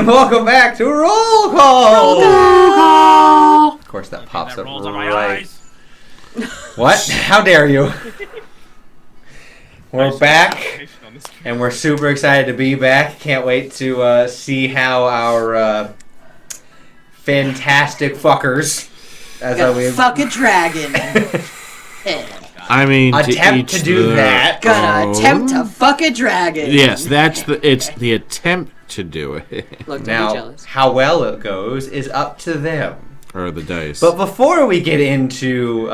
and welcome back to Roll Call! Roll Call! Of course, that pops that up rolls on my right. eyes. What? How dare you? We're back, and we're super excited to be back. Can't wait to see how our fantastic fuckers, fuck a dragon. I mean, attempt to do that. Gonna attempt to fuck a dragon. Yes, it's the attempt to do it. Look, don't be Now, jealous. how well it goes is up to them. Or the dice. But before we get into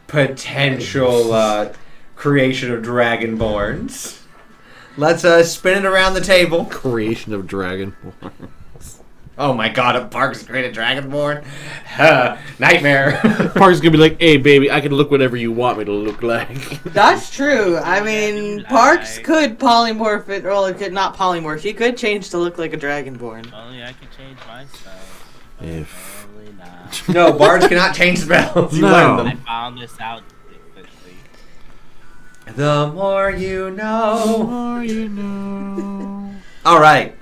potential creation of Dragonborns, let's spin it around the table. Creation of Dragonborn. Oh my god, a Park's created Dragonborn? Nightmare. Park's gonna be like, hey baby, I can look whatever you want me to look like. That's true. I mean, Parks could polymorph it, or it could not polymorph. He could change to look like a dragonborn. Only I can change my spells. If. Apparently not. No, bards cannot change spells. You No. learn I them. found this out quickly. The more you know. More you know. Alright.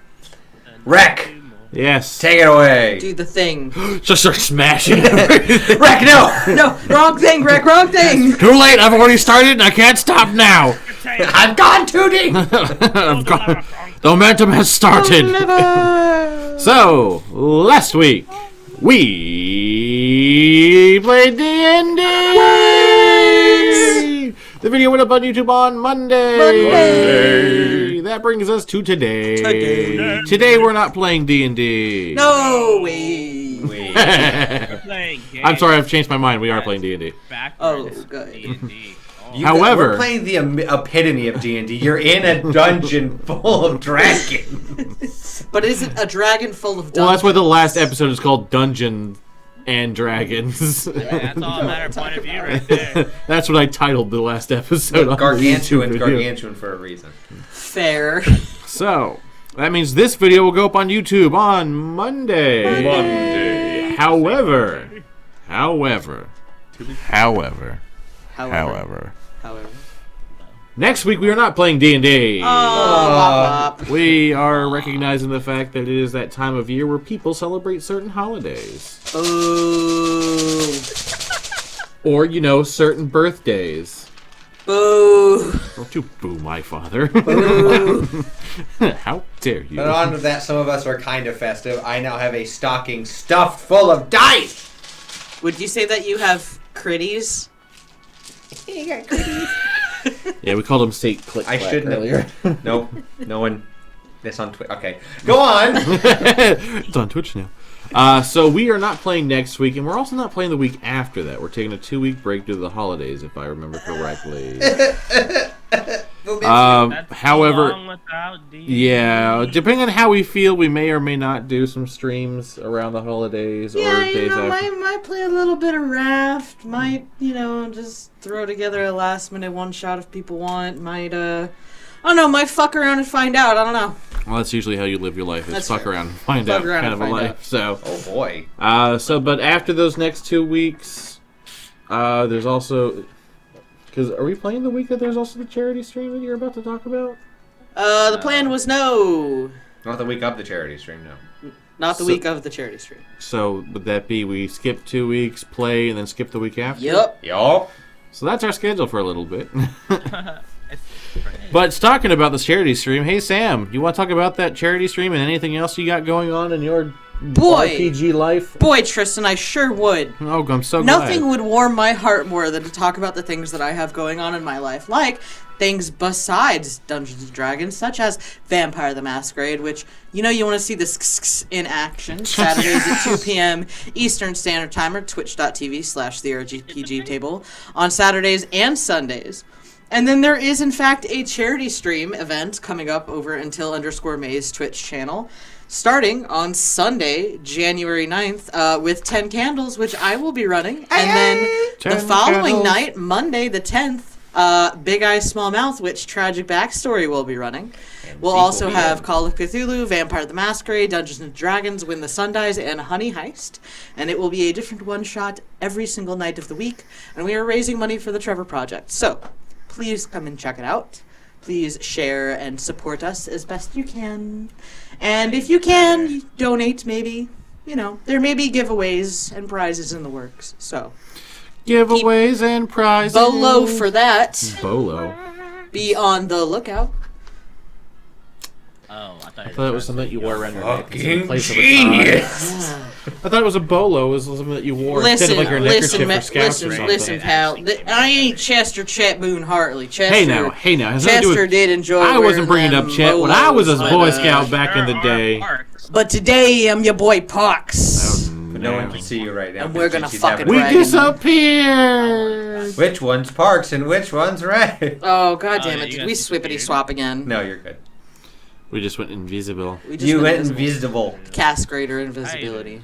Wreck. Yes. Take it away. Do the thing. Just start smashing everything. Wreck, no! No, wrong thing, Rick, wrong thing. Too late, I've already started and I can't stop now. I've gone too deep! I've gone. The momentum has started. Never. So, last week, we played D&D! The video went up on YouTube on Monday. That brings us to today. Today we're not playing D&D. No way. We're playing games. I'm sorry, I've changed my mind. We are playing D&D. Backwards. Oh, good. D&D. Oh. However- we're playing the epitome of D&D. You're in a dungeon full of dragons. But is it a dragon full of dungeons? Well, that's why the last episode is called Dungeon and Dragons. That's all a matter of point of view right there. That's what I titled the last episode. on the Gargantuan's YouTube video. gargantuan for a reason. Fair. So, that means this video will go up on YouTube on Monday. However. Next week we are not playing D&D. Oh, wop, wop. We are recognizing the fact that it is that time of year where people celebrate certain holidays. Boo. Or, certain birthdays. Boo. Don't you boo my father. Boo. How dare you? But on to that, some of us are kind of festive. I now have a stocking stuffed full of dice! Would you say that you have critties? You got critties. Yeah, we called him State Click I Clack shouldn't earlier. have. Nope. No one. It's on Twitch. Okay. Go on! It's on Twitch now. So we are not playing next week, and we're also not playing the week after that. We're taking a 2-week break due to the holidays, if I remember correctly. That's However, long without D&D. yeah, depending on how we feel, we may or may not do some streams around the holidays or Yeah, days after. might play a little bit of Raft. Might, just throw together a last minute one shot if people want. Might, I don't know, might fuck around and find out. I don't know. Well, that's usually how you live your life. Is That's fuck fair. around and find Fuck out around kind and of a find life. out. So, Oh boy. but after those next 2 weeks, there's also... Because are we playing the week that there's also the charity stream that you're about to talk about? The plan was no. Not the week of the charity stream, no. Not the So- week of the charity stream. So would that be we skip 2 weeks, play, and then skip the week after? Yep. Yup. So that's our schedule for a little bit. It's pretty- But talking about the charity stream, hey Sam, you want to talk about that charity stream and anything else you got going on in your RPG life? Boy, Tristan, I sure would. Oh, I'm so glad. Nothing would warm my heart more than to talk about the things that I have going on in my life, like things besides Dungeons & Dragons, such as Vampire the Masquerade, which, you want to see this in action, Saturdays at 2 p.m. Eastern Standard Time, or twitch.tv/the RPG table, on Saturdays and Sundays. And then there is, in fact, a charity stream event coming up over Until_May's Twitch channel, starting on Sunday, January 9th, with 10 Candles, which I will be running. And then the 10 following candles. night, Monday the 10th, Big Eyes Small Mouth, which Tragic Backstory will be running. We'll Zeak also will be have in. Call of Cthulhu, Vampire the Masquerade, Dungeons & Dragons, When the Sun Dies, and Honey Heist. And it will be a different one-shot every single night of the week. And we are raising money for the Trevor Project. So, please come and check it out. please share and support us as best you can. And if you can, donate maybe. You know, there may be giveaways and prizes in the works. So Giveaways and prizes. Bolo for that. Bolo. Be on the lookout. Oh, I I thought it was something that you wore around your neck. Fucking in place of a genius! tie. I thought it was a bolo. It was something that you wore instead of like your neckerchief or scouts or something. Listen, pal. I ain't Chester Chet Boone Hartley. Chester, Hey now. Has nothing to do Chester with- did enjoy. I wasn't wearing bringing up them Chet when I was a bolos, Boy but, Scout back in the day. But today I'm your boy Pox. But no one can see you right now. And we're gonna because she's fucking having- We Dragon. disappeared. Which one's Parks and which one's Red? Oh god damn yeah, it! you Did we guys swippity disappeared. swap again? No, you're good. We just went invisible. We just You went invisible. invisible. Cast greater invisibility.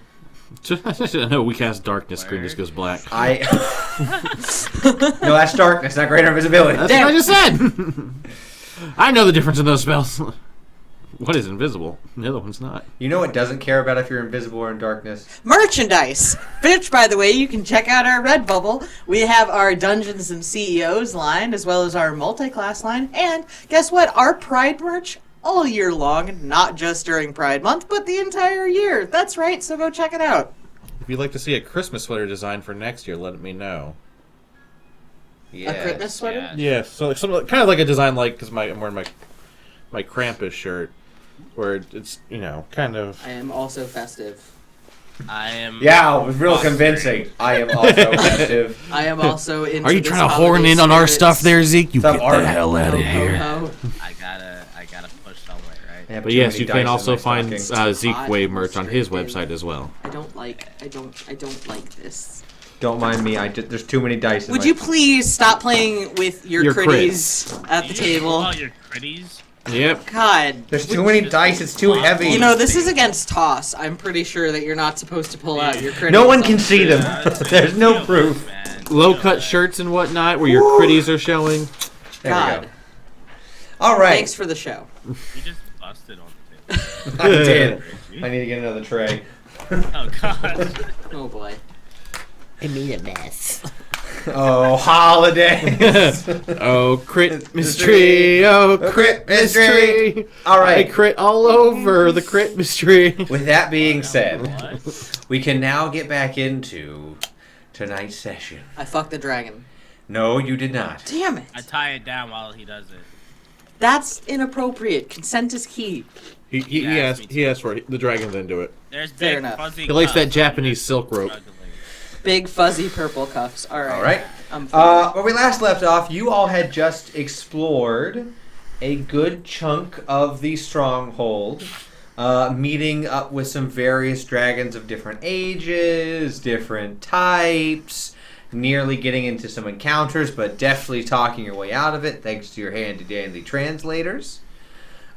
No, we cast darkness. Screen just goes black. No, that's darkness, not greater invisibility. That's what I just said. I know the difference in those spells. One is invisible. The other one's not. You know what doesn't care about if you're invisible or in darkness? Merchandise! Which, by the way, you can check out our Redbubble. We have our Dungeons and CEOs line, as well as our multi-class line. And guess what? Our Pride merch all year long, not just during Pride Month, but the entire year. That's right, so go check it out. If you'd like to see a Christmas sweater design for next year, let me know. A Christmas sweater? Yeah, so like something kind of like a design like because I'm wearing my Krampus shirt, where it's kind of. I am also festive. I am. Yeah, it was real convincing. I am also festive. I am also into Are you this trying to holiday horn in on our spirits. stuff there, Zeke? You Some get art. the hell out of Ho, here. ho, ho. I gotta push somewhere, right? I have But too yes, many you dice can in also my find stocking. Zeke Wave merch on his website as well. I don't like this. Don't mind me. There's too many dice. Would you please stop playing with your Your critties at the You table? pull out your critties. Yep. God. There's too many dice. It's too heavy. You know, this is against toss. I'm pretty sure that you're not supposed to pull out your critties. no one can see them. That's There's no real, proof. man. Low cut shirts and whatnot, where your critties are showing. There we God. go. All right. Thanks for the show. You just busted on the table. I did. I need to get another tray. Oh god. Oh boy. I made a mess. Oh, holidays. Oh, crit mystery. Oh, crit mystery. All I right. crit all over the crit mystery. With that being said, What? we can now get back into tonight's session. I fucked the dragon. No, you did not. Damn it. I tie it down while he does it. That's inappropriate. Consent is key. He asked for it. The dragon didn't do it. There's Fair big enough. fuzzy He likes that cuffs. Japanese silk rope. Struggling. Big fuzzy purple cuffs. All right. All right. I'm fine. Where we last left off, you all had just explored a good chunk of the stronghold, meeting up with some various dragons of different ages, different types, nearly getting into some encounters, but definitely talking your way out of it thanks to your handy-dandy translators.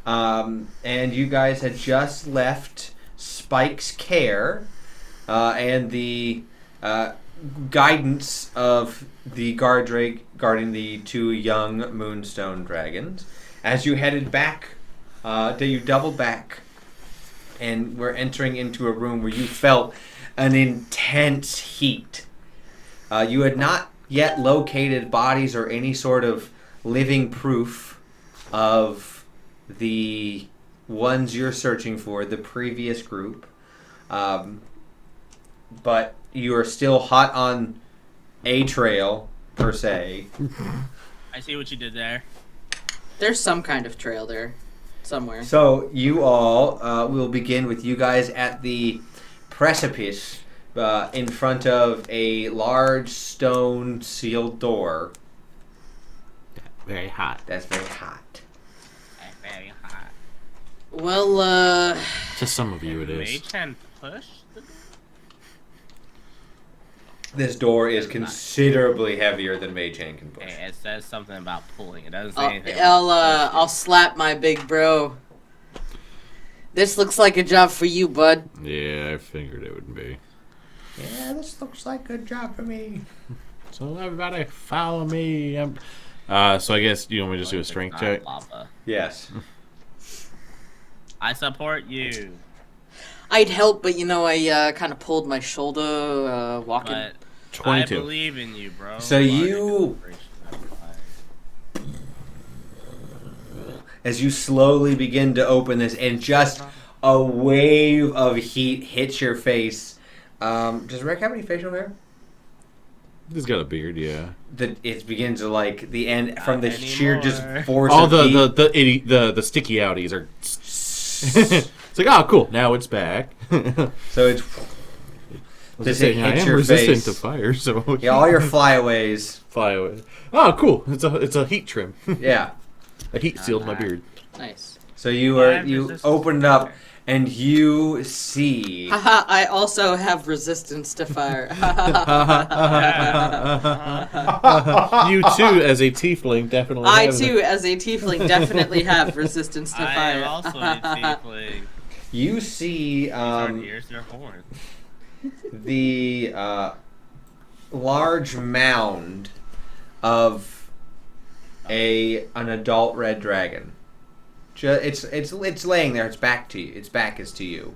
And you guys had just left Spike's care and the guidance of the guard drake guarding the two young moonstone dragons. As you headed back, you doubled back, and were entering into a room where you felt an intense heat. You had not yet located bodies or any sort of living proof of the ones you're searching for, the previous group. But you are still hot on a trail, per se. I see what you did there. There's some kind of trail there. Somewhere. So you all will begin with you guys at the precipice in front of a large stone sealed door. Very hot. That's very hot. Very hot. Well, To some of you, it is. Mage can push the door? This door is considerably heavier than Mage Hand can push. Hey, it says something about pulling. It doesn't say anything. I'll slap my big bro. This looks like a job for you, bud. Yeah, I figured it would be. Yeah, this looks like a good job for me. So everybody follow me. So I guess you want me to just do a strength check? Lava. Yes. I support you. I'd help, but I kind of pulled my shoulder walking. But 22. I believe in you, bro. So you- as you slowly begin to open this, and just a wave of heat hits your face. Does Rick have any facial hair? He's got a beard, yeah. It begins to like the end from the sheer just force. All of heat. the sticky outies are. It's like, oh, cool. Now it's back. So it's. This I am your resistant face. to fire, so Yeah, all your flyaways. fly away. Oh, cool. It's a heat trim. Yeah. A heat sealed my beard. Nice. So you open it up and you see. Haha, I also have resistance to fire. You too, as a tiefling, definitely. I have too, as a tiefling, definitely have resistance to I fire. am also a tiefling. You see Here's their horn. the large mound of an adult red dragon. It's laying there. Its back to you. Its back is to you,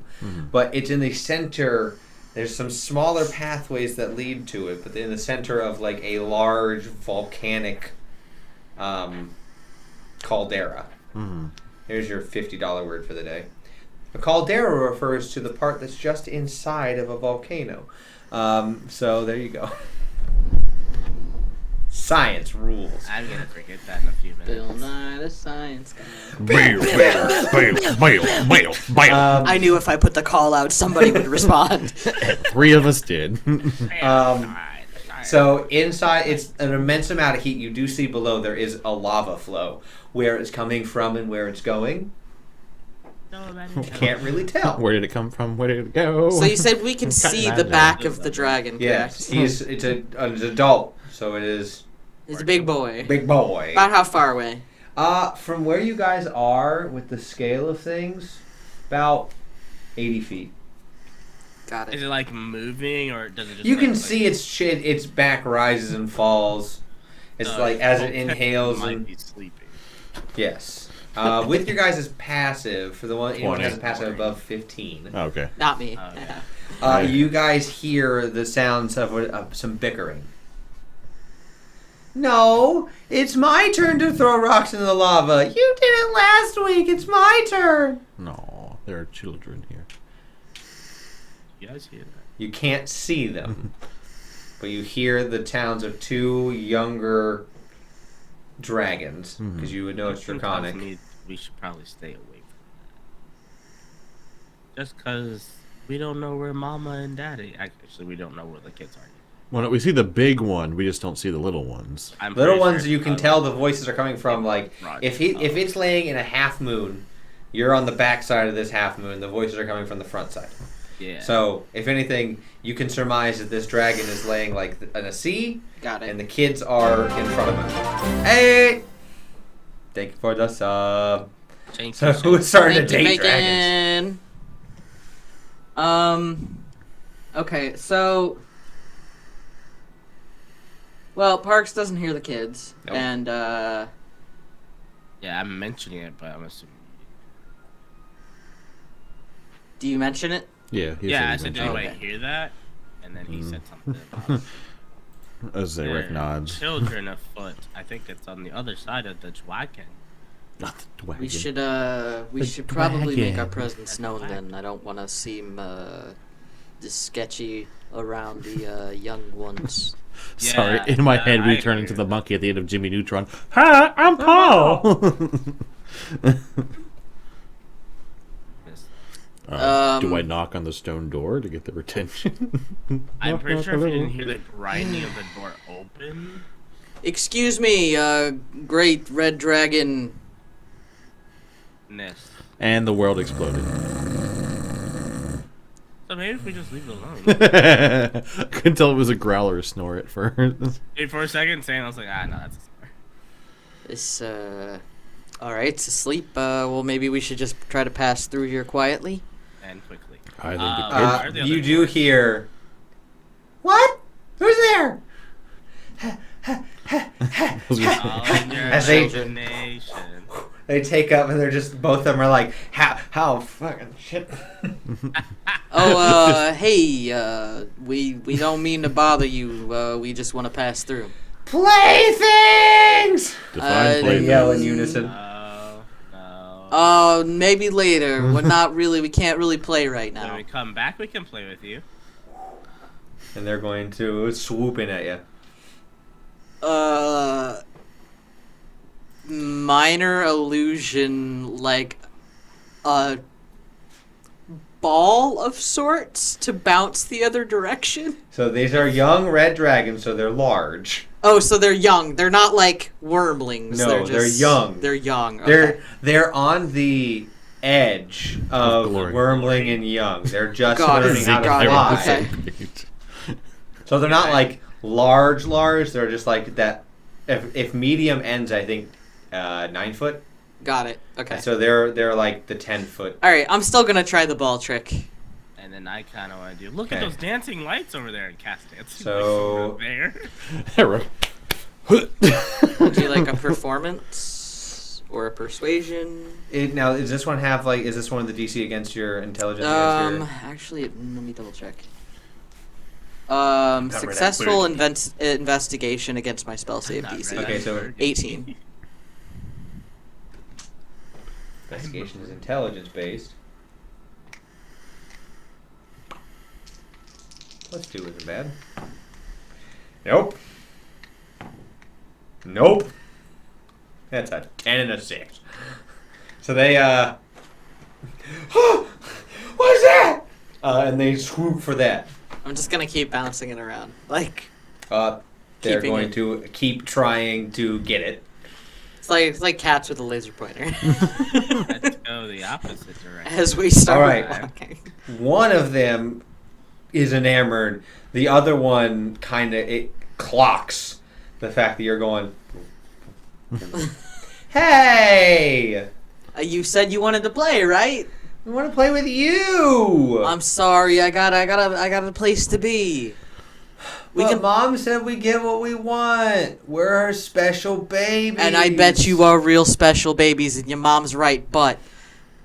but it's in the center. There's some smaller pathways that lead to it, but in the center of like a large volcanic caldera. Here's your $50 word for the day. A caldera refers to the part that's just inside of a volcano. So there you go. Science rules. I'm gonna forget that in a few minutes. Bill Nye the Science Guy. I knew if I put the call out, somebody would respond. 3 of us did. So inside, it's an immense amount of heat. You do see below there is a lava flow. Where it's coming from and where it's going, can't really tell. Where did it come from? Where did it go? So you said we can see the back of the dragon, Yes, correct? it's an adult, so it is. He's a big boy. Big boy. About how far away? From where you guys are with the scale of things, about 80 feet. Got Is it. it like moving or does it just? You can like, see its back rises and falls. It's like as it inhales might and be sleeping. yes. With your guys' passive, for the one anyone who has a 20. passive above 15, Okay. Not me. Okay. you guys hear the sounds of some bickering. No, it's my turn to throw rocks in the lava. You did it last week. It's my turn. No, there are children here. You guys hear that? You can't see them, but you hear the sounds of 2 younger dragons, because you would know it's Something tells draconic. me we should probably stay away from that. Just because we don't know where Mama and Daddy. Actually, we don't know where the kids are. Well, we see the big one. We just don't see the little ones. I'm Little pretty ones, sure you can it's tell the voices are coming from. Like Right. if it's laying in a half moon, you're on the back side of this half moon. The voices are coming from the front side. Yeah. So if anything, you can surmise that this dragon is laying like in a C, Got and it. the kids are in front of him. Hey, thank you for the sub. Change So who's starting to Thank you, date dragons? Bacon. Okay, so. Well, Parks doesn't hear the kids, Nope. and Yeah, I'm mentioning it, but I'm assuming. do you mention it? Yeah. Yeah, I said said, he did mentioned anybody hear that? And then he said something about it. As they Rick nods. children afoot. I think it's on the other side of the wagon. Not the We wagon. should The probably make our dragon. presence known then. I don't want to seem sketchy around the young ones. Sorry, Yeah, in my yeah, head we I turn agree into with the that. monkey at the end of Jimmy Neutron. Hi, I'm Paul. Yes. Do I knock on the stone door to get their attention? I'm Knock, pretty knock, sure if you hello. didn't hear the grinding of the door open. Excuse me, great red dragon. Ness. And the world exploded. So maybe if we just leave it alone. I couldn't tell it was a growl or a snore at first. Dude, for a second, saying I was like, no, that's a snore. This all right, it's asleep. Well, maybe we should just try to pass through here quietly. And quickly. I think Where are the You other do doors? hear. What? Who's there? All in your As they- imagination. They take up and they're just both of them are like, how fucking shit. Oh, hey, we don't mean to bother you. We just want to pass through. Playthings! Define They plaything. yell in unison. No, no. Maybe later. We're not really. We can't really play right When now. we come back, we can play with you. And they're going to swoop in at you. Minor illusion, like a ball of sorts to bounce the other direction. So these are young red dragons, so they're large. Oh, so they're young. They're not like wormlings. No, they're young. They're young. Okay. They're on the edge of glory. wormling and young. They're just Got it. learning how to Got it. fly. Okay. So they're not like large. They're just like that. If medium ends, I think 9 foot. Got it. Okay. So they're like the 10-foot. All right. I'm still gonna try the ball trick. And then I kind of want to do. Look at Okay. those dancing lights over there and cast dancing So- lights over there. Would you like a performance or a persuasion? Now, does this one have like? Is this one of the DC against your intelligence? Against your... Actually, let me double check. that Successful clear. investigation against my spell save Not DC. red. Okay, so 18. Investigation is intelligence based. +2 isn't bad. Nope. Nope. That's a 10 and a 6. So they what's that? And they swoop for that. I'm just gonna keep bouncing it around. Like, They're Keeping going it. to keep trying to get it. it's like cats with a laser pointer. Let's go the opposite direction. As we start All right. walking. One of them is enamored. The other one kind of it clocks the fact that you're going. Hey, You said you wanted to play, right? we want to play with you. I'm sorry. I got a place to be. We But can, Mom said we get what we want. We're her special babies. and I bet you are real special babies, and your mom's right. But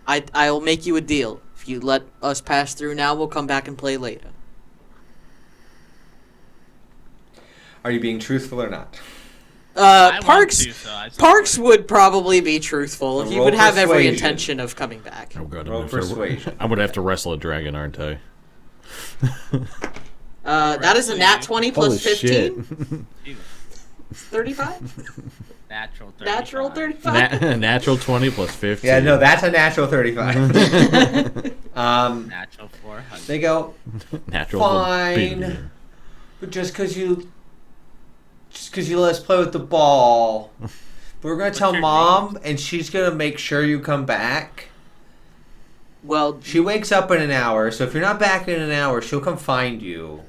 I'll make you a deal. If you let us pass through now, we'll come back and play later. Are you being truthful or not? I want Parks. to, so I support Parks it. would probably be truthful. He Roll would have every persuasion. intention of coming back. Oh god, Roll I'm gonna have to- persuasion. I'm gonna have to wrestle a dragon, aren't I? That is a nat 20 plus Holy 15. shit. Jesus. 35? Natural 35. Natural 35? Natural 20 plus 15. Yeah, no, that's a natural 35. Natural 400. They go, Natural. fine, but just because you let us play with the ball, we're gonna tell your Mom, and she's gonna make sure you come back. Well, She wakes up in an hour, so if you're not back in an hour, she'll come find you.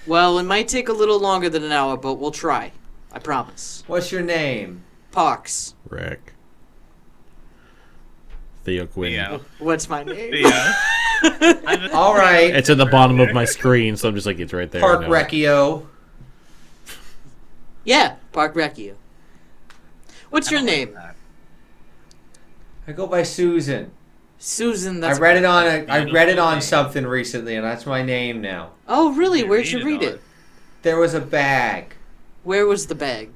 it might take a little longer than an hour, but we'll try. I promise. What's your name? Parks. Rick. Theo Quinn. Theo. What's my name? Theo. All right, It's at the bottom of my screen, so I'm just like, it's right there. Park I know. Recchio. Yeah, Park Recchio. What's your name? I go by Susan. Susan. I That's. read it on Beautiful name. something recently, and that's my name now. Oh, really? Where'd you read on it? There was a bag. Where was the bag?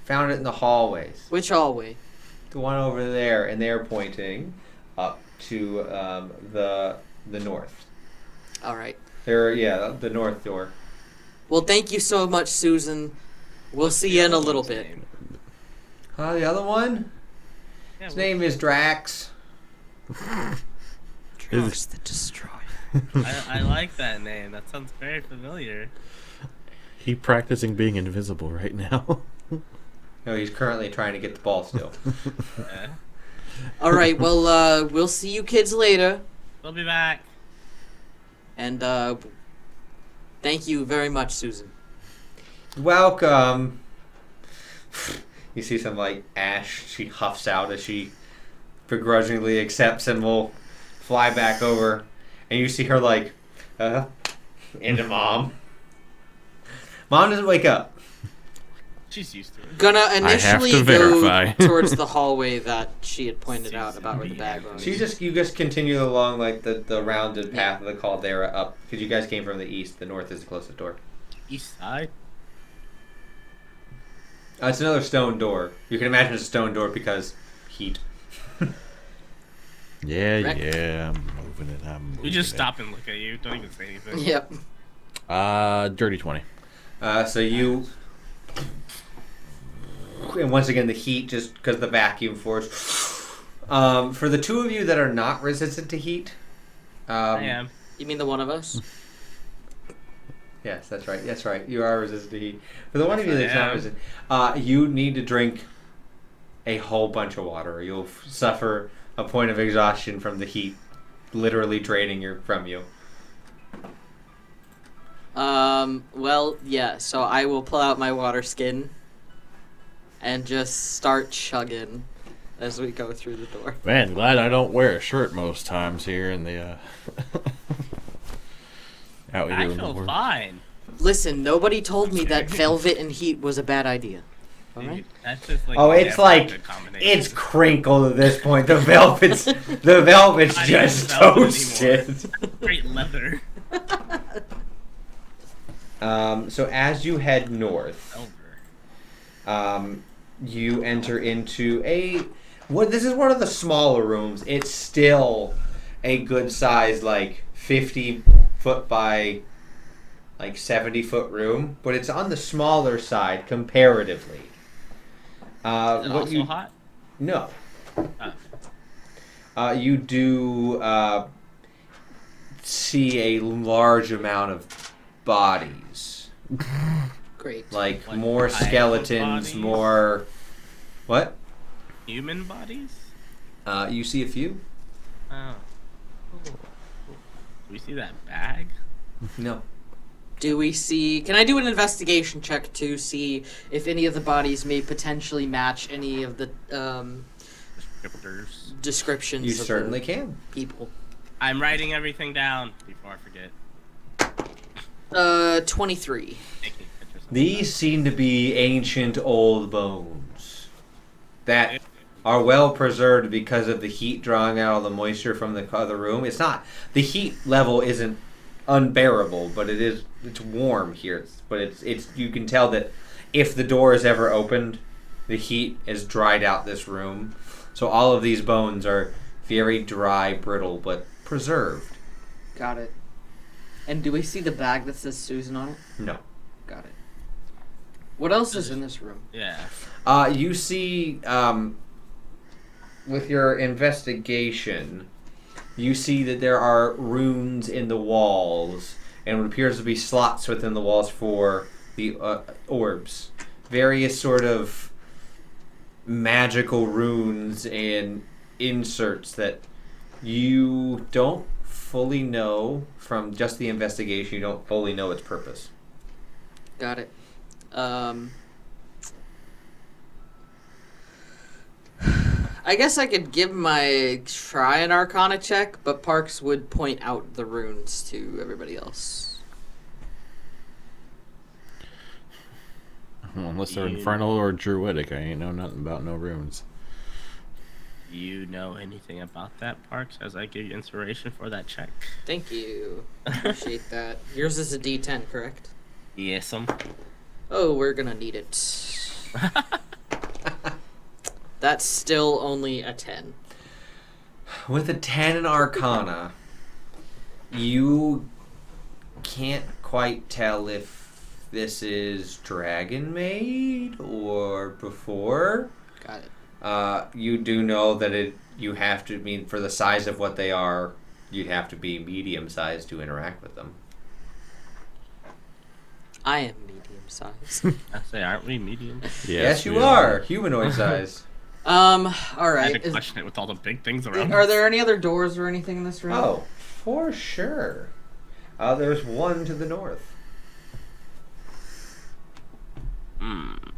Found it in the hallways. Which hallway? The one over there, and they're pointing up to the north. All right. The north door. Well, thank you so much, Susan. We'll see you in a little bit. The other one? Yeah, His name is Drax. Drugs that destroy. I like that name. That sounds very familiar. He practicing being invisible right now. No, he's currently trying to get the ball still. Yeah. All right. Well, we'll see you kids later. We'll be back. And thank you very much, Susan. Welcome. You see some like ash she huffs out as she begrudgingly accepts and will fly back over. And you see her like, into Mom. Mom doesn't wake up. She's used to it. Gonna have initially to go verify. towards the hallway that she had pointed out about where the bag was. You just continue along like the rounded path of the caldera up because you guys came from the east. The north is the closest door. East side. It's another stone door. You can imagine it's a stone door because heat. Yeah, Wreck. yeah, I'm moving it. We just stop and look at you. Don't even say anything. Yep. Dirty 20. So you, and once again the heat, just because the vacuum force. For the two of you that are not resistant to heat, I am. You mean the one of us? Yes, that's right. That's right. You are resistant to heat. For the one of you that's I not am. resistant, you need to drink a whole bunch of water. Or you'll suffer a point of exhaustion from the heat, literally draining from you. Well, yeah, so I will pull out my water skin and just start chugging as we go through the door. Man, glad I don't wear a shirt most times here in the out here I in the feel world. fine. Listen, nobody told me that velvet and heat was a bad idea. Alright? That's just like. Oh, yeah, it's like good combination. it's crinkled at this point. The velvet's Not just even velvet toasted. Great leather. So as you head north, Over. you enter into this is one of the smaller rooms. It's still a good size, like 50-foot by like 70-foot room, but it's on the smaller side comparatively. Is it also hot? No. Oh. You do see a large amount of bodies. Great. Like Like more high-end skeletons, bodies? more... What? Human bodies? You see a few? Oh. Do we see that bag? No. Do we see... Can I do an investigation check to see if any of the bodies may potentially match any of the Descriptors. descriptions You of certainly the can. people? I'm writing everything down before I forget. 23. Taking pictures of These seem to be ancient old bones that are well preserved because of the heat drawing out all the moisture from the other room. It's not... The heat level isn't unbearable, but it's warm here. But it's you can tell that if the door is ever opened, the heat has dried out this room. So all of these bones are very dry, brittle, but preserved. Got it. And do we see the bag that says Susan on it? No. Got it. What else is in this room? Yeah. You see, with your investigation, you see that there are runes in the walls, and what appears to be slots within the walls for the orbs. Various sort of magical runes and inserts that you don't fully know from just the investigation. You don't fully know its purpose. Got it. I guess I could give try an Arcana check, but Parks would point out the runes to everybody else. Well, unless they're infernal or druidic, I ain't know nothing about no runes. Do you know anything about that, Parks, as I give you inspiration for that check? Thank you. Appreciate that. Yours is a D10, correct? Yes, Oh, we're gonna need it. That's still only a 10. With a 10 in Arcana, you can't quite tell if this is dragon made or before. Got it. You do know that you have to, for the size of what they are, you'd have to be medium sized to interact with them. I am medium sized. I say, aren't we medium? Yes, you we are. Humanoid size. All I right. had to question it with all the big things around. Are there any other doors or anything in this room? Oh, for sure. There's one to the north.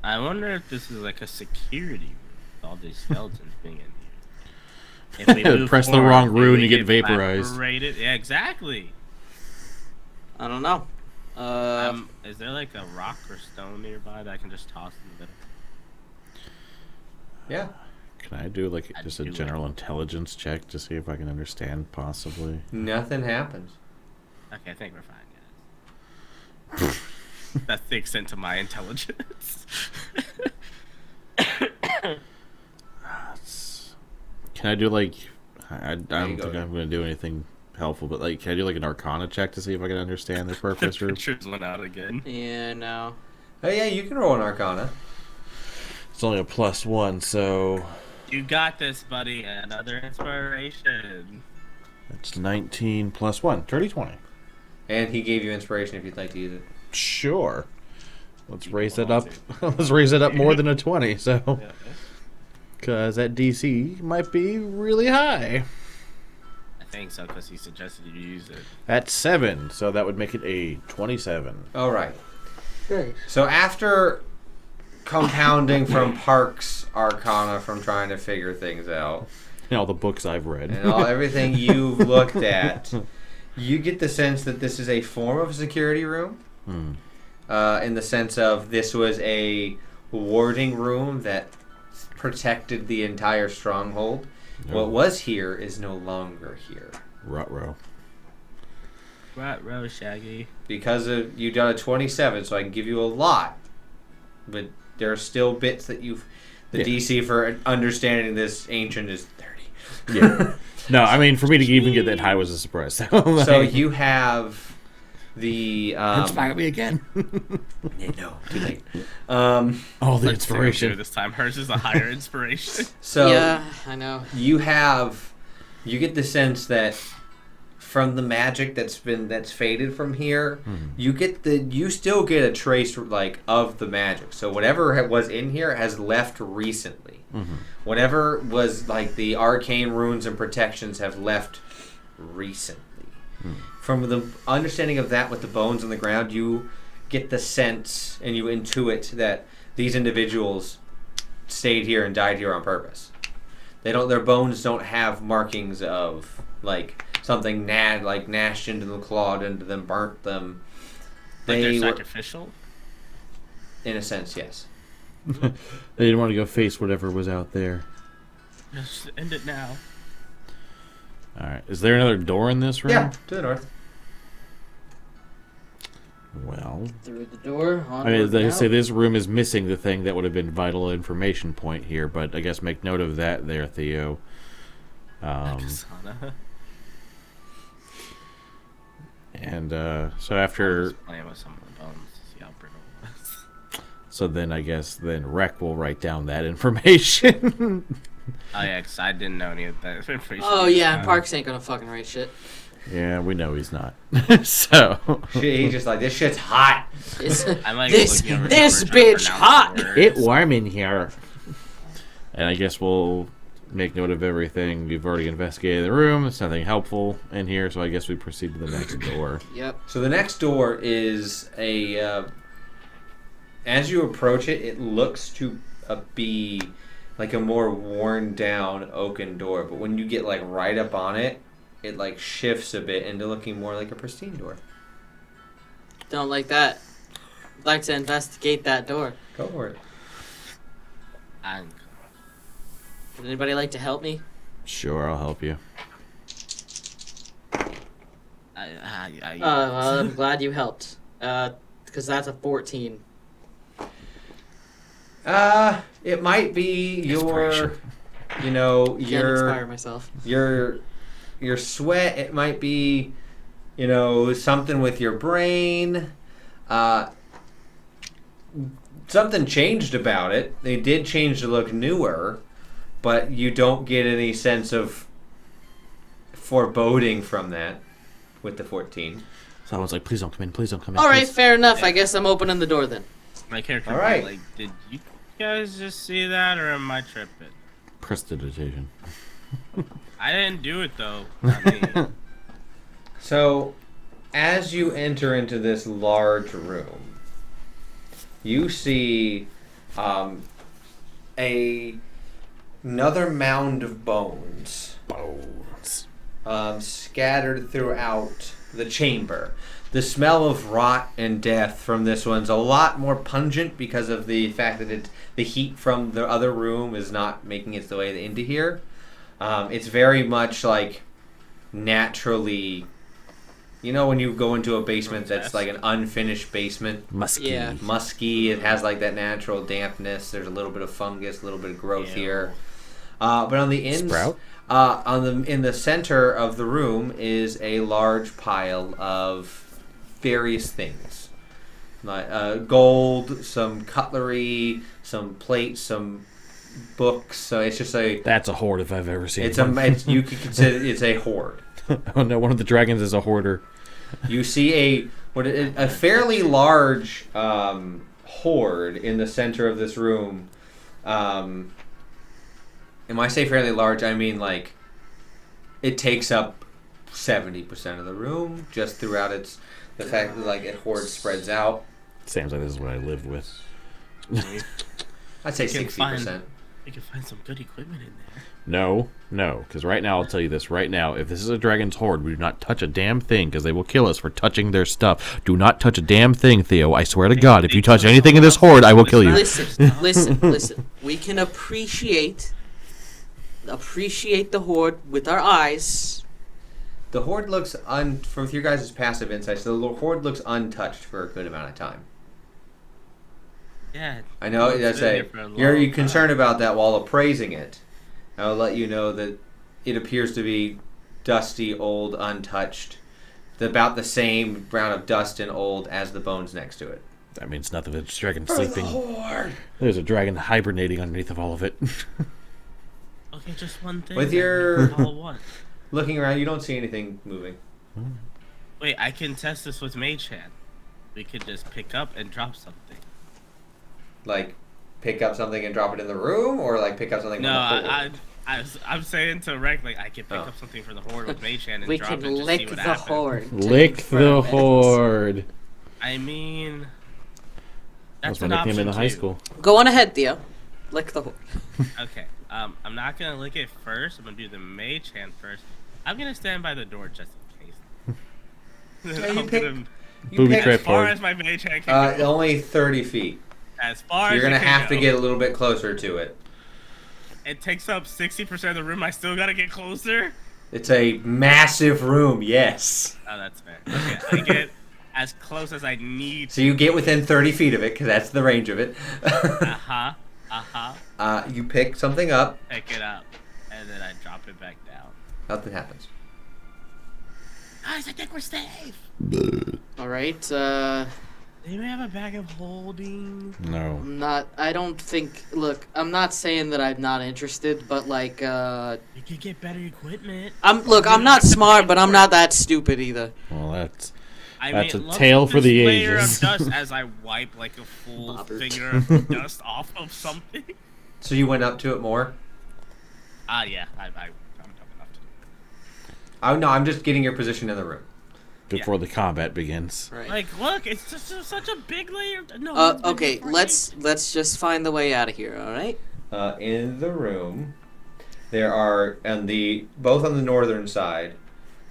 I wonder if this is like a security room with all these skeletons being in here. If we move Press the forward, wrong do rune we and get vaporized. evaporated? Yeah, exactly. I don't know. Is there like a rock or stone nearby that I can just toss in the middle? Yeah. Can I do like I'd just a do it. general intelligence check to see if I can understand possibly? Nothing happens. Okay, I think we're fine, guys. That's the extent of my intelligence. Can I do like I don't think I'm going to do anything helpful, but like, can I do like an Arcana check to see if I can understand their purpose? The pictures went out again. Yeah, no. Oh yeah, you can roll an Arcana. It's only a +1, so You got this, buddy. Another inspiration. it's 19 + 1, 30/20. And he gave you inspiration if you'd like to use it. Sure. Let's raise it up. Let's raise it up more than a 20. So, because that DC might be really high. I think so, because he suggested you use it. At 7, so that would make it a 27. All right. Great. So after compounding from Park's Arcana from trying to figure things out, And all the books I've read. and everything you've looked at, you get the sense that this is a form of a security room. In the sense of this was a warding room that protected the entire stronghold. No. What was here is no longer here. Ruh-roh. Right, row, Shaggy. Because you got a 27, so I can give you a lot. But there are still bits that the DC for understanding this ancient is 30. Yeah. No, I mean, for me to even get that high was a surprise. So you have the... Inspire me again. no, too late. Oh, the Let's see inspiration. this time. Hers is a higher inspiration. So Yeah, I know. you get the sense that from the magic that's faded from here, you still get a trace like of the magic. So whatever was in here has left recently. Whatever was like the arcane runes and protections have left recently. From the understanding of that with the bones on the ground, you get the sense and you intuit that these individuals stayed here and died here on purpose. Their bones don't have markings of like something gnashed into them, clawed into them, burnt them. Like they're They were, sacrificial? in a sense, yes. They didn't want to go face whatever was out there. Just end it now. All right. Is there another door in this room? Yeah, to the north. Well, Through the door. I mean, they say this room is missing the thing that would have been vital information point here, but I guess make note of that there, Theo. Kasana. And so after, Playing with some of the bones to see how brittle it was. so then I guess then Rec will write down that information. Oh yeah, because I didn't know any of that information. Oh yeah, Parks ain't gonna fucking write shit. Yeah, we know he's not. So He's just like, this shit's hot. I'm like this looking over this numbers, trying to bitch pronounce hot. the words. it warm in here. And I guess we'll make note of everything. We've already investigated the room. There's nothing helpful in here, so I guess we proceed to the next door. Yep. So the next door is as you approach it, it looks to be like a more worn down oaken door, but when you get like right up on it, it like shifts a bit into looking more like a pristine door. Don't like that. I'd like to investigate that door. Go for it. Would anybody like to help me? Sure, I'll help you. Well, I'm glad you helped. Because that's a 14. It might be Inspiration. Can't inspire myself. your sweat. It might be, something with your brain. Something changed about it. They did change to look newer, but you don't get any sense of foreboding from that with the 14. So I was like, please don't come in, please don't come in. All right, please. fair enough. I guess I'm opening the door then. My character All right. like, did you guys just see that, or am I tripping? Prestidigitation. I didn't do it though. I mean, So, as you enter into this large room, you see another mound of bones Bones. scattered throughout the chamber. The smell of rot and death from this one's a lot more pungent because of the fact that the heat from the other room is not making its way into here. It's very much like naturally, when you go into a basement that's like an unfinished basement, Musky. Yeah. musky, it has like that natural dampness. There's a little bit of fungus, a little bit of growth Ew. here. But on the Sprout? in the center of the room is a large pile of various things, like gold, some cutlery, some plates, some books. So it's just That's a horde if I've ever seen it's one. you could consider it's a horde. Oh no, one of the dragons is a hoarder. You see a fairly large horde in the center of this room. And when I say fairly large, I mean like it takes up 70% of the room just throughout the fact that like it horde spreads out. Sounds like this is what I lived with. I'd say You can 60%. You can find some good equipment in there. No, because right now, I'll tell you this right now. If this is a dragon's horde, we do not touch a damn thing because they will kill us for touching their stuff. Do not touch a damn thing, Theo. I swear to God, if you touch anything in this horde, I will kill you. Listen. We can appreciate the horde with our eyes. The horde looks from your guys' passive insights, the horde looks untouched for a good amount of time. Yeah. I know. it's That's been a. there for a You're long concerned time. about that while appraising it. I'll let you know that it appears to be dusty, old, untouched. About the same amount of dust and old as the bones next to it. That means nothing. It's a dragon For sleeping. the horde. There's a dragon hibernating underneath of all of it. Okay, just one thing. With then. your- All at once. Looking around, you don't see anything moving. Wait, I can test this with Mage Hand. We could just pick up and drop something. Like, pick up something and drop it in the room, or like pick up something No, from the horde. I'm saying to Rec, like, I can pick Oh. up something from the horde with Mage Hand and We drop can it and just lick see what the happens. horde. to Lick confirm the it. horde. I mean, That that's was my an nickname in option the high too. school. Go on ahead, Theo. Lick the horde. Okay, I'm not gonna lick it first. I'm gonna do the Mage Hand first. I'm gonna stand by the door just in case. Yeah, you I'm pick- gonna- You Booby pick- trap as far horde. as my Mage Hand can go. only 30 feet. As far You're as gonna it can have to go. get a little bit closer to it. It takes up 60% of the room. I still gotta get closer. It's a massive room, yes. Oh, that's fair. Okay, I get as close as I need. So you get within 30 feet of it, because that's the range of it. You pick something up. Pick it up, and then I drop it back down. Nothing happens. Guys, I think we're safe. All right. They may have a bag of holding. No. I don't think. Look, I'm not saying that I'm not interested, but like, You could get better equipment. I'm not smart, but I'm not that stupid either. Well, that's I That's a look tale at for the this layer ages. Of dust as I wipe like a full Bobbert. finger of dust off of something. So you went up to it more? Yeah, I'm dumb enough to. Oh no, I'm just getting your position in the room. before the combat begins. Right. Like, look, it's just such a big layer. No. it's been Okay. before Let's just find the way out of here. All right. In the room, there are both on the northern side.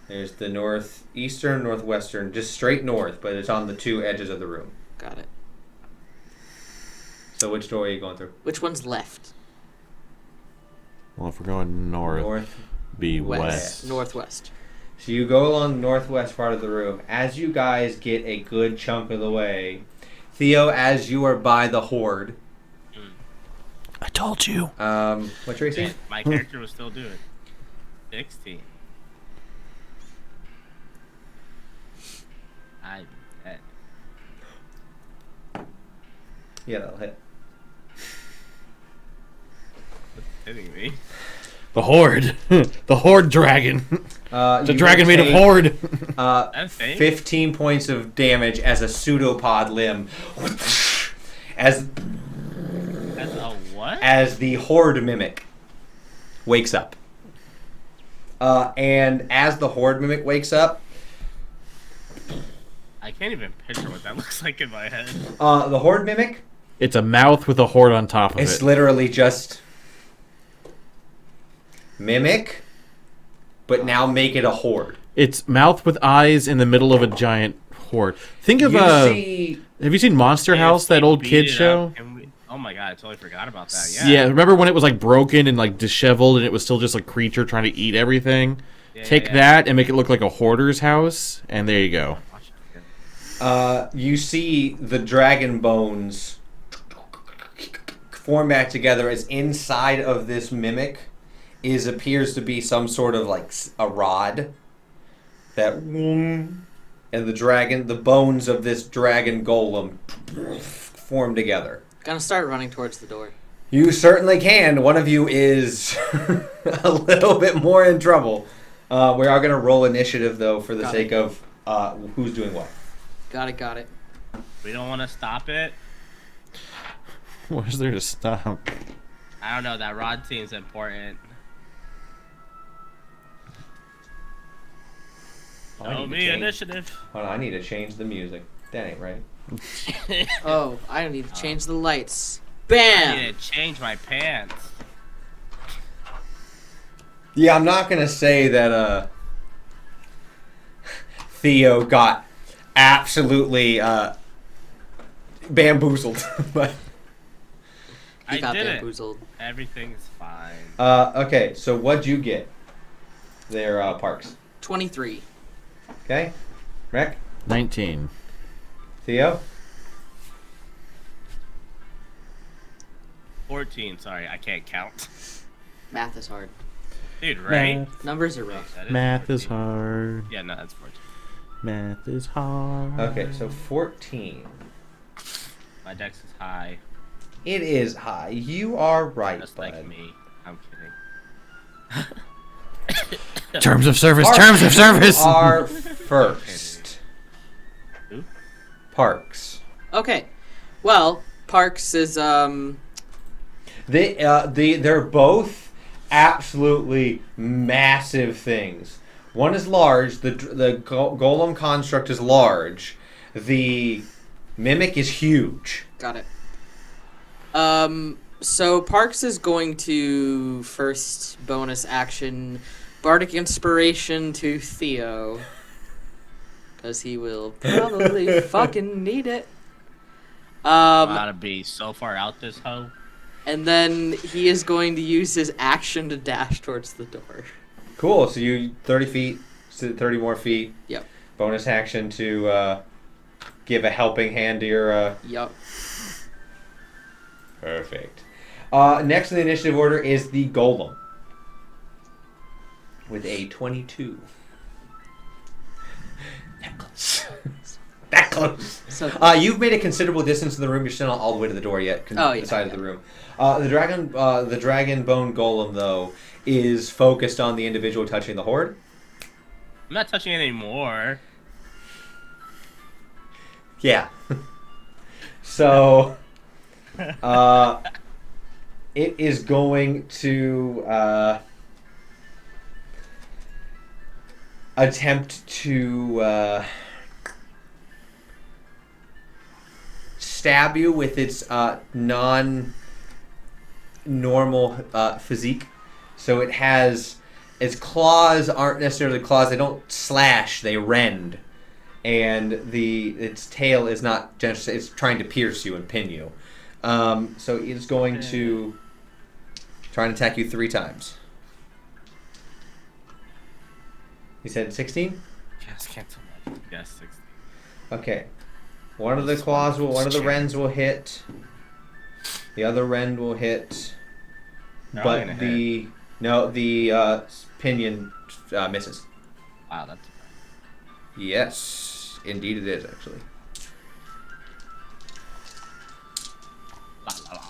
There's the northeastern, northwestern, just straight north, but it's on the two edges of the room. Got it. So which door are you going through? Which one's left? Well, if we're going north, be west. Northwest. So you go along the northwest part of the room. As you guys get a good chunk of the way, Theo, as you are by the horde, I told you. what's your AC? And my character will still do it. 16. I bet. Yeah, that'll hit. What's hitting me? The horde. The horde dragon. It's a You dragon made of take, horde. That thing? 15 points of damage as a pseudopod limb. As That's a what? as the horde mimic wakes up. And as the horde mimic wakes up, I can't even picture what that looks like in my head. the horde mimic It's a mouth with a horde on top of is it. literally just mimic, but now make it a horde. It's mouth with eyes in the middle of a giant horde. Think of You have see, you seen Monster House, that old Beat kid it show? up, and oh my god, I totally forgot about that. Yeah. Yeah. Remember when it was like broken and like disheveled and it was still just a creature trying to eat everything? Yeah, Take yeah. that and make it look like a hoarder's house, and there you go. Watch it again. you see the dragon bones form back together as inside of this mimic appears to be some sort of like a rod that, and the bones of this dragon golem form together. Gonna start running towards the door. You certainly can. One of you is a little bit more in trouble. We are going to roll initiative, though, for the sake of who's doing what. Got it. We don't want to stop it. What is there to stop? I don't know. That rod seems important. Show me initiative. Hold on, I need to change the music. That ain't right. Oh, I need to change the lights. I Bam! need to change my pants. Yeah, I'm not going to say that Theo got absolutely bamboozled. But He got did bamboozled. it. Everything's fine. okay, so what'd you get there, Parks? 23. Okay. Rec? 19. Theo? 14. Sorry, I can't count. Math is hard. Dude, right? Numbers are rough. That Math 14. is hard. Yeah, no, that's 14. Math is hard. Okay, so 14. My dex is high, It is high. You are right, just bud. like me. I'm kidding. Terms of service. Parks Terms of service. are first. Who? Parks. Okay. Well, Parks is, They're both absolutely massive things. One is large. The golem construct is large. The mimic is huge. Got it. So Parks is going to first bonus action Bardic Inspiration to Theo. Because he will probably fucking need it. I'm about to be so far out this hoe. And then he is going to use his action to dash towards the door. Cool. So you 30 feet, 30 more feet. Yep. Bonus action to give a helping hand to your. Yep. Perfect. Next in the initiative order is the golem with a 22. That close. That close. So You've made a considerable distance in the room. You're still not all the way to the door yet. The side of the room. The dragon bone golem though is focused on the individual touching the horde. I'm not touching it anymore. Yeah. So, it is going to attempt to stab you with its non-normal physique. So it has its claws aren't necessarily claws. They don't slash. They rend. And its tail is not just, it's trying to pierce you and pin you. So it's going to try and attack you 3 times. You said 16? Yes, cancel that. Yes, 16. Okay. One of the rends will hit. The other rend will hit. But the pinion misses. Wow, that's... Yes, indeed it is, actually. La, la, la.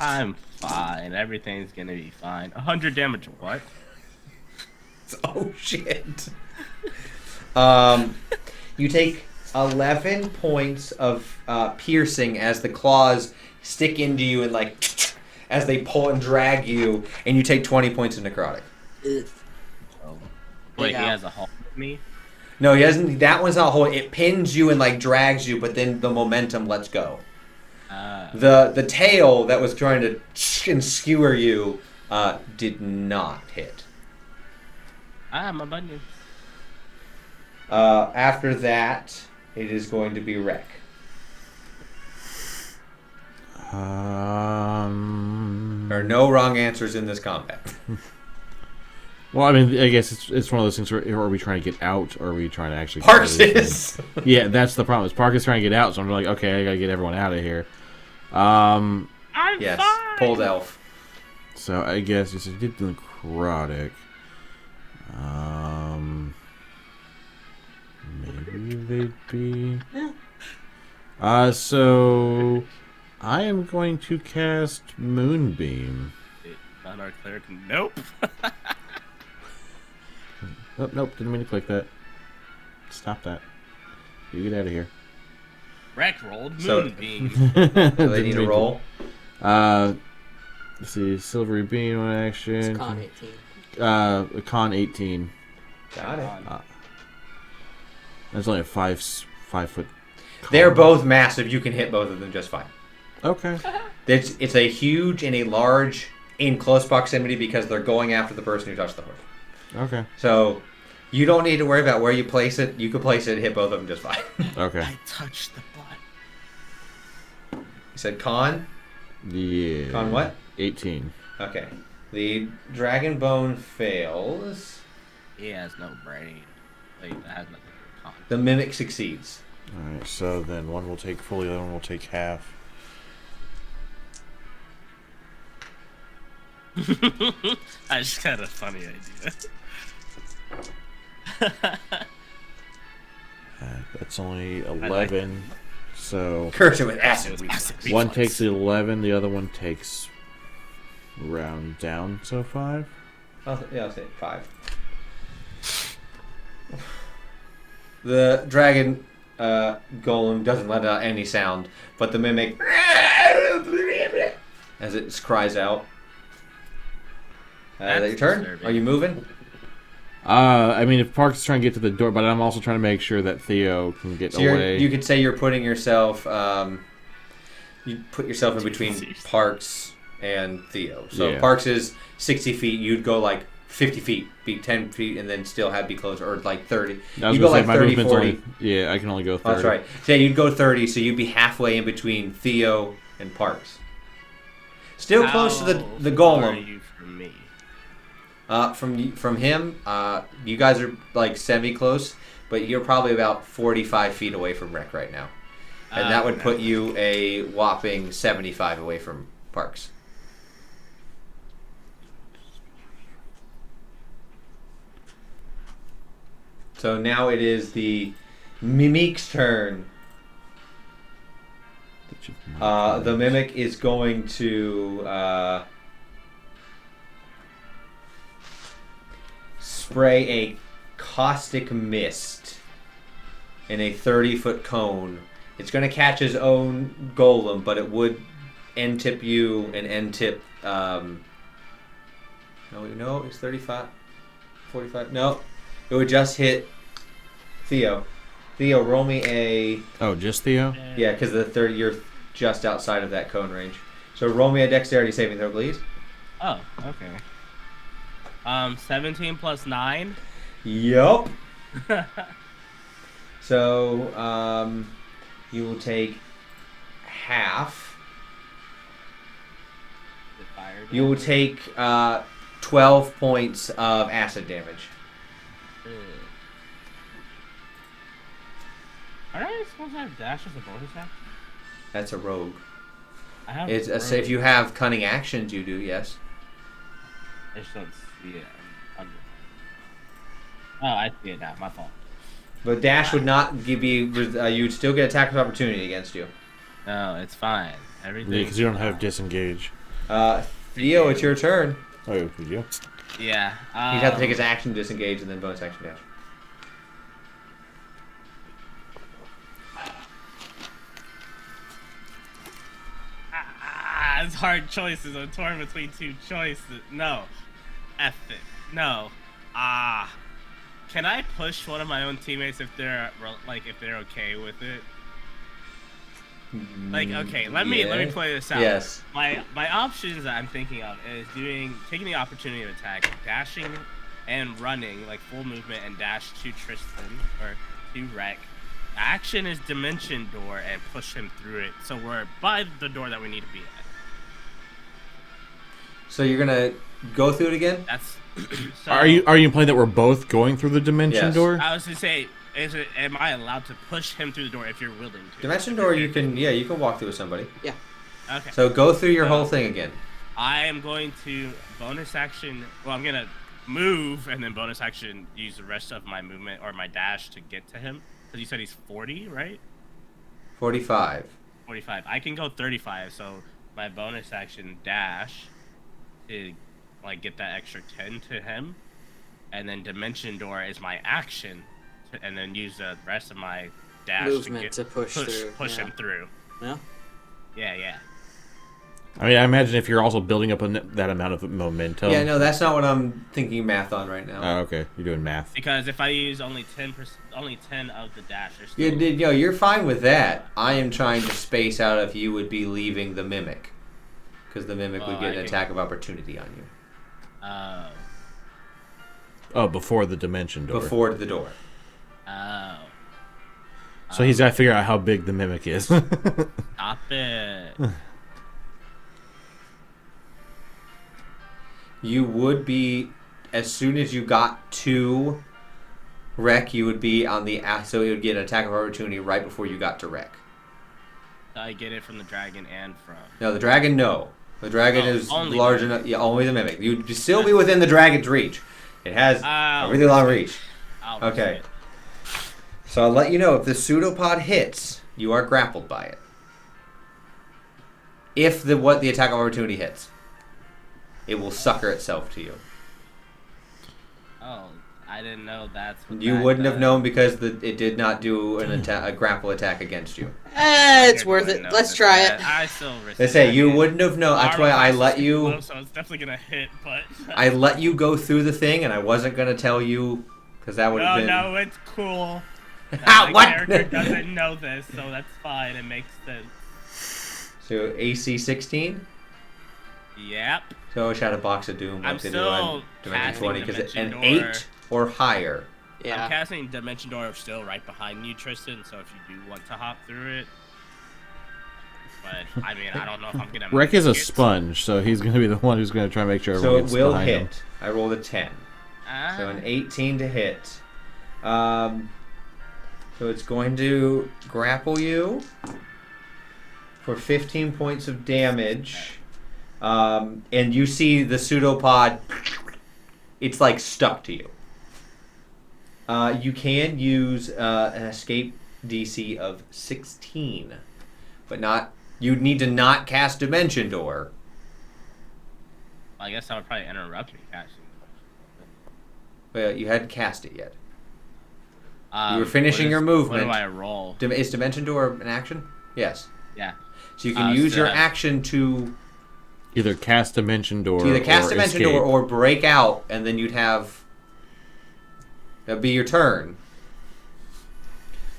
I'm fine. Everything's gonna be fine. 100 damage. What? Oh, shit. You take 11 points of piercing as the claws stick into you and, like, as they pull and drag you, and you take 20 points of necrotic. Oh. Wait, he has a hold of me? No, he doesn't. That one's not holding. It pins you and like drags you, but then the momentum lets go. The tail that was trying to skewer you did not hit. My bunion. After that, it is going to be Wreck. There are no wrong answers in this combat. Well, I mean, I guess it's one of those things where are we trying to get out, or are we trying to actually... Parks is! Yeah, that's the problem. Park is trying to get out, so I'm like, okay, I gotta get everyone out of here. I'm yes, fine. pulled elf. So I guess you did the necrotic. Maybe they'd be. So I am going to cast Moonbeam. Not our cleric. Nope. Oh, nope, didn't mean to click that. Stop that. You get out of here. Wreck rolled So- Moonbeam. Do they need a roll? Let's see, Silvery Beam on action. It's con 18. Con 18. Got it. That's only a 5 foot. They're both massive. You can hit both of them just fine. Okay. It's a huge and a large in close proximity because they're going after the person who touched the horse. Okay. So you don't need to worry about where you place it. You can place it and hit both of them just fine. Okay. I touched the butt. You said con? Yeah. Con what? 18. Okay. The dragon bone fails. He has no brain. Wait, that has nothing to do with con. The mimic succeeds. Alright, so then one will take fully, the other one will take half. I just got a funny idea. That's only 11. So Curse it with acid. one takes 11, the other one takes round down, so 5. I'll say 5. The dragon golem doesn't let out any sound, but the mimic as it cries out. Is that your turn? disturbing. Are you moving? I mean, if Park's trying to get to the door, but I'm also trying to make sure that Theo can get So away. you could say you're putting yourself. You put yourself in between Parks and Theo. So Yeah. Parks is 60 feet. You'd go like 50 feet, be 10 feet, and then still be closer, or like 30. I was You go gonna say, like my 30, movement's 40. only, yeah, I can only go 30. Oh, that's right. So yeah, you'd go 30, so you'd be halfway in between Theo and Parks. Still close to the How far are golem. you from me? From him, you guys are like semi-close, but you're probably about 45 feet away from Wreck right now. And that would put you a whopping 75 away from Parks. So now it is the Mimik's turn. The Mimic is going to spray a caustic mist in a 30-foot cone. It's going to catch his own golem, but it would end tip you and end tip. No, it's 35, 45. No, it would just hit Theo. Theo, roll me a. Oh, just Theo? Yeah, because the 30, you're just outside of that cone range. So roll me a dexterity saving throw, please. Oh, okay. 17 plus 9. Yup. So, you will take half. You will take 12 points of acid damage. Are I supposed to have dash as a bonus action? That's a rogue. I have. It's rogue. if you have cunning actions, you do, yes. I just don't see it. I'm under. Oh, I see it now. My fault. But dash would not give you. You'd still get attack of opportunity against you. No, it's fine. Everything. Yeah, because you don't have disengage. Theo, it's your turn. Oh, did you? Yeah. He'd have to take his action, disengage, and then bonus action dash. It's hard choices. I'm torn between two choices. No. F it. No. Can I push one of my own teammates if they're okay with it? Like, okay, let me play this out. Yes. My options that I'm thinking of is taking the opportunity of attack, dashing and running, like full movement and dash to Tristin or to Wreck. Action is dimension door and push him through it, so we're by the door that we need to be at. So you're gonna go through it again? That's. So, Are you implying that we're both going through the dimension Yes. door? I was gonna say, am I allowed to push him through the door if you're willing to? Dimension door, you can walk through with somebody. Yeah. Okay. So go through your whole thing again. I am going to bonus action. Well, I'm gonna move and then bonus action use the rest of my movement or my dash to get to him. Because you said he's 40, right? 45. 45. I can go 35. So my bonus action dash to like get that extra 10 to him, and then Dimension Door is my action, and then use the rest of my dash Movement to push through. Push him through. Yeah. Yeah. I mean, I imagine if you're also building up that amount of momentum. Yeah, no, that's not what I'm thinking math on right now. Oh, okay. You're doing math. Because if I use only 10 of the dash, there's still... You're fine with that. I am trying to space out if you would be leaving the Mimic. Because the Mimic would get an attack of opportunity on you. Oh, before the Dimension Door. Before the door. Oh. So he's got to figure out how big the Mimic is. Stop it. You would be, as soon as you got to Wreck, you would be on the... So you would get an attack of opportunity right before you got to Wreck. I get it from the dragon and from... No, the dragon, no. The dragon is large the enough... Yeah, only the Mimic. You'd still be within the dragon's reach. It has a really long reach. Okay. So I'll let you know, if the pseudopod hits, you are grappled by it. If the attack of opportunity hits, it will sucker itself to you. Oh, I didn't know that's what You that wouldn't does. have known because it did not do a grapple attack against you. It's worth it. Let's try it. I still risk They say you wouldn't have known. That's why I let you. Low, so it's definitely gonna hit, but I let you go through the thing, and I wasn't gonna tell you because that would have been. No, it's cool. Ah, My what? character doesn't know this, so that's fine. It makes sense. So AC 16. Yep. So I shot a box of doom I'm like they do still on Dimension casting 20 because Dimension an Door. 8 or higher. I'm Yeah. casting Dimension Door still right behind you, Tristan. So if you do want to hop through it, but I mean, I don't know if I'm gonna. Wreck is a make it. sponge, so he's going to be the one who's going to try to make sure So everyone it gets will behind hit. him. I rolled a 10. So an 18 to hit. So it's going to grapple you for 15 points of damage. And you see the pseudopod, it's like stuck to you. You can use an escape DC of 16, but not. You'd need to not cast Dimension Door. I guess that would probably interrupt me casting. Well, you hadn't cast it yet. You were finishing your movement. What do I roll? Is Dimension Door an action? Yes. Yeah. So you can use so your that- action to Either cast Dimension Door either cast or Dimension escape. Door or break out, and then you'd have... That'd be your turn.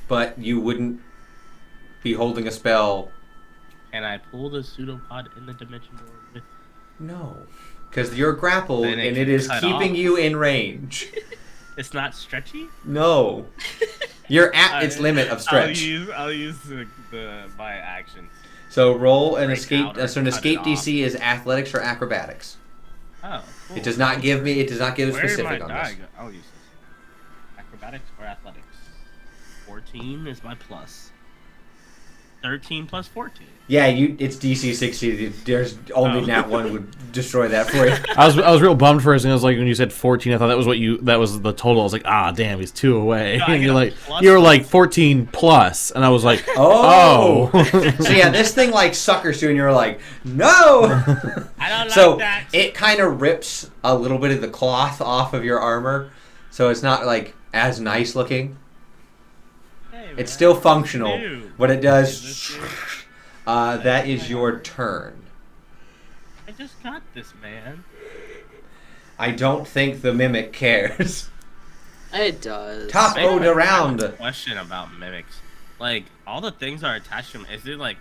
But you wouldn't be holding a spell. Can I pull the pseudopod in the Dimension Door with? No. Because you're grappled, Then it and can it is cut keeping off. you in range. It's not stretchy. No. You're at its limit of stretch. I'll use my action. So roll an Break escape. out or So an cut escape it DC is athletics or acrobatics. Oh, cool. It does not give me. It does not give a Where specific am on I this. I'll use this. Acrobatics or athletics? 14 is my plus. 13 plus 14. Yeah, it's DC 60. There's only that one would destroy that for you. I was real bummed for a second. I was like, when you said 14, I thought that was the total. I was like, ah, damn, he's 2 away. No, I And get you're a like, plus you were one. like 14 plus, and I was like, Oh. oh. So yeah, this thing like suckers you, and you're like, no. I don't So like that. it kind of rips a little bit of the cloth off of your armor, so it's not like as nice looking. Hey, man, It's still functional. new. What it Is does. this new? That is your turn. I just got this, man. I don't think the Mimic cares. It does. Top Wait, ode I have around. a question about mimics. Like, all the things are attached to him. Is it like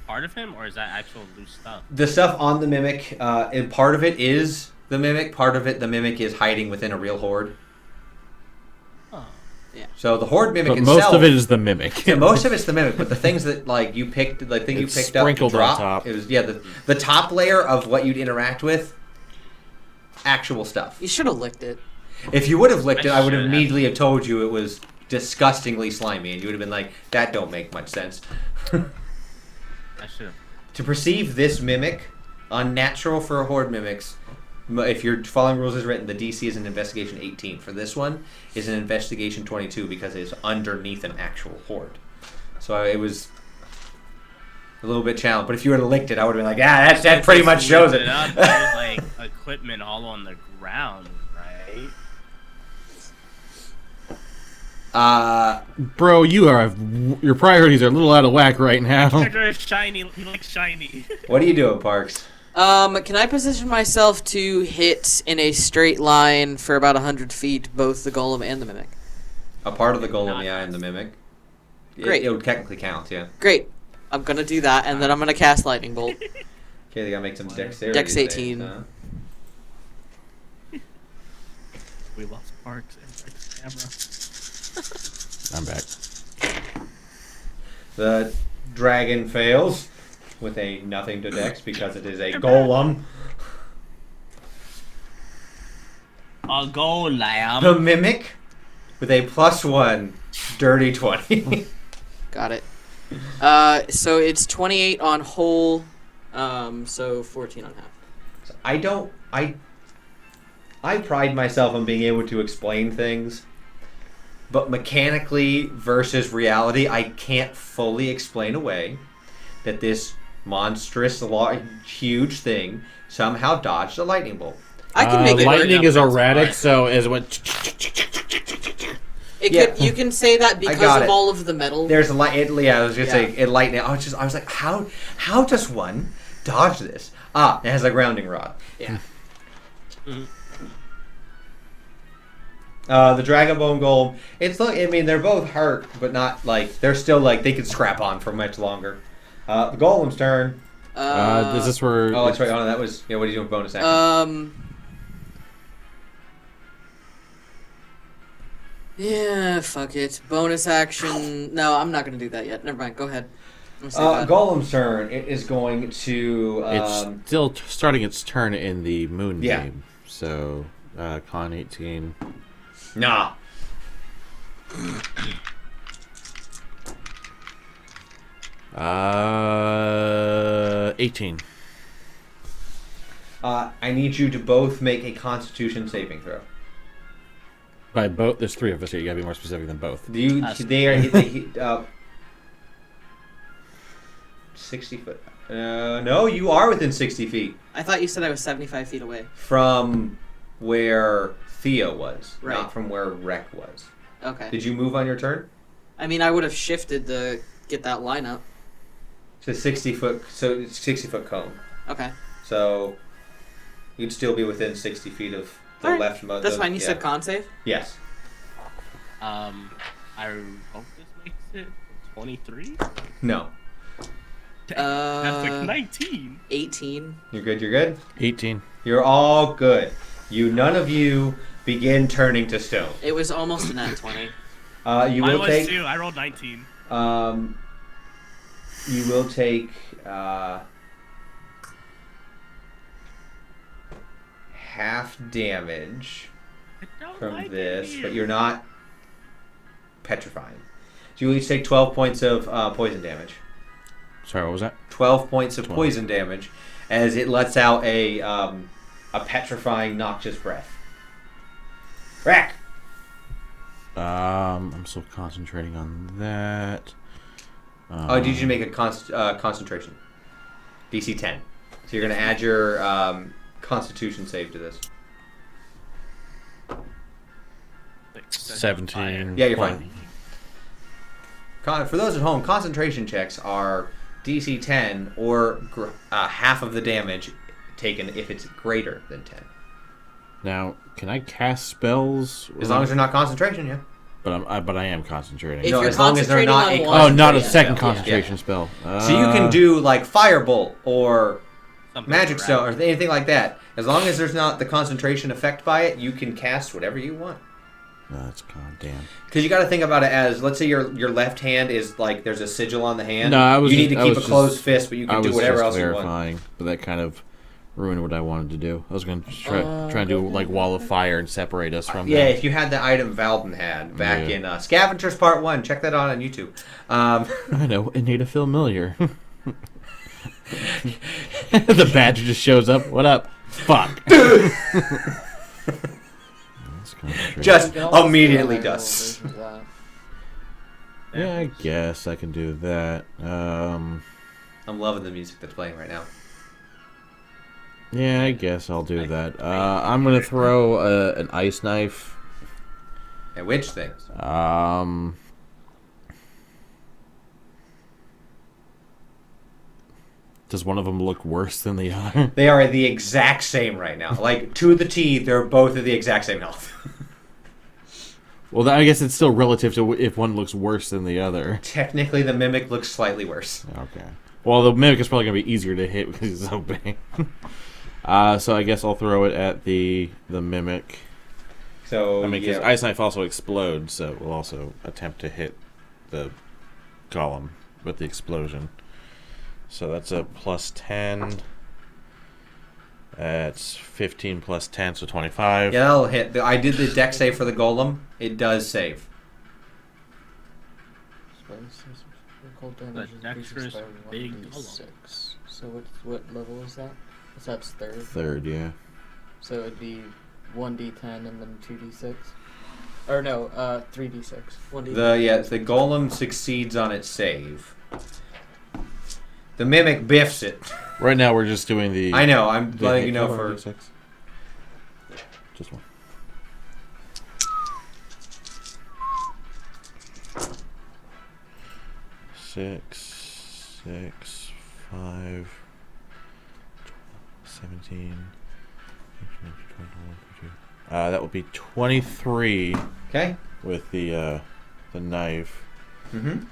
part of him, or is that actual loose stuff? The stuff on the Mimic, and part of it is the Mimic. Part of it, the Mimic is hiding within a real horde. Oh. So the horde Mimic But itself. most of it is the Mimic. Yeah, most of it's the Mimic, but the things that like you picked, the thing you It's picked up, to sprinkled on drop, top. it was the top layer of what you'd interact with. Actual stuff. You should have licked it. If you would have licked it, I would have should have. immediately have told you it was disgustingly slimy, and you would have been like, "That don't make much sense." I should have. To perceive this Mimic, unnatural for a horde mimics. If you're following rules as written, the DC is an investigation 18. For this one, is an investigation 22 because it's underneath an actual horde. So it was a little bit challenged. But if you would have licked it, I would have been like, that pretty much shows it. There's like equipment all on the ground, right? Bro, your priorities are a little out of whack right now. Shiny. He likes shiny. What are you doing, Parks? Can I position myself to hit in a straight line for about 100 feet both the golem and the mimic? A part of the golem, yeah, and the mimic. Great. It would technically count, yeah. Great. I'm gonna do that, and then I'm gonna cast lightning bolt. Okay, they gotta make some dexterity. Dex 18. Saves, huh? We lost Parks and camera. I'm back. The dragon fails with a nothing to dex because it is a golem. A golem. The mimic with a +1 dirty 20. Got it. So it's 28 on whole, so 14 on half. I pride myself on being able to explain things, but mechanically versus reality, I can't fully explain away that this monstrous, huge thing somehow dodged a lightning bolt. I can make it work. Lightning is erratic, so as it went. You can say that because of all of the metal. There's a light. I was just saying it lightning. I was like, how does one dodge this? It has a grounding rod. Yeah. The Dragon Bone Golem. They're both hurt, but not like they're still like they could scrap on for much longer. The Golem's turn. Is this where? Oh, that's right. That was what are you doing? Bonus action. Yeah, fuck it. Bonus action. No, I'm not gonna do that yet. Never mind. Go ahead. Golem's turn. It is going to. It's still starting its turn in the moon Yeah. game. So, con 18. Nah. 18. I need you to both make a Constitution saving throw. By both, there's 3 of us here. You gotta be more specific than both. They are 60 foot. No, you are within 60 feet I thought you said I was 75 feet away. from where Theo was, Right. not from where Rek was. Okay. Did you move on your turn? I mean, I would have shifted to get that line up. To 60 foot. So it's 60 foot cone. Okay. So you'd still be within 60 feet of the Alright, left. That's fine. You said con save? Yes. I hope this makes it 23. No. That's like 19. 18. You're good. You're good. 18. You're all good. None of you begin turning to stone. It was almost a nat 20. You Mine will was take. 2. I rolled 19. You will take half damage I don't from like this, it. but you're not petrifying. So you will each take 12 points of poison damage. Sorry, what was that? 12 points of 12. poison damage as it lets out a petrifying, noxious breath. Rack! I'm still concentrating on that. Did you make a concentration? DC 10. So you're going to add your Constitution save to this. Like 17. Yeah, you're fine. For those at home, concentration checks are DC 10 or half of the damage taken if it's greater than 10. Now, can I cast spells? As long as they're not concentration, yeah. But I am concentrating. If No, you're as long as they're not concentrating a on one, not a yeah. second Yeah. concentration spell. So you can do like Firebolt or Something Magic like Stone or anything like that. As long as there's not the concentration effect by it, you can cast whatever you want. That's goddamn. Because you got to think about it as, let's say your left hand is like there's a sigil on the hand. No, I was you need just- to I keep a was closed just- fist, but you can do whatever else you want. clarifying, but that kind of ruined what I wanted to do. I was going to try and do like wall of fire and separate us from Yeah, them. if you had the item Valden had back Yeah. in Scavengers Part 1, check that out on YouTube. I know, it need a familiar. The badger just shows up. What up? Fuck. Just You can always immediately do a higher does. level version of that. Yeah, I guess I can do that. I'm loving the music that's playing right now. Yeah, I guess I'll do that. I'm gonna throw an ice knife. And which things? Does one of them look worse than the other? They are the exact same right now. Like, to the T, they're both at the exact same health. Well, I guess it's still relative to if one looks worse than the other. Technically, the Mimic looks slightly worse. Okay. Well, the Mimic is probably going to be easier to hit because it's so big. So I guess I'll throw it at the Mimic. So, I mean, because yeah. Ice Knife also explodes, so it will also attempt to hit the Golem with the explosion. So that's a plus 10. That's 15 plus 10, so 25. Yeah, that'll hit. I did the deck save for the Golem. It does save. Cold damage is dexterous increases by big 1d6. So what level is that? So that's third. Third, yeah. So it'd be 1d10 and then 2d6. Or no, 3d6. 1d10. The Golem succeeds on its save. The Mimic biffs it. Right now we're just doing the... I know. I'm the letting hit you know total for... D6. Just one. Six, 5, 17. That would be 23 Okay. with the knife. Mm-hmm.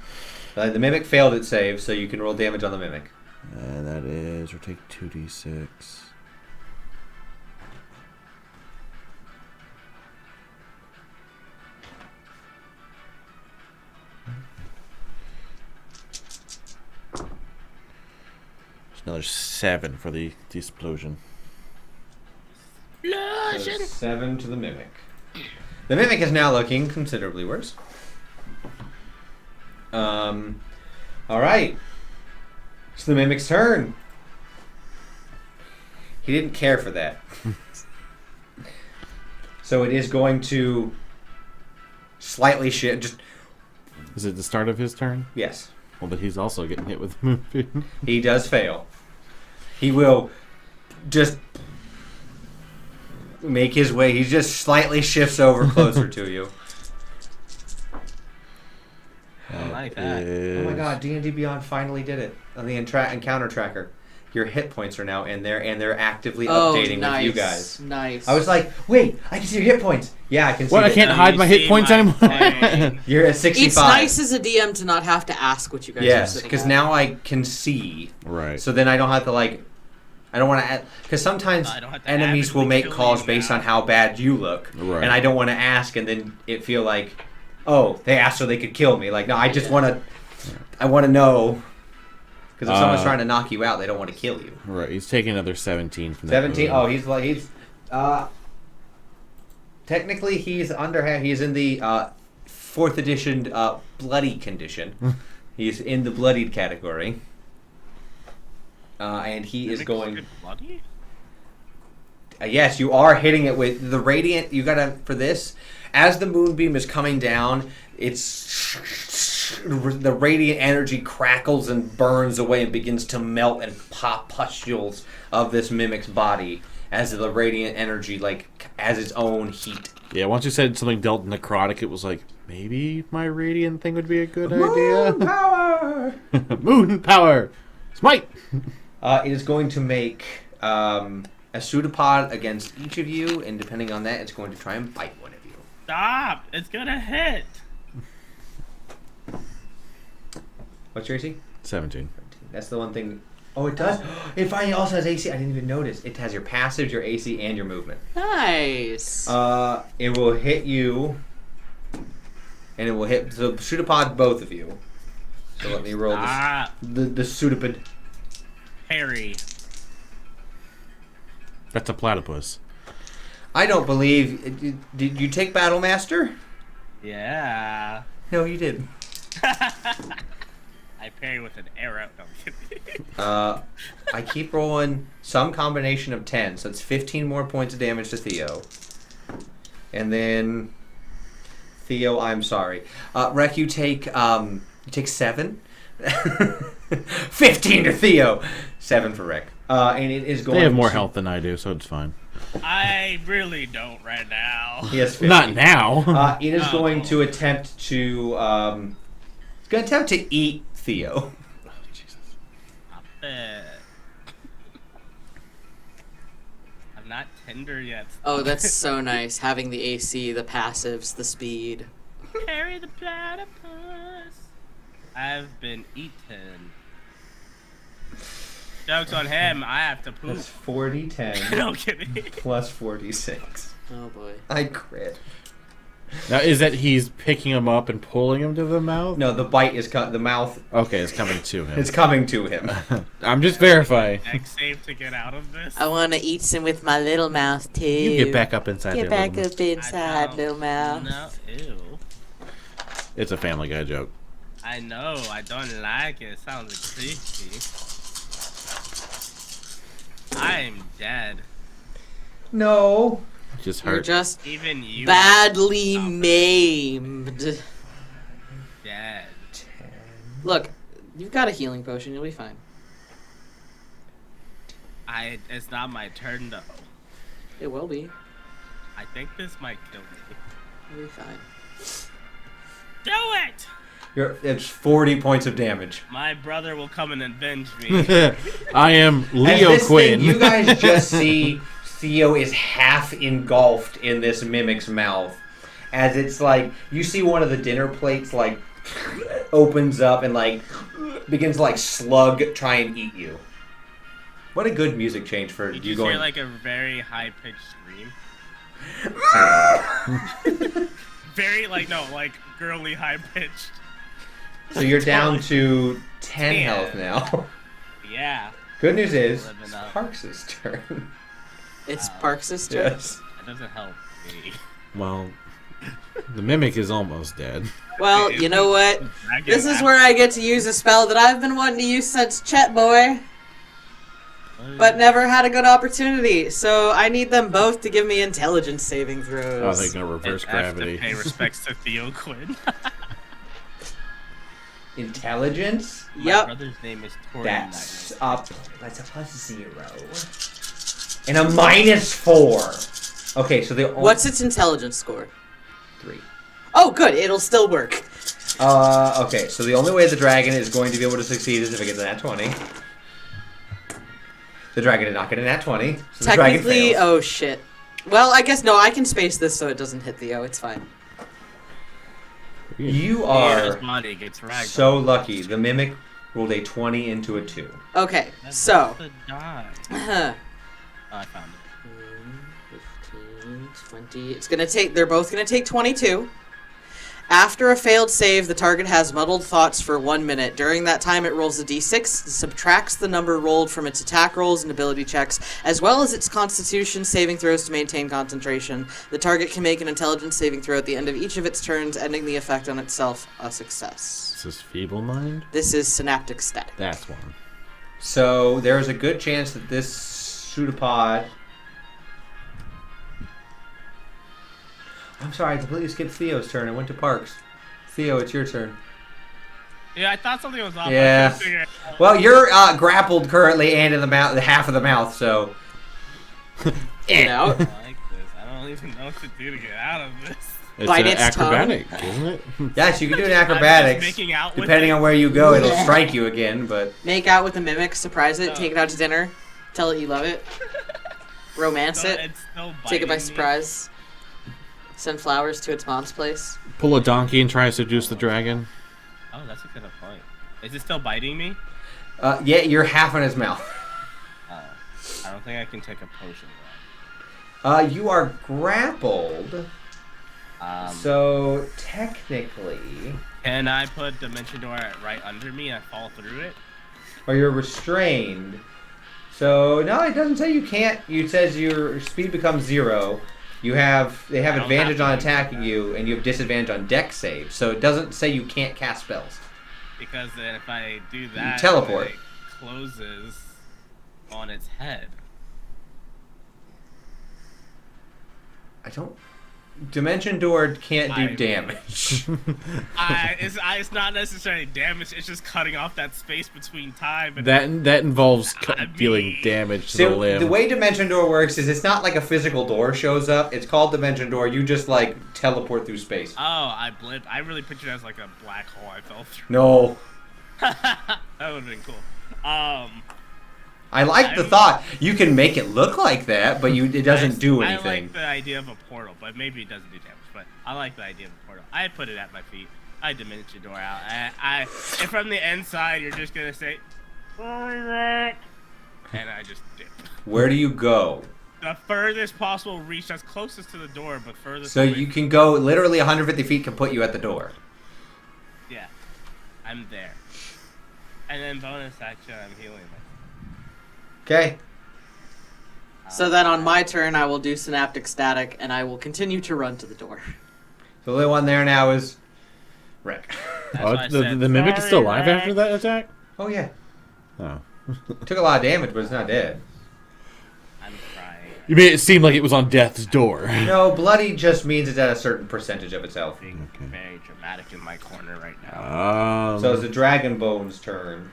The Mimic failed its save, so you can roll damage on the Mimic. And that is, we'll take 2d6. There's another 7 for the explosion. So 7 to the Mimic. The Mimic is now looking considerably worse. Alright. It's the Mimic's turn. He didn't care for that. So it is going to slightly shift. Just Is it the start of his turn? yes. Well, but he's also getting hit with moving. He does fail. He will just make his way. He just slightly shifts over closer to you. I like that. Oh my god, D&D Beyond finally did it on the encounter tracker. Your hit points are now in there, and they're actively updating with you guys. Nice. I was like, wait, I can see your hit points. Yeah, I can see What? I that. can't hide my hit points anymore? You're at 65. It's nice as a DM to not have to ask what you guys are Yes, sitting because at. now I can see. Right. So then I don't have to, like... I don't want to... Because sometimes I don't have to enemies will avidly make kill calls you based now. on how bad you look. Right. And I don't want to ask and then it feel like, oh, they asked so they could kill me. Like, no, I just want to... I want to know... Because if someone's trying to knock you out, they don't want to kill you. Right, he's taking another 17 from that 17. move. Oh, he's technically he's he's in the 4th edition bloody condition. He's in the bloodied category. And he is going. Bloody? Yes, you are hitting it with the radiant. You gotta for this. As the moonbeam is coming down, it's the radiant energy crackles and burns away and begins to melt and pop pustules of this Mimic's body as the radiant energy has its own heat. Yeah, once you said something dealt necrotic, it was like, maybe my radiant thing would be a good idea. Moon power. Moon power! Smite! It is going to make a pseudopod against each of you, and depending on that, it's going to try and bite one of you. Stop! It's gonna hit. What's your AC? 17. That's the one thing. Oh, it does. It finally also has AC. I didn't even notice. It has your passives, your AC, and your movement. Nice. It will hit you, and it will hit the pseudopod both of you. So let me roll the pseudopod. Harry. That's a platypus. I don't believe. Did you take Battlemaster? Yeah. No, you didn't. I I parry with an arrow. No, I'm kidding. I keep rolling some combination of 10, so it's 15 more points of damage to Theo. And then Theo, I'm sorry. Rek, you take 7. 15 to Theo. 7 for Rek. And it is going. They have more health than I do, so it's fine. I really don't right now. Yes, 15. Not now. It is going to attempt to. It's going to attempt to eat Theo. Oh, Jesus. I'm not tender yet. Oh, that's so nice. Having the AC, the passives, the speed. Carry the platypus. I've been eaten. Joke's on him. I have to poop. That's 40, 10. No kidding. Plus 46. Oh boy. I crit. Now, is that he's picking him up and pulling him to the mouth? No, the bite is the mouth. Okay, it's coming to him. It's coming to him. I'm just verifying. Next save to get out of this. I want to eat some with my little mouth too. You get back up inside Get there. back little- up inside, little mouth. No, ew. It's a Family Guy joke. I know. I don't like it. It sounds creepy. I'm dead. No. Just You're hurt. just Even you. badly maimed. Dead. Look, you've got a healing potion. You'll be fine. It's not my turn though. It will be. I think this might kill me. You'll be fine. Do it! It's 40 points of damage. My brother will come and avenge me. I am As Leo this Quinn. thing, you guys just see Theo is half engulfed in this mimic's mouth. As it's like, you see one of the dinner plates like opens up and like begins to like slug try and eat you. What a good music change for Did you you going. hear like a very high-pitched scream? Very like girly high-pitched. So you're down to 10 health now. Yeah. Good news is, Living it's up. Parks' turn. It's Parks' turn. Yes. That doesn't help me. Well, the Mimik is almost dead. Well, you know what? Dragon This is act- where I get to use a spell that I've been wanting to use since Chet Boy, but never had a good opportunity. So I need them both to give me intelligence saving Oh, throws. they're gonna reverse I have gravity. to pay respects to Theo Quinn. Intelligence? My Yep. brother's name is Tori. That's up. That's a +0. And a -4. Okay, so the only What's its intelligence score? 3. Oh, good. It'll still work. Okay, so the only way the dragon is going to be able to succeed is if it gets a nat 20. The dragon did not get a nat 20, so the dragon Technically, fails. oh shit. Well, I guess no. I can space this so it doesn't hit Theo. It's fine. You His are body gets ragged. so lucky. The mimic rolled a 20 into a 2. Okay, That's so. the die. uh, Oh, I found it. 15, 20. It's gonna take. They're both gonna take 22. After a failed save, the target has muddled thoughts for 1 minute. During that time, it rolls a d6, subtracts the number rolled from its attack rolls and ability checks, as well as its constitution saving throws to maintain concentration. The target can make an intelligence saving throw at the end of each of its turns, ending the effect on itself a success. This is Feeble Mind? This is synaptic static. That's one. So there's a good chance that this pseudopod. I'm sorry, I completely skipped Theo's turn. I went to Parks. Theo, it's your turn. Yeah, I thought something was off. Yeah. I couldn't figure it out. Well, you're grappled currently and in the mouth, the half of the mouth. So Get out. I like this. I don't even know what to do to get out of this. It's Bite an its acrobatic, isn't it? yes, you can do an I'm just acrobatics. making out with Depending it. on where you go, it'll strike you again. But Make out with the mimic, surprise it, take it out to dinner, tell it you love it, romance So it, it's still take it by biting me. surprise, send flowers to its mom's place. Pull a donkey and try to seduce the dragon. Oh, that's a good point. Is it still biting me? yeah, you're half in his mouth. Oh, I don't think I can take a potion. Though. You are grappled. So technically, Can I put Dimension Door right under me and fall through it? or you're restrained. So no, it doesn't say you can't. It says your speed becomes 0. They have I don't advantage have on to do attacking that. you, and you have disadvantage on dex saves. So it doesn't say you can't cast spells. Because then if I do that, teleport. it closes on its head. I don't. Dimension Door can't do I- damage. It's not necessarily damage. It's just cutting off that space between time. And That involves I dealing mean- damage to So the limb. the way Dimension Door works is it's not like a physical door shows up. It's called Dimension Door. You just like teleport through space. Oh, I blipped. I really pictured it as like a black hole I fell through. No. That would have been cool. I like the thought. You can make it look like that, but it doesn't do I anything. like the idea of a portal, but maybe it doesn't do damage. But I like the idea of a portal. I put it at my feet. I Dimension Door out. If from the inside you're just gonna say, and I just dip. Where do you go? The furthest possible reach that's closest to the door, but furthest. So away. you can go literally 150 feet can put you at the door. Yeah, I'm there. And then bonus action, I'm healing myself. Okay. So then on my turn, I will do Synaptic Static, and I will continue to run to the door. The only one there now is Rick. That's why I the said, Mimik is still "Sorry, alive Rex." after that attack? Oh yeah. Oh. Took a lot of damage, but it's not dead. I'm crying. You made it seem like it was on death's door. No, bloody just means it's at a certain percentage of its health. Being very dramatic in my corner right now. So it's the Dragon Bone's turn.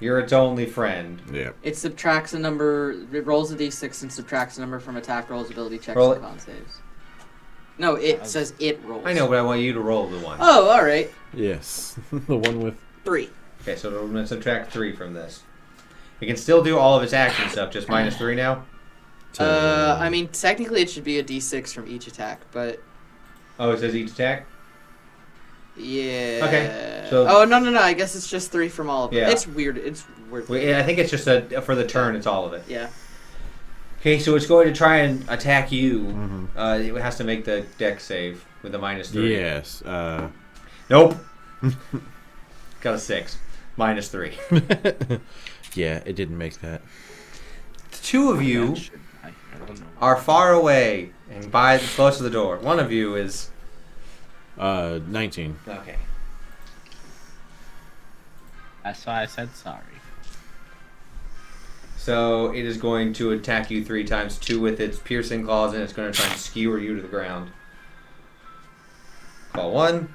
You're its only friend. Yeah. It subtracts a number, it rolls a d6 and subtracts a number from attack rolls, ability checks, Roll and con saves. No, it says it rolls. I know, but I want you to roll the one. Oh, alright. Yes. The one with... 3. Okay, so I'm going to subtract 3 from this. It can still do all of its action stuff, just minus 3 now? I mean, technically it should be a d6 from each attack, but... Oh, it says each attack? Yeah. Okay, so- Oh, no, I guess it's just 3 from all of them. Yeah. It's weird. It's weird. Well, I think it's just for the turn, it's all of it. Yeah. Okay, so it's going to try and attack you. Mhm. It has to make the dex save with a minus 3. Yes. Nope. Got a 6. Minus 3. Yeah, it didn't make that. The two of you I don't know. are far away and close to the door. One of you is... 19. Okay. That's why I said sorry. So it is going to attack you 3 times, 2 with its piercing claws, and it's going to try and skewer you to the ground. Call 1.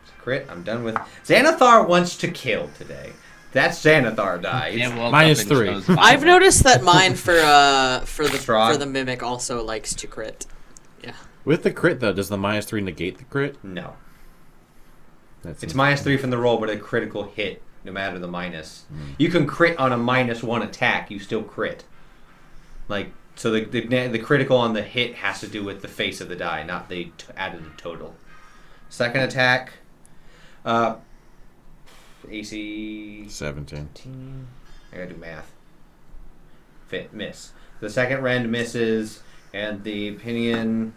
It's a crit. I'm done with... Xanathar wants to kill today. That's Xanathar dies. It woke Minus up and 3. chose I've violence. noticed that mine for Strahd? the Mimic also likes to crit. Yeah. With the crit, though, does the minus 3 negate the crit? No. That's It's minus 3 from the roll, but a critical hit, no matter the minus. You can crit on a minus 1 attack. You still crit. Like, so the critical on the hit has to do with the face of the die, not the added total. Second attack. AC 17. 17. I gotta do math. Miss. The second rend misses, and the pinion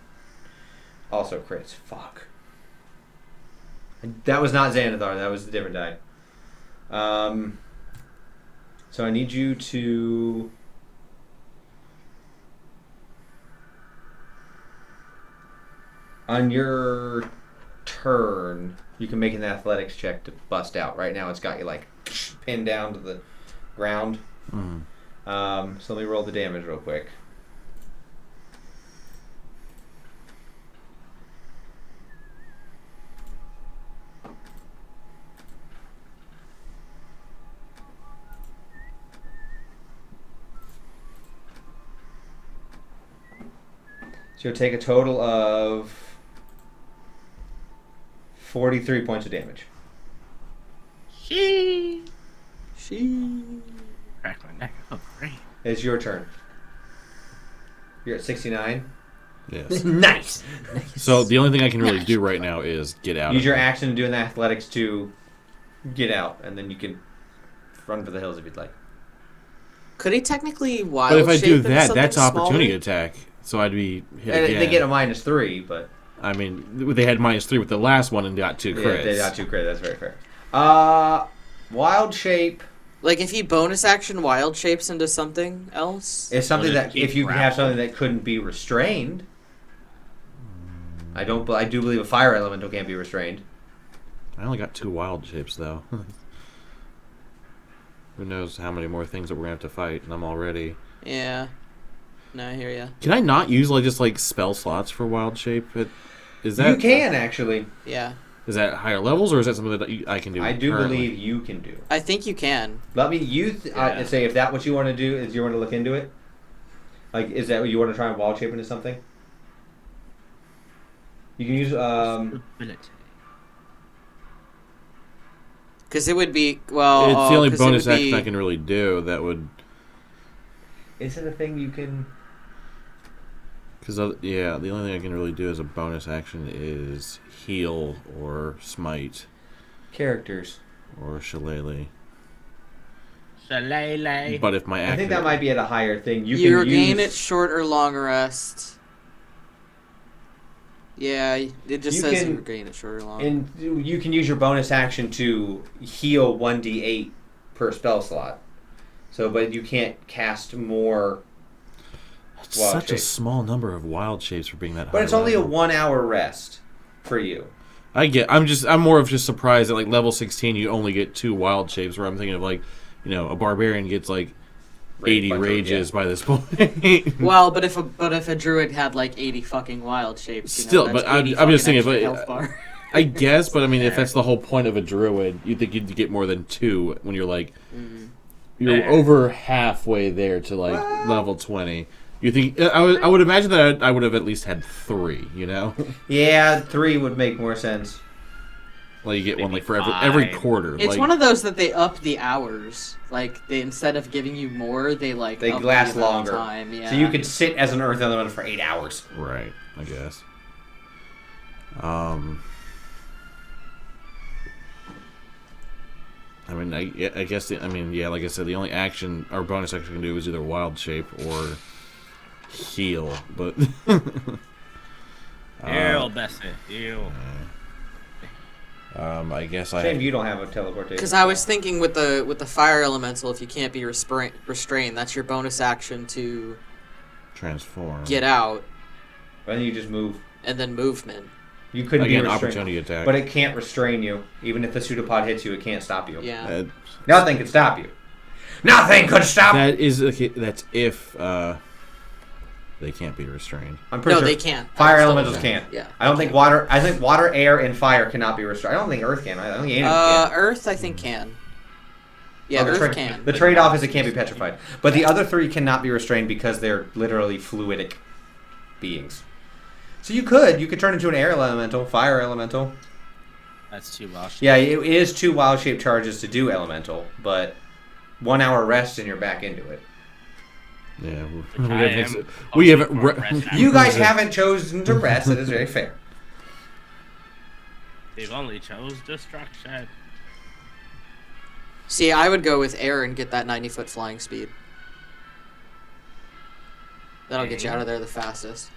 also crits. Fuck. That was not Xanathar. That was a different die. So I need you to... On your turn, you can make an athletics check to bust out. Right now it's got you like pinned down to the ground. Mm. So let me roll the damage real quick. So you'll take a total of 43 points of damage. She crack my neck. Oh, great. It's your turn. You're at 69. Yes. Nice! So the only thing I can really do right now is get out. Use of your it. action to do an athletics to get out, and then you can run for the hills if you'd like. Could he technically wild But if I shape do into that, something that's opportunity smaller? attack. So I'd be hit And again. they get a minus 3, but I mean, they had minus 3 with the last one and got 2 crits. yeah, they got 2 crit. That's very fair. Wild shape Like if he bonus action wild shapes into something else. is something Would it that keep if you have grappled? something that couldn't be restrained. I do believe a fire elemental can't be restrained. I only got 2 wild shapes though. Who knows how many more things that we're gonna have to fight, and I'm already. Yeah. No, I hear ya. Can I not use just spell slots for wild shape? Is that You can actually. Yeah. Is that higher levels, or is that something that I can do? I do currently? believe you can do. I think you can. Let me say if that what you want to do is you want to look into it. Like, is that what you want to try and wild shape into something? You can use Because it would be It's the only 'cause bonus it would action be- I can really do that would. Is it a thing you can? Because the only thing I can really do as a bonus action is heal or smite Characters. or shillelagh. Shillelagh. But if my action, I think that might be at a higher thing. You You can regain use, it short or long rest. Yeah, it just You says can- you regain it short or long. and you can use your bonus action to heal 1d8 per spell slot. So, but you can't cast more. It's wild such a shapes. small number of wild shapes for being that high. But it's only a level. 1 hour rest for you. I'm more of just surprised that level 16 you only get 2 wild shapes. Where I'm thinking of a barbarian gets 80 bunch of- rages by this point. Well, but if a druid had 80 fucking wild shapes, Still, that's but I'm 80 just fucking thinking, extra health bar. I guess, but I mean, if that's the whole point of a druid, you'd think you'd get more than 2 when you're you're There. over halfway there to level 20. You think I would imagine that I would have at least had 3, Yeah, 3 would make more sense. you get one Maybe for every 5. quarter. It's one of those that they up the hours. They instead of giving you more, they up the last amount of longer. Time. Yeah. So you could sit as an earth elemental for 8 hours. Right, I guess. I mean, I guess. Like I said, the only action or bonus action I can do is either wild shape or heal. But Heal, Bessie. Heal. I guess I. Shame you don't have a teleportation. Because I was thinking with the fire elemental, if you can't be restrained, that's your bonus action to transform. get out, Then you just move. and then movement. You couldn't Again, be restrained. opportunity attack. But it can't restrain you. Even if the pseudopod hits you, it can't stop you. Yeah. Nothing could stop you. Nothing could stop That's if they can't be restrained. I'm pretty No, sure they can't. Fire Still elementals can't. can't. Yeah. I don't think water. I think water, air, and fire cannot be restrained. I don't think earth can. I don't think anything can. Earth, I think can. Yeah, the Earth can. The trade-off is it can't be petrified. But the other 3 cannot be restrained because they're literally fluidic beings. So you could turn into an air elemental, fire elemental. That's too well. Yeah, it is 2 wild shape charges to do elemental, but 1 hour rest and you're back into it. Yeah, We have You guys haven't chosen to rest. It is very fair. They've only chose destruction. See, I would go with air and get that 90-foot flying speed. That'll get you out of there the fastest.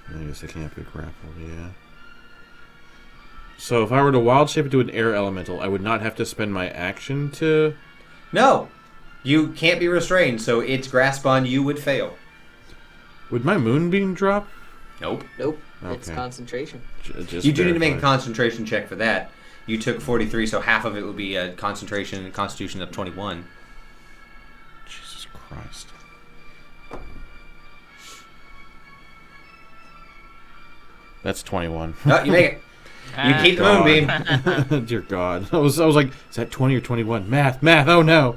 I guess they can't be grappled, yeah. So if I were to wild shape into an air elemental, I would not have to spend my action to... No. You can't be restrained, so its grasp on you would fail. Would my moonbeam drop? Nope. Nope. It's Okay. concentration. Just You do need to make a verify. concentration check for that. You took 43, so half of it would be a concentration and constitution of 21. Jesus Christ. That's 21. No, you make it. You keep the moonbeam. Dear God. I was like, is that 20 or 21? Math, oh no.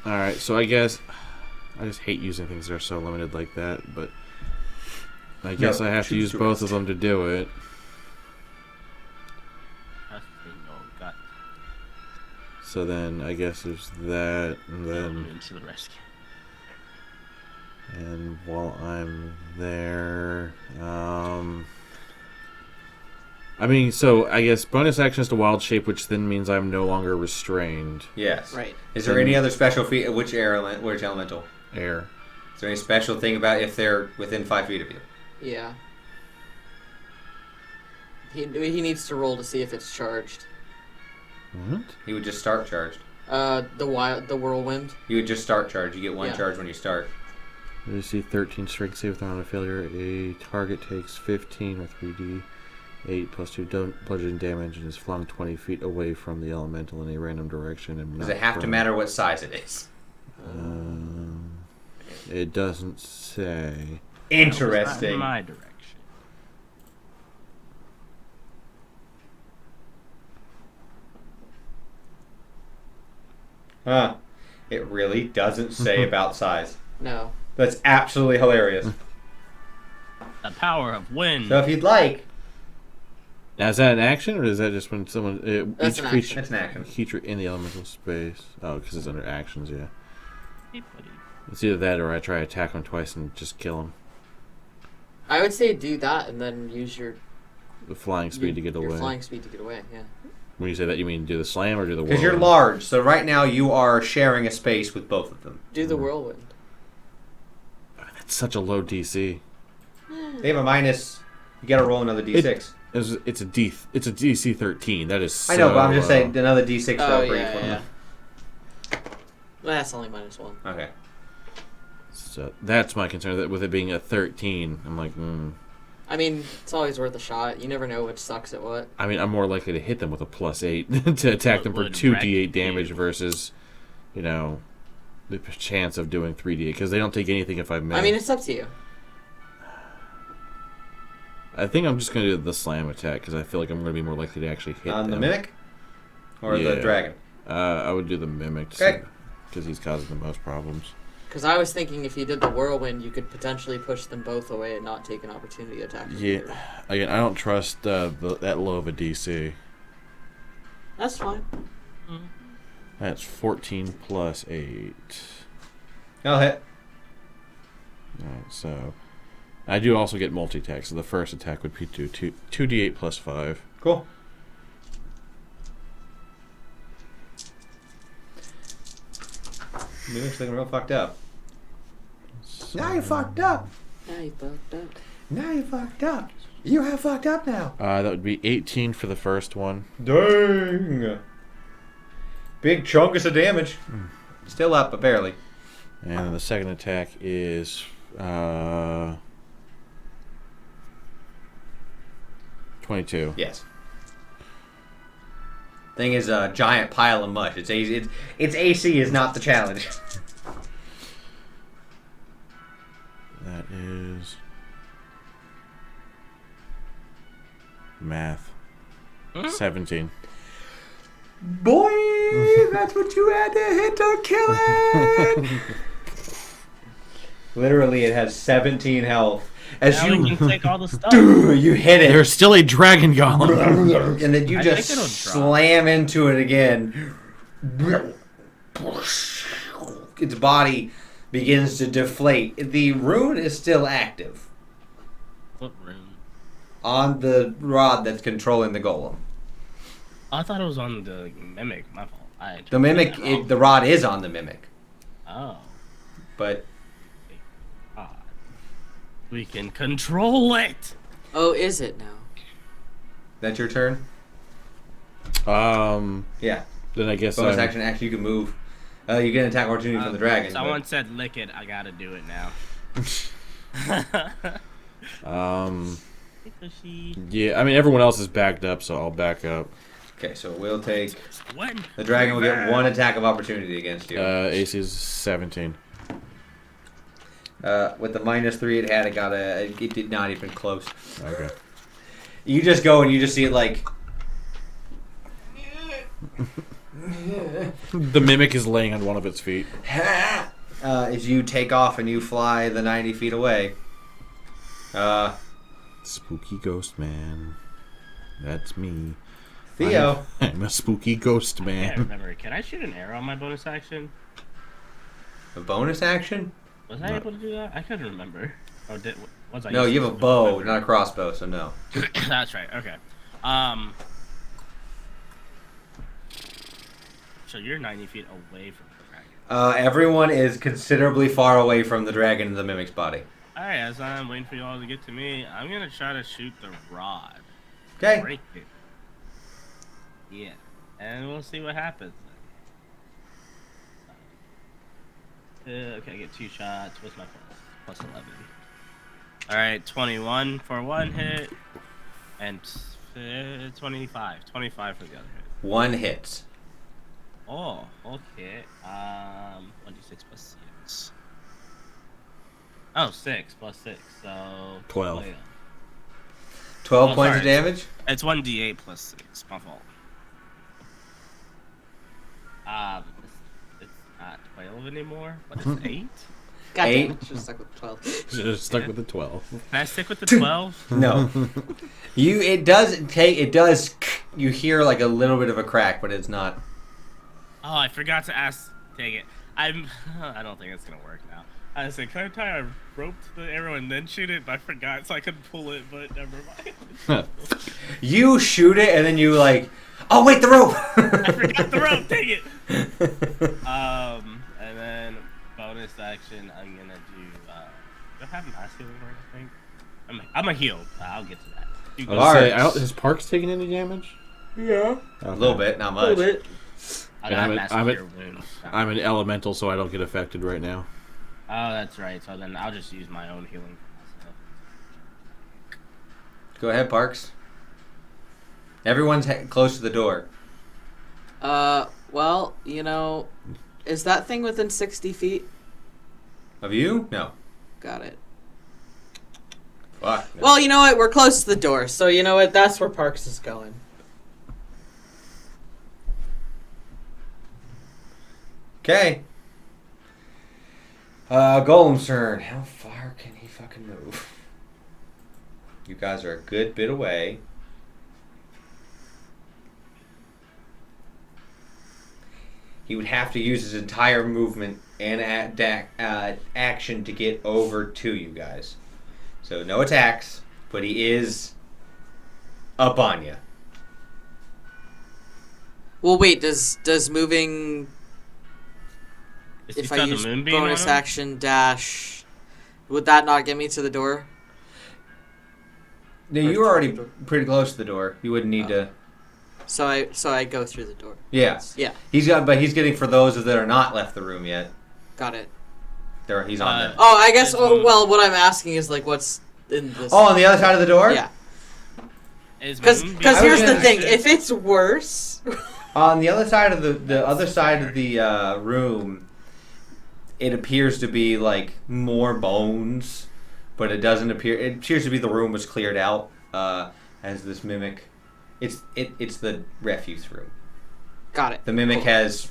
Alright, so I guess I just hate using things that are so limited like that, but I guess I have to choose use to both rest. of them to do it. So then I guess there's that, and then Into the rescue. and while I'm there, I mean, so I guess bonus action is to wild shape, which then means I'm no longer restrained. Yes. Right. Is there any other special feat? Which elemental? Air. Is there any special thing about if they're within 5 feet of you? Yeah. He needs to roll to see if it's charged. What? He would just start charged. The whirlwind. You would just start charge. You get 1 Yeah. charge when you start. You see 13 strength save throw on a failure. A target takes 15 or 3d8 plus 2 bludgeoning damage and is flung 20 feet away from the elemental in a random direction. And Does it have to matter what size it is? It doesn't say. Interesting. In my direction. Huh. It really doesn't say about size. No. That's absolutely hilarious. The power of wind. So if you'd like... Now, is that an action, or is that just when someone... That's each an creature, That's an action. Creature in the elemental space. Oh, because it's under actions, yeah. Hey, buddy. It's either that or I try to attack him twice and just kill him. I would say do that and then use your The flying speed to get away. Your flying speed to get away, yeah. When you say that, you mean do the slam or do the whirlwind? Because you're large, so right now you are sharing a space with both of them. Do the whirlwind. That's such a low DC. They have a minus... You gotta roll another d6. It's a DC 13. That is so I know, but I'm just low. saying another d6 Oh, roll for each yeah, one. yeah. Well, that's only -1. Okay. So that's my concern. That with it being a 13, I'm like, I mean, it's always worth a shot. You never know which sucks at what. I mean, I'm more likely to hit them with a +8 to attack them for Would 2d8 wreck damage you. versus, the chance of doing 3d8 because they don't take anything if I miss. I mean, it's up to you. I think I'm just gonna do the slam attack because I feel like I'm gonna be more likely to actually hit On the them. Mimic? Or Yeah. the Dragon? I would do the Mimic. Okay. Because he's causing the most problems. Because I was thinking if you did the whirlwind, you could potentially push them both away and not take an opportunity attack. Yeah. Again, I don't trust that low of a DC. That's fine. That's 14 plus 8. I'll hit. Alright, so I do also get multi-attack, so the first attack would be 2d8 plus 5. Cool. Mimic's looking real fucked up. So, Now you fucked up. Now you fucked up. Now you fucked up. You have fucked up now. that would be 18 for the first one. Dang. Big chunkus of damage. Still up, but barely. And then the second attack is 22. Yes. Thing is a giant pile of mush. Its AC is not the challenge. That is math. 17. Boy, that's what you had to hit to kill it. Literally, it has 17 health. As Now we can take all the stuff. you hit it, There's still a dragon golem. and then you I just think it'll slam into it again. Its body begins to deflate. The rune is still active What room? on the rod that's controlling the golem. I thought it was on the Mimic. My fault. The Mimic, the rod is on the Mimic, Oh. but God. We can control it. Oh, is it now? that's your turn. Yeah. Then I guess Bonus action. Actually, you can move. You get an attack opportunity from the dragon. Someone said lick it. I gotta do it now. Yeah, I mean everyone else is backed up, so I'll back up. Okay, so we'll take. When? The dragon will get one attack of opportunity against you. AC is 17. With the -3 it had, it did not even close. Okay. You just go and you just see it like. The Mimic is laying on one of its feet. As you take off and you fly the 90 feet away. Spooky ghost man. That's me. Theo. I'm a spooky ghost I man. can't remember. Can I shoot an arrow on my bonus action? A bonus action? Was I able to do that? I couldn't remember. Oh, was I? No, used you to have a do bow, it? not a crossbow, so no. That's right. Okay. So you're 90 feet away from the dragon. Everyone is considerably far away from the dragon and the mimic's body. Alright, as I'm waiting for you all to get to me, I'm gonna try to shoot the rod. Okay. Break it. Yeah. And we'll see what happens. Okay, I get 2 shots. What's my plus? plus 11. All right, 21 for one hit, and 25. 25 for the other hit. One hit. Oh, okay. 1d6 plus 6. Oh, 6 plus 6, so 12. 12 Oh, points sorry. of damage? It's 1d8 plus 6. My fault. It's not 12 anymore, but it's 8. God damn Eight. it, should have stuck with 12. Should have stuck with the 12. Can I stick with the 12? No. It does, you hear like a little bit of a crack, but it's not. Oh, I forgot to ask. Dang it. I don't think it's gonna work now. I said, can I tie a rope to the arrow and then shoot it? But I forgot, so I could pull it, but never mind. You shoot it, and then you like, oh wait, the rope! I forgot the rope, dang it! And then bonus action, I'm gonna do, do I have mass healing word, I think? I'm a heal. I'll get to that. You go. Has Parks taken any damage? Yeah. A little bit, not A much. little bit. I don't have mass cure wounds. I'm an elemental, so I don't get affected right now. Oh, that's right. So then I'll just use my own healing for myself. Go ahead, Parks. Everyone's close to the door. Well, is that thing within 60 feet? Of you? No. Got it. Fuck. No. Well, you know what? We're close to the door, so you know what? That's where Parks is going. Okay. Golem's turn. How far can he fucking move? You guys are a good bit away. He would have to use his entire movement and action to get over to you guys. So no attacks, but he is up on you. Well, wait. Does moving? Is If he I got the use moonbeam bonus on him? action dash, would that not get me to the door? No, you were already pretty close to the door. You wouldn't need to. So I go through the door. Yeah. Yeah. He's getting for those that are not left the room yet. Got it. He's on the. Oh, I guess. Well, what I'm asking is like, what's in this? Oh, on the other side of the door. Yeah. Because Because here's the thing: if it's worse, On the other side of the other side of the room, it appears to be like more bones, but it doesn't appear. It appears to be the room was cleared out as this mimic. It's the refuse room. got it. The mimic has.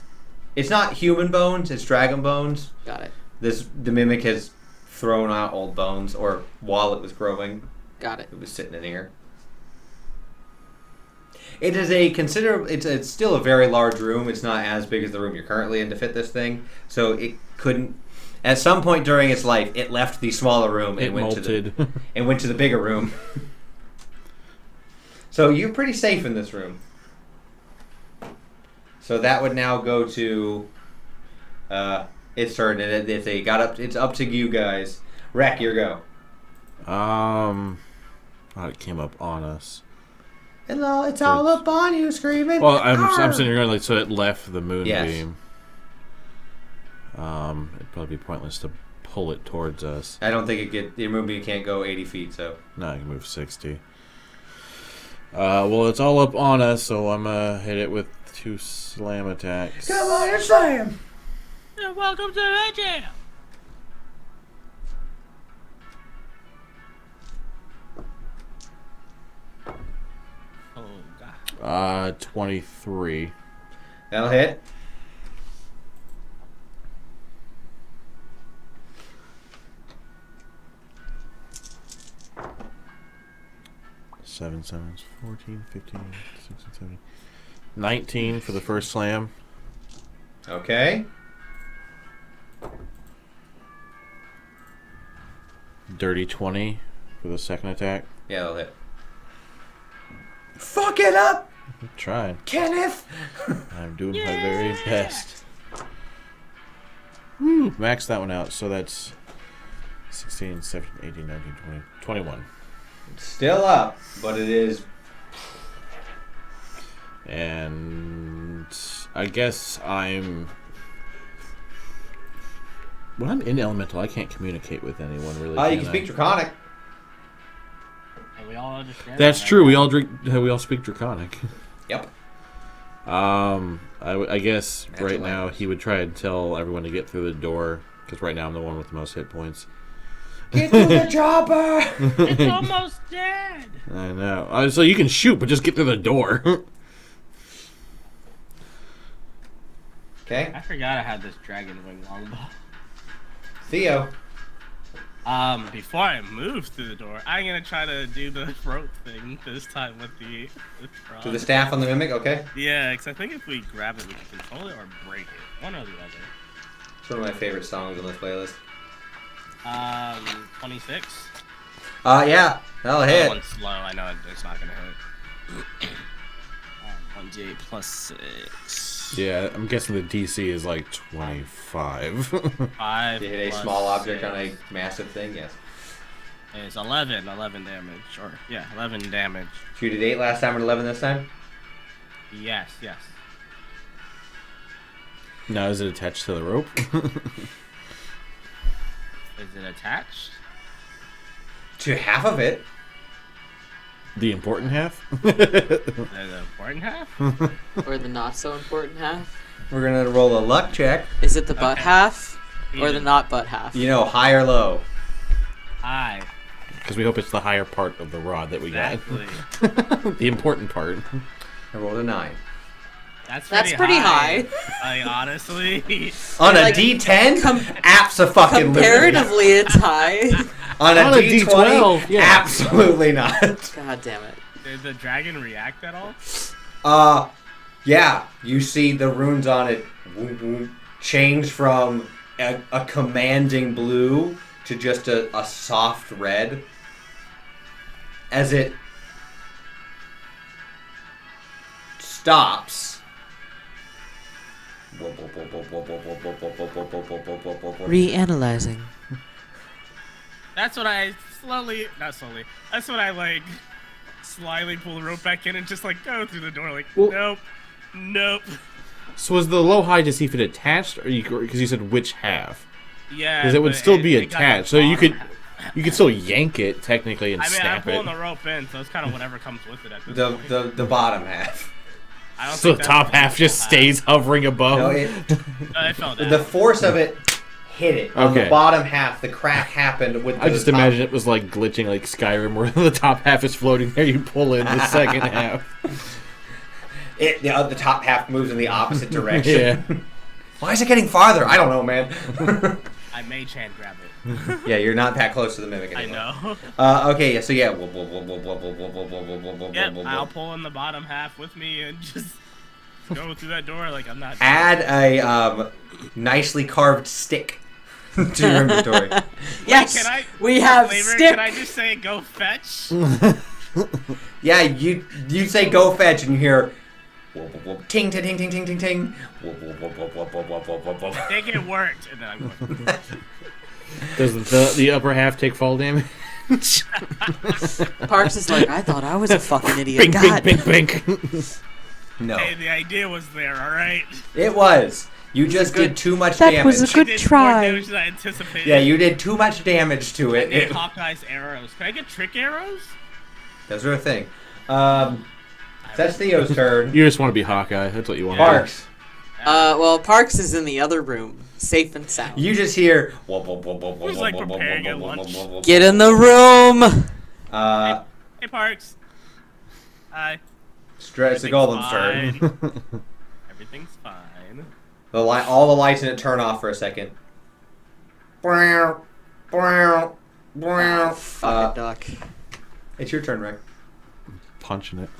It's not human bones. It's dragon bones. Got it. The mimic has thrown out old bones, or while it was growing, Got it. it was sitting in here. It is a considerable. It's still a very large room. It's not as big as the room you're currently in to fit this thing. So it couldn't. At some point during its life, it left the smaller room and went to the bigger room. So you're pretty safe in this room. So that would now go to its turn, and if they got up, it's up to you guys. Wreck, your go. It came up on us. Hello, it's all up on you, screaming. Well, I'm sitting here like so it left the moonbeam. Yes. It'd probably be pointless to pull it towards us. I don't think your moonbeam can't go 80 feet, so. No, I can move 60. Well, it's all up on us, so I'm gonna hit it with 2 slam attacks. Come on and slam! Welcome to the jam. Oh god. 23. That'll hit. Seven sevens, 14, 15, 16, 17, 19 for the first slam. Okay. Dirty 20 for the second attack. Yeah, that'll hit. Fuck it up, I'm trying. Kenneth! I'm doing my very best. Woo! Max that one out, so that's 16, 17, 18, 19, 20, 21. Still up, but it is. And I guess I'm When I'm in elemental, I can't communicate with anyone really. You can speak Draconic. And we all understand. That's that, true. right? We all speak Draconic. Yep. I guess That's right hilarious. now he would try and tell everyone to get through the door because right now I'm the one with the most hit points. Get to the chopper! It's almost dead. I know. So you can shoot, but just get through the door. Okay. I forgot I had this dragon wing longbow. Theo. Before I move through the door, I'm gonna try to do the rope thing this time with the To the staff on the Mimik, okay? Yeah, because I think if we grab it, we can control it or break it. One or the other. It's one of my favorite songs on this playlist. 26. Yeah. That'll That hit. one's slow. I know it's not gonna hit. 1d8 plus 6. Yeah, I'm guessing the DC is like 25. 5. You hit a plus small object 6 on a massive thing, yes. is 11. 11 damage. Or, yeah, 11 damage. So you did 8 last time and 11 this time? Yes, yes. Now, is it attached to the rope? Is it attached? To half of it. The important half? The important half? Or the not so important half? We're going to roll a luck check. Is it the butt Okay. half or the Even. not butt half? You know, high or low. High. Because we hope it's the higher part of the rod that we Exactly. got. The important part. I rolled a 9. That's pretty high. Like, honestly. On a Like, D10? Abso-fucking-lutely. Comparatively, it's high. On a On a D20? D12, yeah. Absolutely not. God damn it. Did the dragon react at all? Yeah. You see the runes on it change from a commanding blue to just a soft red. As it stops. Reanalyzing. That's what I not slowly. That's when I like slyly pull the rope back in and just like go through the door. Like, Well- nope. So was the low high to see if it attached, or because you said which half? Yeah, Because it would but still be it got attached, the so you bottom could half. you could still yank it technically and I mean, I'm snap pulling it. the rope in, so it's kind of whatever comes with it at this point. The bottom half. I don't So think the that's top the half just full stays hovering above. No, It fell down. the force of it hit it. On the Okay. bottom half, the crack happened with I the just top. imagine it was like glitching like Skyrim where the top half is floating there, you pull in the second half. The top half moves in the opposite direction. Yeah. Why is it getting farther? I don't know, man. I mage hand grab it. Yeah, you're not that close to the Mimik I anymore. know. Okay, yeah, so yeah. Yep, I'll pull in the bottom half with me and just go through that door like I'm not. Add a nicely carved stick to your inventory. Yes, Can I? we have flavor, stick. Can I just say go fetch? Yeah, you say go fetch and you hear ting ting ting ting ting ting ting. I think it worked, and then I'm going. Does the upper half take fall damage? Parks is like, I thought I was a fucking idiot. Bink, God. bink, bink, bink. No, Hey, the idea was there, all right. it was. You just did too much That damage. was a good I did try. More damage than I anticipated. Yeah, you did too much damage to I it. need Hawkeye's arrows. Can I get trick arrows? Those are a thing. That's Theo's turn. You just want to be Hawkeye. That's what you want. Parks. Well, Parks is in the other room, safe and sound. You just hear. Who's, like, preparing at lunch? Get in the room. Hey, Parks. Hi. It's the Golem's turn. Everything's fine. All the lights in it turn off for a second. Fucking duck. It's your turn, Rick. Punching it.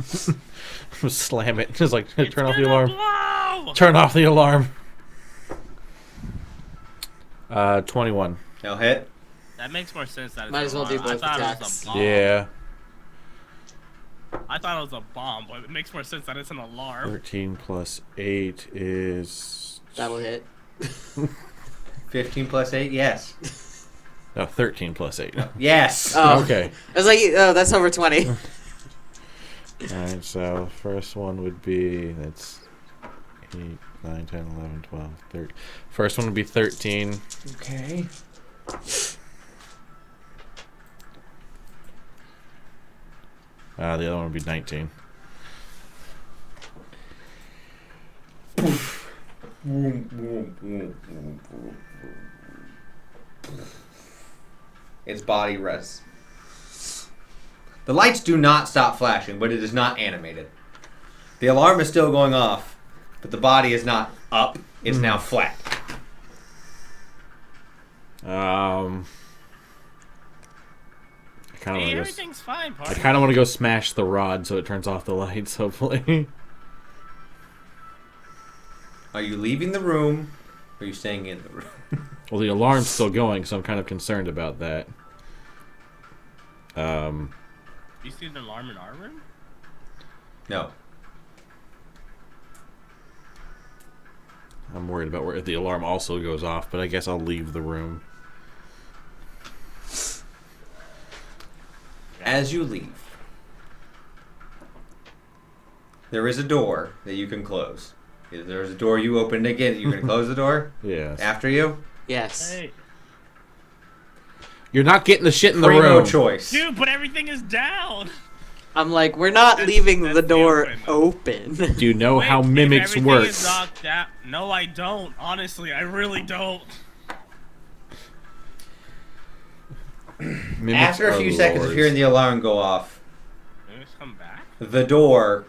Slam it. Just like turn off the Gonna alarm. blow! Turn off the alarm. 21. No hit. That makes more sense. That it's Might an as well do alarm. both I thought it was attacks. a bomb. Yeah. I thought it was a bomb, but it makes more sense that it's an alarm. 13 plus 8 is... That'll hit. 15 plus 8, yes. No, 13 plus 8. Yes. Oh. Okay. I was like, oh, that's over 20. Alright, so first one would be... That's 8, 9, 10, 11, 12, 13. First one would be 13. Okay. The other one would be 19. Its body rests. The lights do not stop flashing, but it is not animated. The alarm is still going off, but the body is not up. It's now flat. I kind of Hey, want to everything's fine, I partner. kind of want to go smash the rod so it turns off the lights. Hopefully. Are you leaving the room, or are you staying in the room? Well, the alarm's still going, so I'm kind of concerned about that. You see an alarm in our room? No. I'm worried about where the alarm also goes off, but I guess I'll leave the room. As you leave, there is a door that you can close. There's a door you opened again. You're going to close the door Yes. after you? Yes. Hey. You're not getting the shit in the Primo room. choice. Dude, but everything is down. I'm like, we're not leaving that's the the door open. open. Do you know Wait, how if mimics everything work? is locked down- No, I don't. Honestly, I really don't. Mimics After a are few seconds of lords. hearing the alarm go off, Let's come back. the door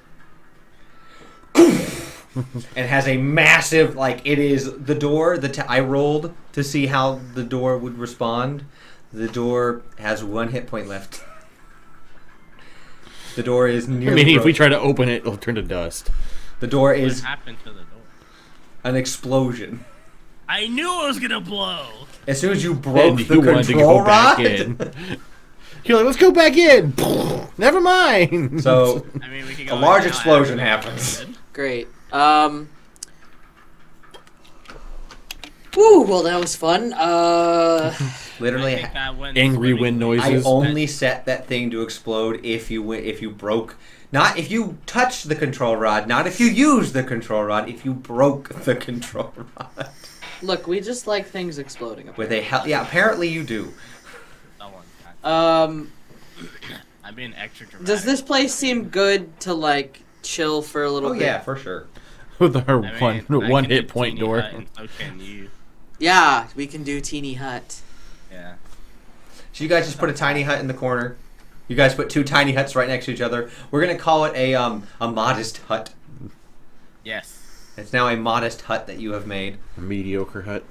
and has a massive, like, it is the door I rolled to see how the door would respond. The door has 1 hit point left. The door is I nearly mean, if we broken. try to open it, it'll turn to dust. The door What is happened to the door? an explosion. I knew it was gonna blow. As soon as you broke And the you wanted to control go back rod, in. You're like, let's go back in. Never mind. so I mean, we could a go large now explosion after happens. that. Great. Woo, well, that was fun. I Literally, think that went Angry swimmingly. wind I noises. only set that thing to explode if you broke, not if you touched the control rod, not if you used the control rod, if you broke the control rod Look, we just like things exploding. with a yeah. Apparently you do. Someone got- Um, I'm being extra dramatic. does this place seem good to like chill for a little Oh bit? yeah, for sure. With our I mean, I one can hit do point teeny door. hut, and so can you. Yeah, we can do teeny hut. Yeah. So you guys just put a tiny hut in the corner. You guys put 2 tiny huts right next to each other. We're gonna call it a modest hut. Yes. It's now a modest hut that you have made, A mediocre hut.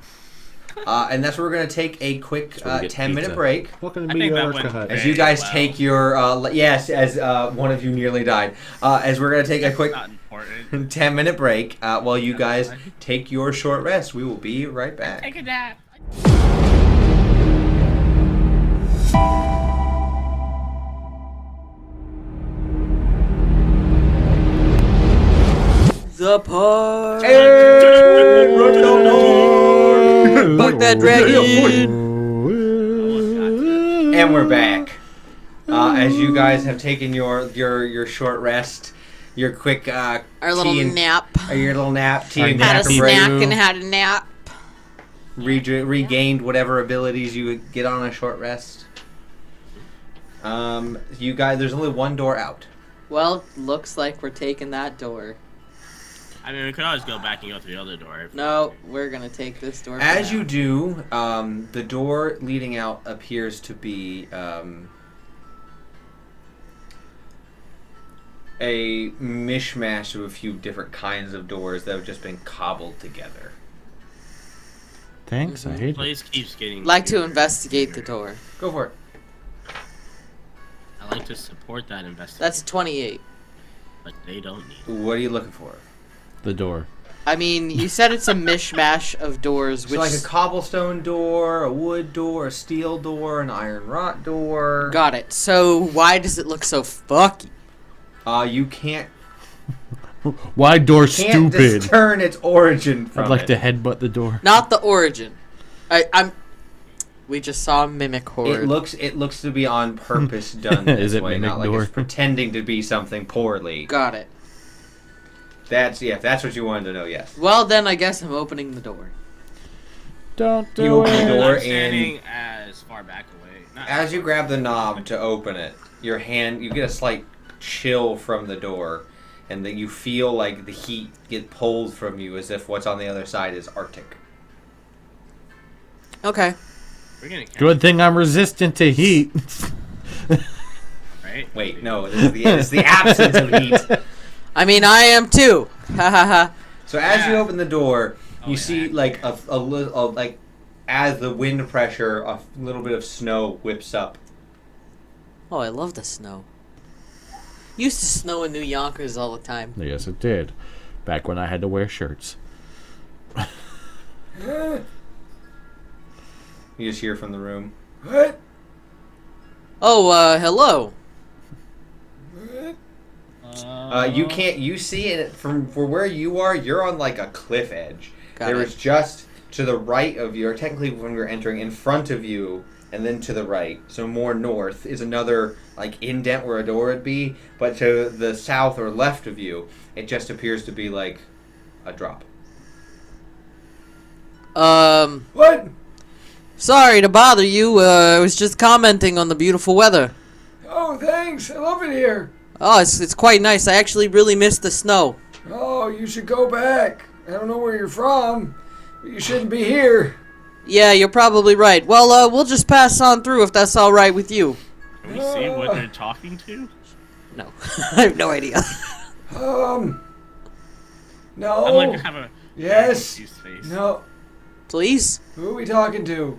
and that's where we're gonna take a quick That's where we get 10-minute pizza. break. Welcome to I think that mediocre went hut. As very you guys well. take your yes, as one of you nearly died. As we're gonna take a quick Not important. 10-minute break while you That's guys fine. take your short rest. We will be right back. Take a nap. The park. Fuck that dragon. And we're back. As you guys have taken your short rest, your quick Our little nap, your little nap, tea Our and Had a nappy snack brew. and had a nap. regained whatever abilities you would get on a short rest. You guys, there's only one door out. Well, looks like we're taking that door. I mean, we could always go back and go through the other door. No, we're gonna take this door. for As now. you do, the door leading out appears to be a mishmash of a few different kinds of doors that have just been cobbled together. Thanks, I hate The it. place keeps getting. like to investigate the door. Go for it. I like to support that investigation. That's 28. But they don't need. What are you looking for? The door. I mean, you said it's a mishmash of doors, So which like a cobblestone door, a wood door, a steel door, an iron wrought door. got it. So why does it look so fucky? You can't Why door stupid. stupid? discern its origin from I'd like it. to headbutt the door. Not the origin. We just saw a mimic horde. It looks to be on purpose done this Is it way, Mimic not like door? it's pretending to be something poorly. Got it. If that's what you wanted to know, yes. Well, then I guess I'm opening the door. Don't You do open the it. door I'm standing and as far back away. Not as you grab the knob to open it, you get a slight chill from the door, and that you feel like the heat get pulled from you as if what's on the other side is Arctic. Okay. We're gonna catch Good thing I'm resistant to heat. it, right? Wait, no, it's the absence of heat. I mean, I am too. Ha ha ha. So as you Yeah. open the door, you yeah. see like a little like as the wind pressure, a little bit of snow whips up. Oh, I love the snow. Used to snow in New Yonkers all the time. Yes, it did. Back when I had to wear shirts. You just hear from the room. What? Oh, hello. You can't. You see it from where you are. You're on like a cliff edge. Got There it. is just to the right of you, or technically when you're entering, in front of you, and then to the right, so more north, is another like indent where a door would be. But to the south or left of you, it just appears to be like a drop. What? Sorry to bother you. I was just commenting on the beautiful weather. Oh, thanks. I love it here. Oh, it's quite nice. I actually really miss the snow. Oh, you should go back. I don't know where you're from, but you shouldn't be here. Yeah, you're probably right. Well, we'll just pass on through if that's all right with you. Can we see what they're talking to? No, I have no idea. No. I'm like have a Yes. confused face. No. Please. Who are we talking to?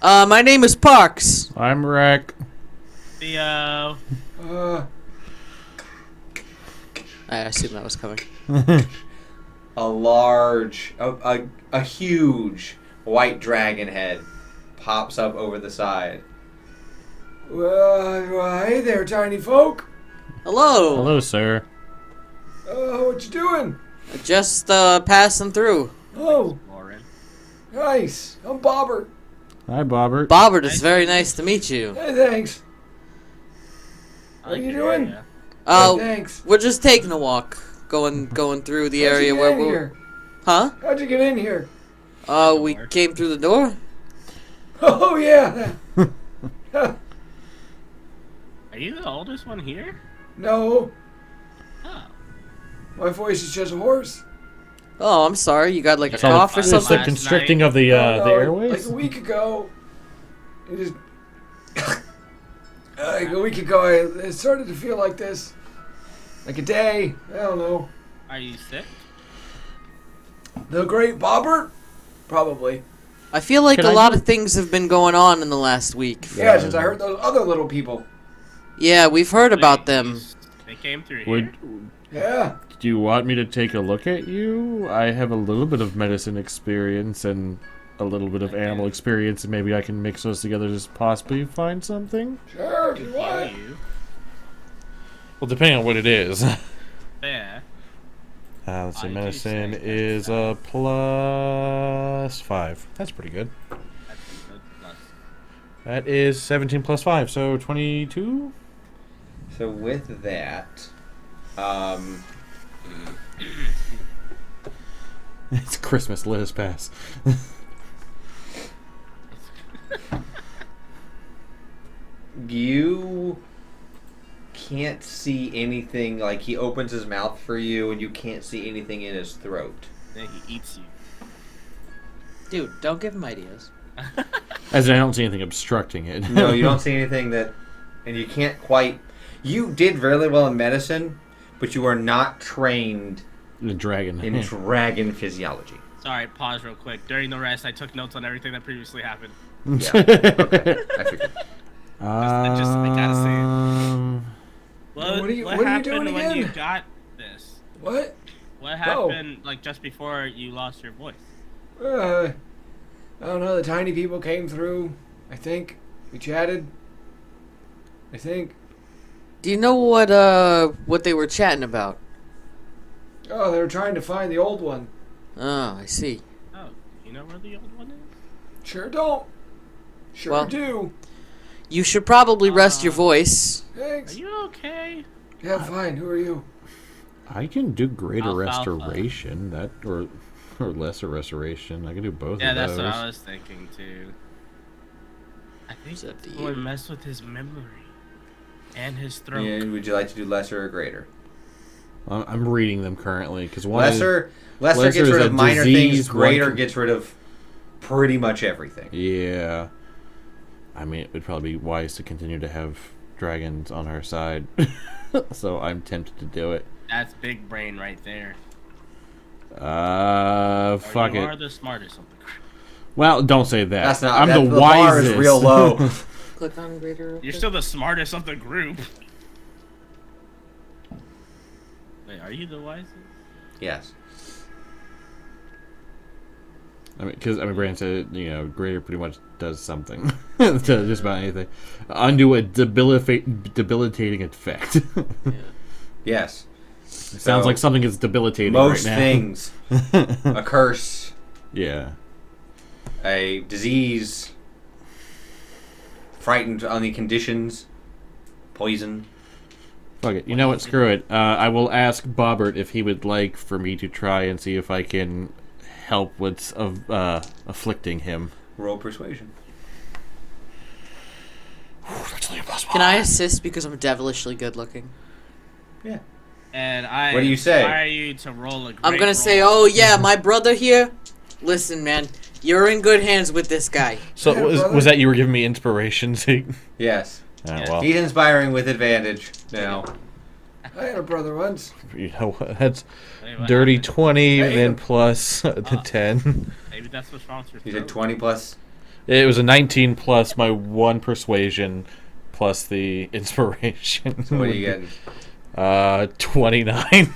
My name is Parks. I'm Wreck. Theo. I assume that was coming. A large, a huge white dragon head pops up over the side. Well, hey there, tiny folk. Hello. Hello, sir. What you doing? Just passing through. Oh, Lauren. nice. I'm Bobbert. Hi, Bobbert. Bobbert, it's very nice to meet you. Hey, thanks. I What are like you your doing? area. Hey, thanks. We're just taking a walk, going through the How'd area you get where in we're. here? Huh? How'd you get in here? We came through the door. Oh, yeah. Are you the oldest one here? No, Oh. my voice is just hoarse. Oh, I'm sorry. You got like a It's all- cough or it's It's the something? Last constricting night- of the No, the airways. Like a week ago, it is. Like a week ago, it started to feel like this. Like a day. I don't know. Are you sick? The Great Bobbert? Probably. I feel like Can a I lot do- of things have been going on in the last week. Yeah, since I heard those other little people. Yeah, we've heard about Wait, them. They came through here. Would Yeah. do you want me to take a look at you? I have a little bit of medicine experience and a little bit of animal experience, and maybe I can mix those together to possibly find something. Sure, if you Heal want. you. Well, depending on what it is. Yeah. Let's see, I do medicine say is a +5. That's pretty good. That's good. Plus. That is 17 plus 5, so 22? So with that, It's Christmas, let us pass. you can't see anything. Like he opens his mouth for you, and you can't see anything in his throat. Then he eats you. Dude, don't give him ideas. As in, I don't see anything obstructing it. No, you don't see anything that, and you can't quite. You did really well in medicine, but you are not trained The dragon. in dragon physiology. Sorry, pause real quick. During the rest, I took notes on everything that previously happened. Yeah. Okay. I figured. I gotta say it. What are you happened doing when you again? got this? What? What happened, like, just before you lost your voice? I don't know. The tiny people came through. I think. We chatted. I think. Do you know what they were chatting about? Oh, they were trying to find the old one. Oh, I see. Oh, you know where the old one is? Sure don't. Sure Well- do. You should probably rest your voice. Are Thanks. you okay? Yeah, fine. Who are you? I can do greater Alfalfa. restoration, or lesser restoration. I can do both Yeah, of that's those. what I was thinking too. I think It's up to it would you. mess with his memory and his throat. Yeah, would you like to do lesser or greater? I'm reading them currently because Lesser gets is rid a of minor disease, things. Greater one- gets rid of pretty much everything. Yeah. I mean, it would probably be wise to continue to have dragons on our side. So I'm tempted to do it. That's big brain right there. Fuck you it. are the smartest of the group. Well, don't say that. That's not. I'm that, the bar wisest. is real low. Click on greater. real You're quick. still the smartest of the group. Wait, are you the wisest? Yes. I mean, because Brandon said, greater pretty much does something to just about anything. Undo a debilitating effect. Yeah. Yes. Sounds like something is debilitating Most right now. things. A curse, Yeah. a disease, frightened on the conditions, poison. Fuck it. You know what? Screw it. I will ask Bobbert if he would like for me to try and see if I can help with afflicting him. Roll persuasion. Can I assist because I'm devilishly good looking? Yeah. And I What do you say? inspire you to roll a great I'm gonna say, roll. oh yeah, my brother here. Listen, man, you're in good hands with this guy. So Yeah, was brother. that you were giving me inspiration, Zeak? Yes. Well, He's inspiring with advantage now. I had a brother once. you know what? That's Wait, what dirty happened? 20, Damn. then plus the 10. Maybe that's what's wrong with your You said throat. 20 plus. It was a 19 plus my 1 persuasion plus the inspiration. What are you getting? 29.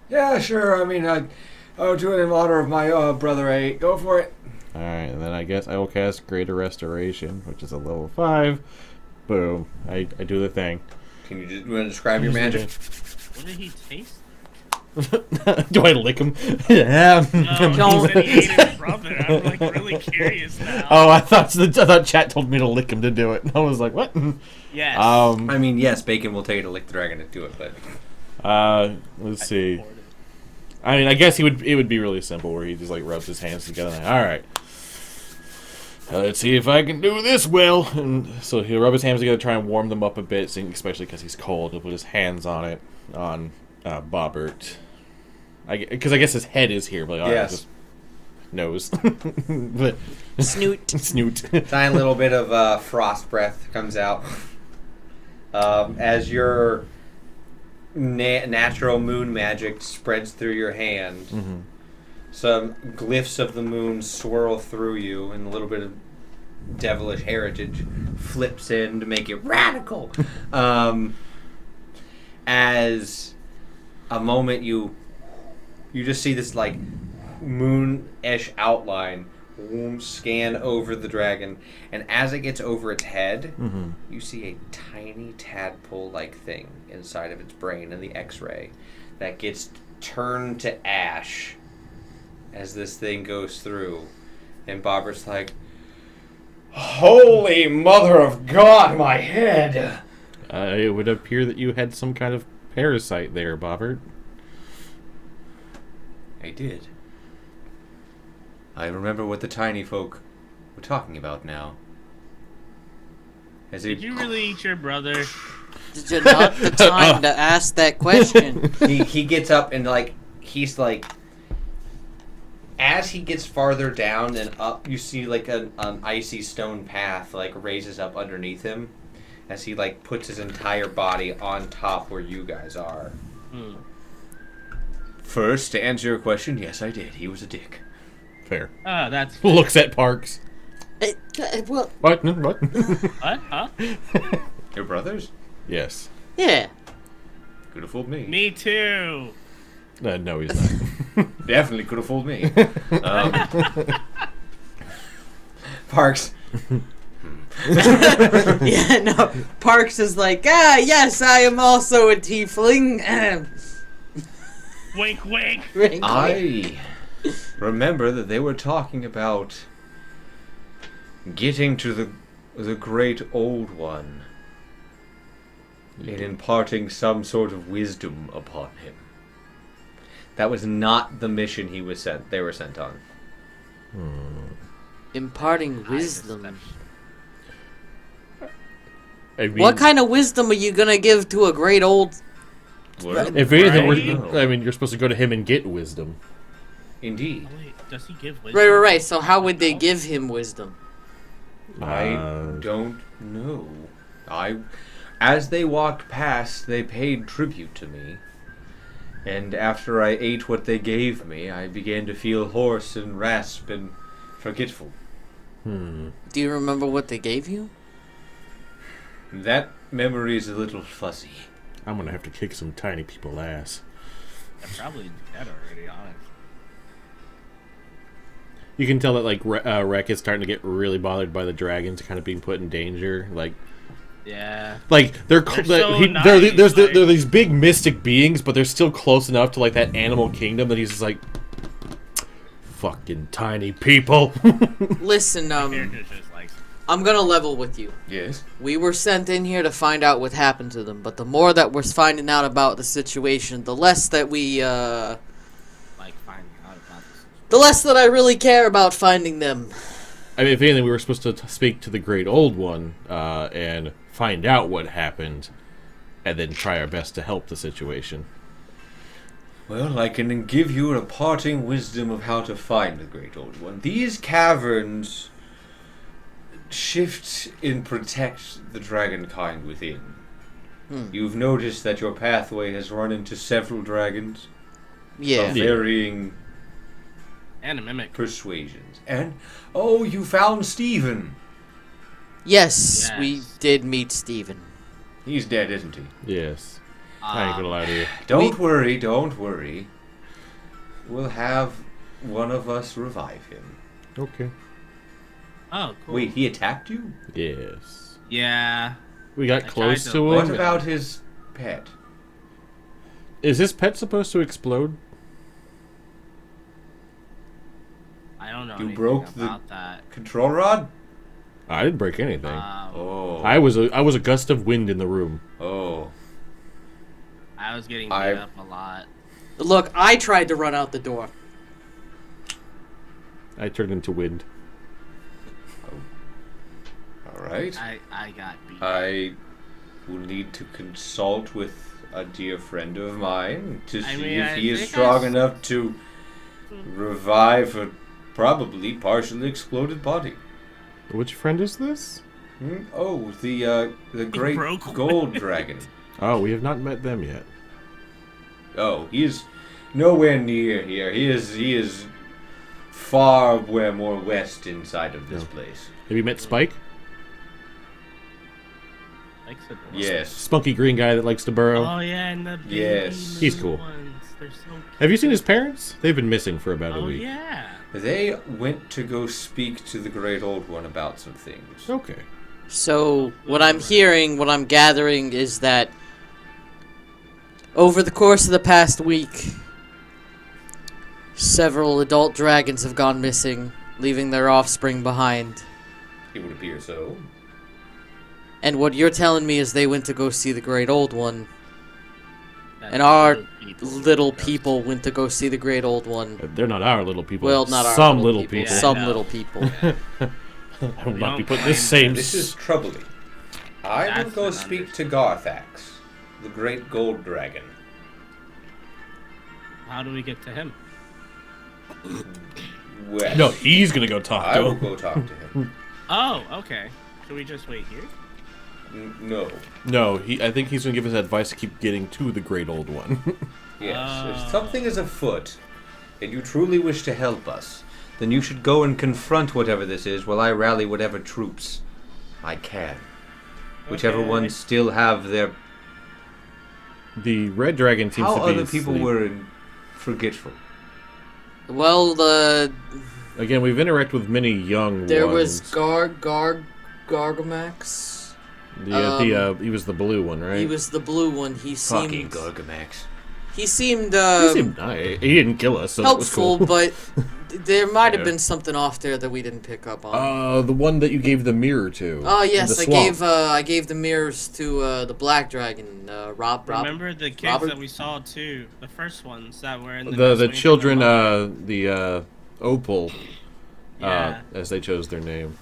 Yeah, sure. I mean, I'll do it in honor of my brother 8. Go for it. Alright, and then I guess I will cast Greater Restoration, which is a level 5. Boom. I do the thing. Can you just want to describe your magic? What did he taste? Do I lick him? Yeah. No, he said he ate his brother. I'm like really curious now. Oh, I thought chat told me to lick him to do it. I was like, what? Yes. I mean, yes, Bacon will tell you to lick the dragon to do it, but Let's see. I mean, I guess it would be really simple where he just like rubs his hands together. Like, all right, let's see if I can do this well. And so he'll rub his hands together, try and warm them up a bit, especially because he's cold. He'll put his hands on it, on Bobbert. Because I guess his head is here, but Yes. just nose, but Snoot. snoot. tiny little bit of frost breath comes out as your natural moon magic spreads through your hand. Mhm. Some glyphs of the moon swirl through you, and a little bit of devilish heritage flips in to make it radical. As a moment you just see this like moon-ish outline scan over the dragon, and as it gets over its head, Mhm. you see a tiny tadpole-like thing inside of its brain in the X-ray that gets turned to ash as this thing goes through. And Bobbert's like, "Holy Mother of God, my head!" It would appear that you had some kind of parasite there, Bobbert. I did. I remember what the tiny folk were talking about now. As Did you really eat your brother? This is not the time to ask that question. he gets up and he's like, as he gets farther down and up, you see like an icy stone path raises up underneath him as he puts his entire body on top where you guys are. First, to answer your question, yes, I did. He was a dick. Fair. Oh, that's Looks at Parks. Well, What? What? what? Huh? Your brothers? Yes. yeah. Could have fooled me. Me too. No, he's not. Definitely could have fooled me. Parks. Yeah, no. Parks is like, yes, I am also a tiefling. Wink, wink. I remember that they were talking about getting to the great old one. in imparting some sort of wisdom upon him. That was not the mission they were sent on. Imparting wisdom. I mean, What kind of wisdom are you gonna give to a great old? If anything, Right. you're supposed to go to him and get wisdom. Indeed. Oh, wait, does he give wisdom? Right. So how would they give him wisdom? I don't know. As they walked past, they paid tribute to me. And after I ate what they gave me, I began to feel hoarse and rasp and forgetful. Do you remember what they gave you? That memory is a little fuzzy. I'm gonna have to kick some tiny people ass. They're probably dead already, honest. You can tell that like Rek is starting to get really bothered by the dragons kind of being put in danger. Yeah. Like they're so nice, they're these big mystic beings, but they're still close enough to like that animal kingdom that he's just like, fucking tiny people. Listen, Character just likes I'm gonna level with you. Yes? We were sent in here to find out what happened to them, but the more that we're finding out about the situation, the less that we, like finding out about this. the less that I really care about finding them. I mean, if anything, we were supposed to speak to the Great Old One and find out what happened, and then try our best to help the situation. Well, I can give you a parting wisdom of how to find the Great Old One. These caverns shift and protect the dragon kind within. You've noticed that your pathway has run into several dragons Yeah. of varying And a mimic. persuasions. And, oh, you found Stephen. Yes, Yes. we did meet Stephen. He's dead, isn't he? Yes. I ain't gonna lie to you. Don't worry. We'll have one of us revive him. Okay. Oh, cool. Wait, he attacked you? Yes. Yeah. We got I close tried to to- him. What about his pet? Is his pet supposed to explode? I don't know You anything broke the- about that. Control rod? I didn't break anything. Oh. I was a gust of wind in the room. Oh. I was getting beat up a lot. Look, I tried to run out the door. I turned into wind. Alright. I got beat. I will need to consult with a dear friend of mine to I see mean, if I he is think strong I- enough to revive a probably partially exploded body. Which friend is this? Oh, the great broke gold dragon. Oh, we have not met them yet. Oh, he is nowhere near here. He is far more west inside of this place. Have you met Spike? Like the Yes. Spunky green guy that likes to burrow. Oh yeah, and the baby Yes. He's little cool. ones. They're so cute. Have you seen his parents? They've been missing for about a Oh week. yeah. They went to go speak to the great old one about some things. Okay. So, what I'm hearing, what I'm gathering is that over the course of the past week, several adult dragons have gone missing, leaving their offspring behind. It would appear so. And what you're telling me is they went to go see the Great Old One, That and our people- little people went to go see the Great Old One. They're not our little people. Well, not our Some little little people. Yeah, Some no. little people. I will not be don't put in this same. This is troubling. I will That's go an speak to Garthax, the great gold dragon. How do we get to him? West. No, he's gonna go talk I to will him. go talk to him. Oh, okay. Should we just wait here? No. No, I think he's gonna give us advice to keep getting to the Great Old One. Yes. If something is afoot, and you truly wish to help us, then you should go and confront whatever this is while I rally whatever troops I can. Whichever Okay. ones still have their... The Red Dragon seems How to be other people asleep. were forgetful. Well, Again, we've interacted with many young there ones. was Gargamax. He was the blue one, right? He was the blue one. He Fucking seemed Gargamax. He seemed He seemed nice. He didn't kill us, so that was helpful, cool. but there might have Yeah. been something off there that we didn't pick up on. The one that you gave the mirror to. Oh in yes, the I gave the mirrors to the black dragon, Rob. Remember the kids Robert? that we saw too, the first ones that were in the the swing children, from the Opal, Yeah. as they chose their name.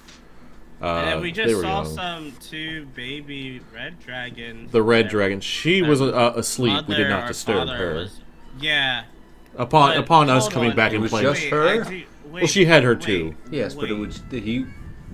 and then we they just were saw young. two baby red dragons. The red that dragon. She that was asleep. We did mother not or disturb father her. was- yeah. Upon but us hold coming on. back It in was play. just her? Well, she had her too. Yes, but it was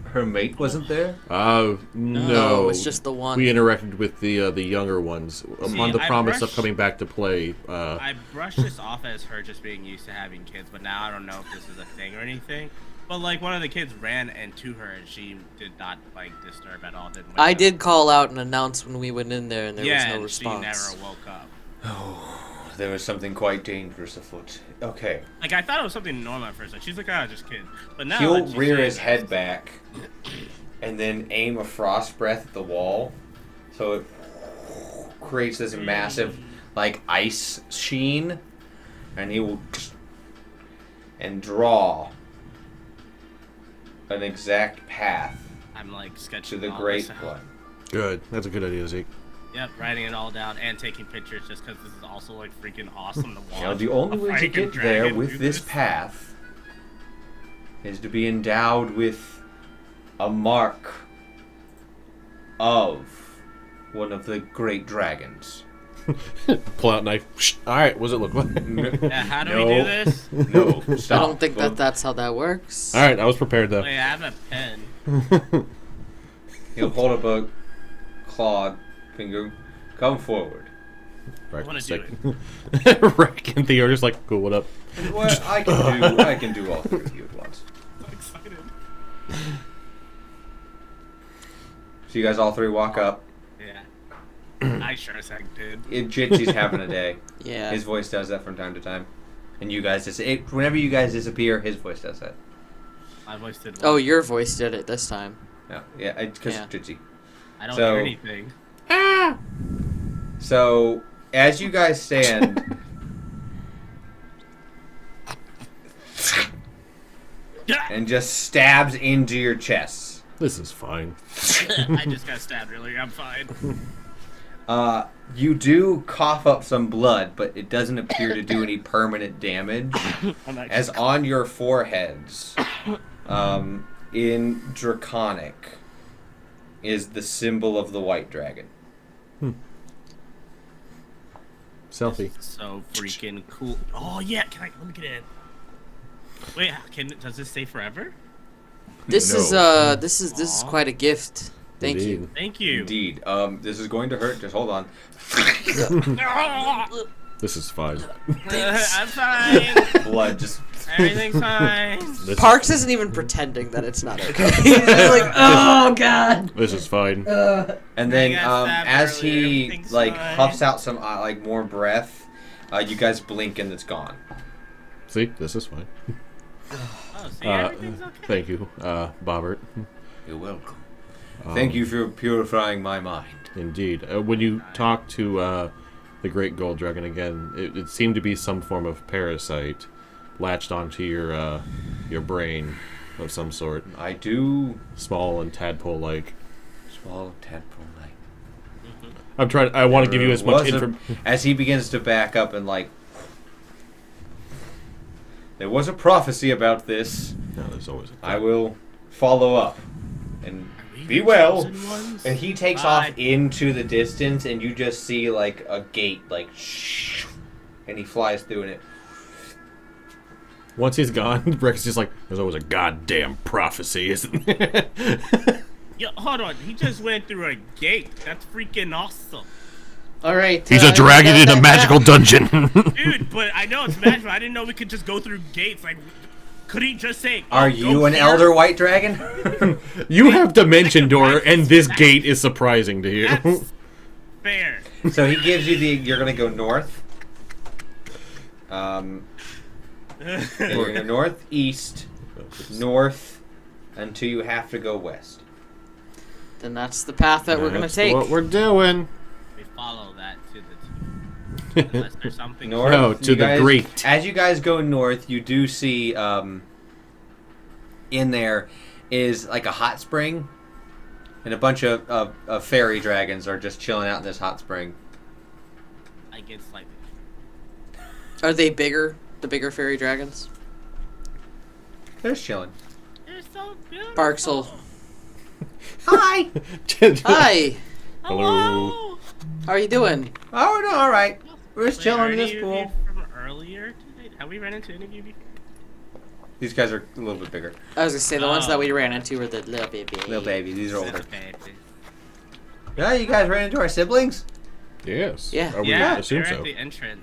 her mate wasn't there. No. No, it's just the one. We interacted with the younger ones upon the I promise of brushed- coming back to play. I brushed this off as her just being used to having kids, but now I don't know if this is a thing or anything. But like one of the kids ran into her and she did not like disturb at all. Didn't wake I up. did call out and announce when we went in there, and there yeah, was no and response. she never woke up. There was something quite dangerous afoot. Okay. Like I thought it was something normal at first. Like she's like, oh, just kidding. But now He'll that you rear say his that- head back and then aim a frost breath at the wall. So it creates this massive, like, ice sheen. And he will and draw an exact path I'm like to sketching the all Great this out. One. Good. That's a good idea, Zeke. Yep, writing it all down and taking pictures just because this is also like freaking awesome to watch. Now, the only A way to freaking get there dragon with do this path is to be endowed with a mark of one of the great dragons. Pull out knife. All right. What does it look like? Yeah, how do we do this? No, stop. I don't think that's how that works. All right. I was prepared though. Wait, I have a pen. He'll hold up a clawed finger. Come forward. Right. wanna do Rick and Theo are just like, cool. What up? Well, I can do all three of you at once. I'm excited. So you guys all three walk up. Yeah. I sure as heck did. Jitsy's having a day. Yeah. His voice does that from time to time. And you guys whenever you guys disappear, his voice does that. My voice did. Oh, one. your voice did it this time. No, yeah, because Yeah. Jitsy. I don't so- hear anything. So as you guys stand, and just stabs into your chests. This is fine. I just got stabbed earlier. I'm fine. You do cough up some blood, but it doesn't appear to do any permanent damage. I'm actually As on your foreheads, in Draconic, is the symbol of the white dragon. Selfie. so freaking cool. Oh yeah, let me get in. Wait, does this stay forever? This No. is this is Aw. quite a gift. Thank you. Indeed. Thank you. Indeed. This is going to hurt. Just hold on. This is fine. I'm fine. Blood just. Everything's fine. This, Parks isn't even pretending that it's not okay. He's just like, oh god. this is fine. And then, I got stabbed as earlier, he everything's like fine. huffs out some like more breath, you guys blink and it's gone. See, this is fine. Oh, see, everything's okay. Thank you, Bobbert. You're welcome. Thank you for purifying my mind. Indeed. When you talk to the Great Gold Dragon again, it seemed to be some form of parasite latched onto your brain of some sort. I do Small and tadpole-like. swallow tadpole like. I'm trying. I want to give you as much information. As he begins to back up and like. There was a prophecy about this. No, there's always. I will follow up. And We be the well. chosen ones? And he takes Bye. off into the distance, and you just see like a gate, like, shh, and he flies through, and it. Once he's gone, Rex is just like, "There's always a goddamn prophecy, isn't there?" Yo, hold on. He just went through a gate. That's freaking awesome. All right. He's a dragon in a magical dungeon. Dude, but I know it's magical. I didn't know we could just go through gates. Like, could he just say, Are "Oh, you go an here"? elder white dragon? You have dimension door, and this gate is surprising to you. That's fair. So he gives you the. You're gonna go north. You're gonna go north, east, north, until you have to go west. Then that's the path that we're gonna That's take. what we're doing. We follow that to the T. Unless there's something. North, No, to you the guys- great. As you guys go north, you do see in there is like a hot spring, and a bunch of fairy dragons are just chilling out in this hot spring. I get slightly. Are they bigger? The bigger fairy dragons? They're just chilling. They're so beautiful. Barksel. Hi. Hi. Hello. How are you doing? Oh no, all right. We're just Wait, chilling are in this any of pool. you from earlier today? Have we run into any of you before? These guys are a little bit bigger. I was gonna say the ones that we ran into were the little baby. Little babies. These are older. Okay. Yeah, you guys ran into our siblings? Yes. Yeah. I would Yeah, assume they're so. at the entrance.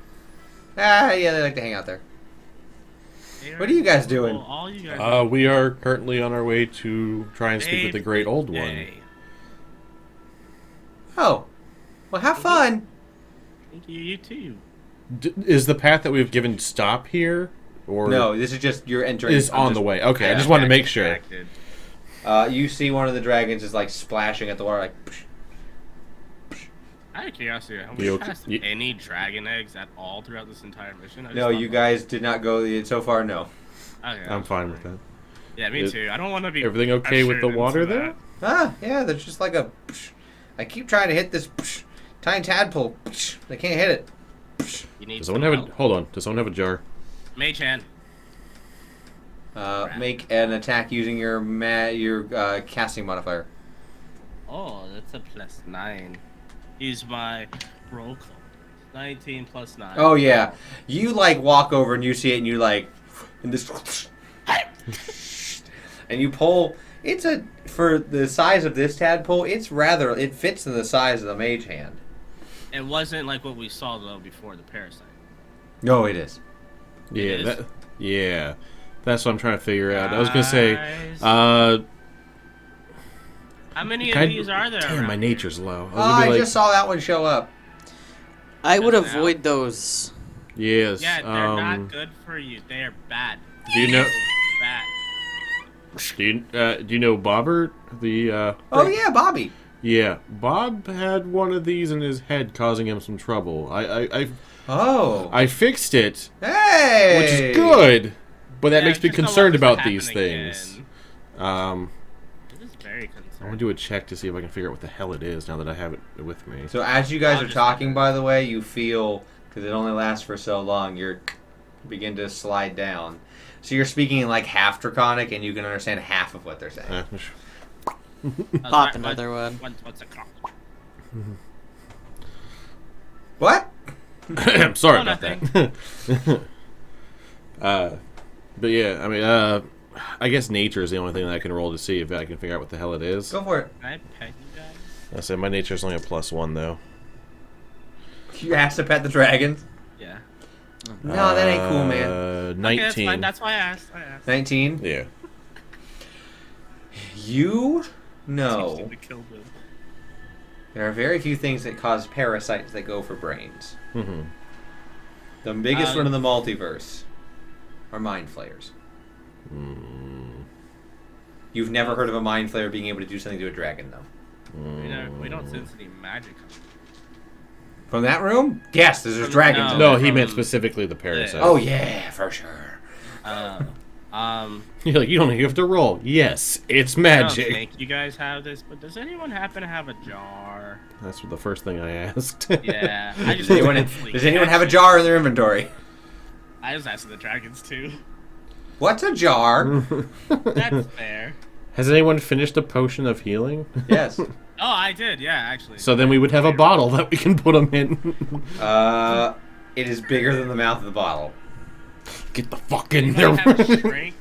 Ah, yeah, they like to hang out there. What are you guys doing? Well, all you guys We are currently on our way to try and speak with the great old one. Hey, Oh, well, have fun. thank you. You too. Is the path that we've given stop here? Or No, this is just you're entering. is I'm on just- the way. Okay, I Yeah. just wanted to make sure. Distracted. You see one of the dragons is like splashing at the water, like. Psh. Out of curiosity, have You we okay? passed You- any dragon eggs at all throughout this entire mission? I just No, thought you that- guys did not go so far. No. Okay, I'm fine with that. Yeah, me Is too. I don't want to be. everything okay with the pressured water into there? that. Ah, yeah, there's just like a. Psh. I keep trying to hit this tiny tadpole. Psh. They can't hit it. You need Does someone some have a help. hold on? Does someone have a jar? Mage hand. Make an attack using your casting modifier. Oh, that's a +9. Use my roll call. 19 plus 9. Oh yeah, you like walk over and you see it and you like, and this, and you pull. It's for the size of this tadpole. It fits in the size of the mage hand. It wasn't like what we saw though before the parasite. No, it is. Yeah, is? yeah. That's what I'm trying to figure out. I was gonna say, Guys. uh, How many can of I- these are there? damn, around my here? nature's low. I was Oh, gonna be I like, just saw that one show up. I would Just now? avoid those. yes. Yeah, they're not good for you. They are bad. Do you know? Bad. Do you know Bobbert? The Oh yeah, Bobby. yeah, Bob had one of these in his head, causing him some trouble. Oh. I fixed it, Hey. which is good, but that Yeah, makes me just don't want concerned this to about happen these things. again. It It is very I want to concerning. do a check to see if I can figure out what the hell it is now that I have it with me. So as you guys I'll are just- talking, by the way, you feel because it only lasts for so long, you begin to slide down. So you're speaking in like half draconic, and you can understand half of what they're saying. Pop another one. What's it called? What? I'm sorry Oh, about nothing. that. But yeah, I mean, I guess nature is the only thing that I can roll to see if I can figure out what the hell it is. Go for it. Can I pet you guys? I said my nature's only a +1 though. You asked to pet the dragons. Yeah. No, that ain't cool, man. 19. Okay, that's fine. That's why I asked. 19. Yeah. You know Teach them to kill them. there are very few things that cause parasites that go for brains. Mm-hmm. The biggest Um, one in the multiverse are mind flayers. You've never heard of a mind flayer being able to do something to a dragon, though. We don't sense any magic. From that room? Yes, there's From- dragons. in No, there. he from- meant specifically the parasite. Oh yeah, for sure. You're like, you don't have to roll. Yes, it's I don't magic. think you guys have this, but does anyone happen to have a jar? That's the first thing I asked. Yeah. I just Does anyone have a jar in their inventory? I was asking the dragons too. What's a jar? That's fair. Has anyone finished a potion of healing? Yes. Oh, I did. Yeah, actually. So then we would have a bottle that we can put them in. It is bigger than the mouth of the bottle. Get the fuck in Anyone have a there. shrink?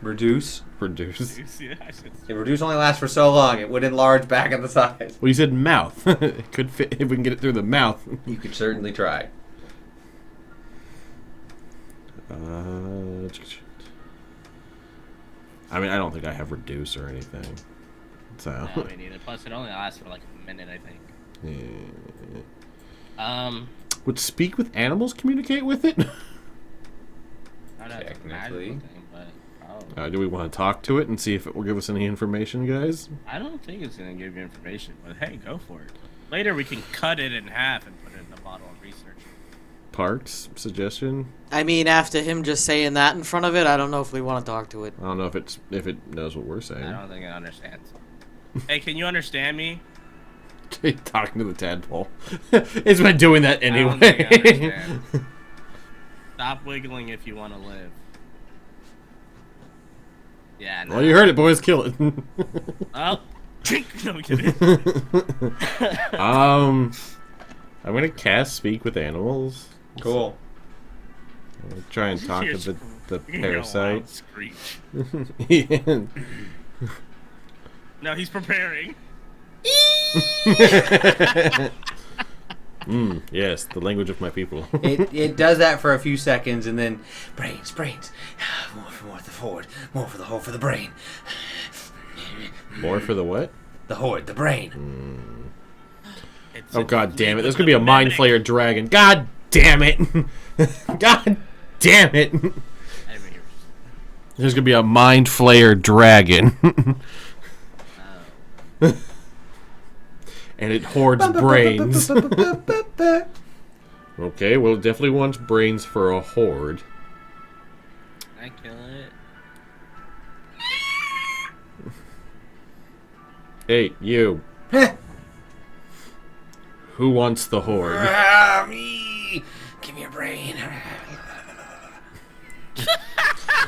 Reduce. Reduce. Yeah, I should. If reduce only lasts for so long, it would enlarge back in the size. Well, you said mouth. It could fit if we can get it through the mouth. You could certainly try. I mean, I don't think I have reduce or anything. So. No, me neither. Plus, it only lasts for like a minute, I think. Yeah. Would speak with animals communicate with it? I don't know if it's a magical Technically. thing, but probably. Do we want to talk to it and see if it will give us any information, guys? I don't think it's gonna give you information, but hey, go for it. Later, we can cut it in half and put it in a bottle and research. Parks suggestion. I mean, after him just saying that in front of it, I don't know if we want to talk to it. I don't know if it knows what we're saying. I don't think it understands. Hey, can you understand me? Talking to the tadpole. It's been doing that I don't anyway. think I understand. Stop wiggling if you want to live. Yeah, no. Well, you heard it, boys. Kill it. Oh. No, I'm kidding. I'm gonna cast Speak with Animals. Cool. I'm gonna try and talk to the parasite. Screech. Yeah. No, he's preparing. Yes, the language of my people. It does that for a few seconds, and then brains. More for the forward, more for the hole for the brain. More for the what? The horde, the brain. Oh god damn it! There's gonna be a mind flayer dragon. God damn it! God damn it! There's gonna be a mind flayer dragon. And it hoards brains. Okay, well, it definitely wants brains for a horde. I kill it. Hey, you. Who wants the horde? Me! Give me a brain.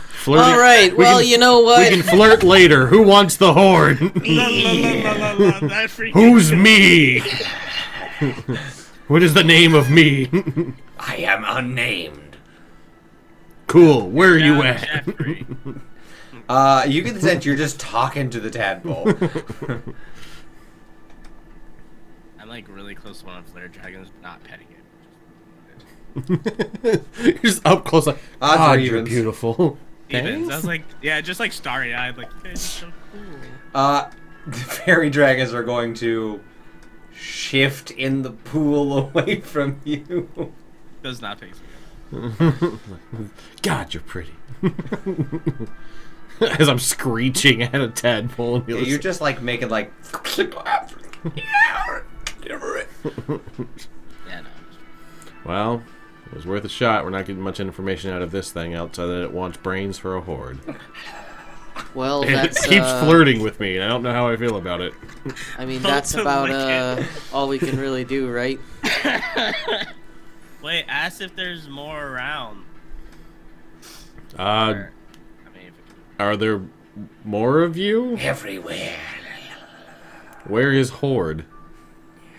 Flirting- All right, well, you know what? We can flirt later. Who wants the horde? Who's me? What is the name of me? I am unnamed. Cool. Where are you at? Jeffrey. You can sense you're just talking to the tadpole. I'm like really close to one of Flare Dragons, not petting it. You're just up close like, Odds God, are you're evens. beautiful. Evens. I Thanks. was like, yeah, just like starry-eyed, like, hey, it's so cool. The fairy dragons are going to shift in the pool away from you. Does not face me. God, you're pretty. As I'm screeching at a tadpole. And You're just like making like. Yeah, no. Well, it was worth a shot. We're not getting much information out of this thing outside that it wants brains for a horde. Well, And that's it keeps flirting with me, and I don't know how I feel about it. I mean, that's about all we can really do, right? Wait, ask if there's more around. Or, I mean, if it Are there more of you? Everywhere. Where is horde?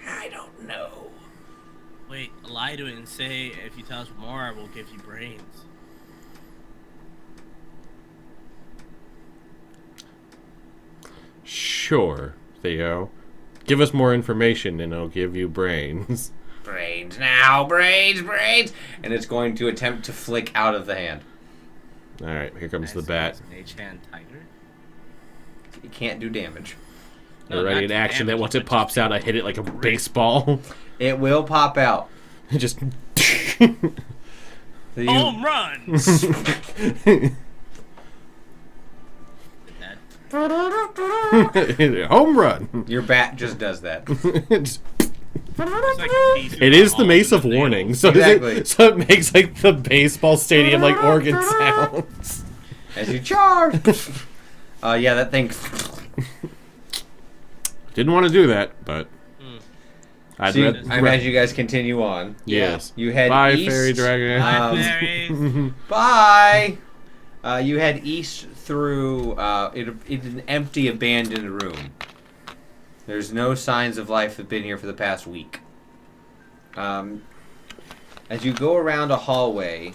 I don't know. wait, lie to it and say, if you tell us more, we'll give you brains. Sure, Theo. Give us more information and I'll give you brains. Brains now, brains. And it's going to attempt to flick out of the hand. Alright, here comes the bat. Mage hand tiger. It can't do damage. No, Already not in action that damage, once it but pops just out, I hit it like a baseball. It will pop out. It just. So you, Home run! Home run! your bat just does that. Just- It It is the Mace of Warning, so Exactly. it makes like the baseball stadium like organ sounds. As you charge. Yeah, that thing. Didn't want to do that, but I'd So you, rather. I imagine you guys continue on. Yes. You head Bye, east. fairy dragon. Bye. You head east through it's an empty, abandoned room. There's no signs of life that have been here for the past week. As you go around a hallway,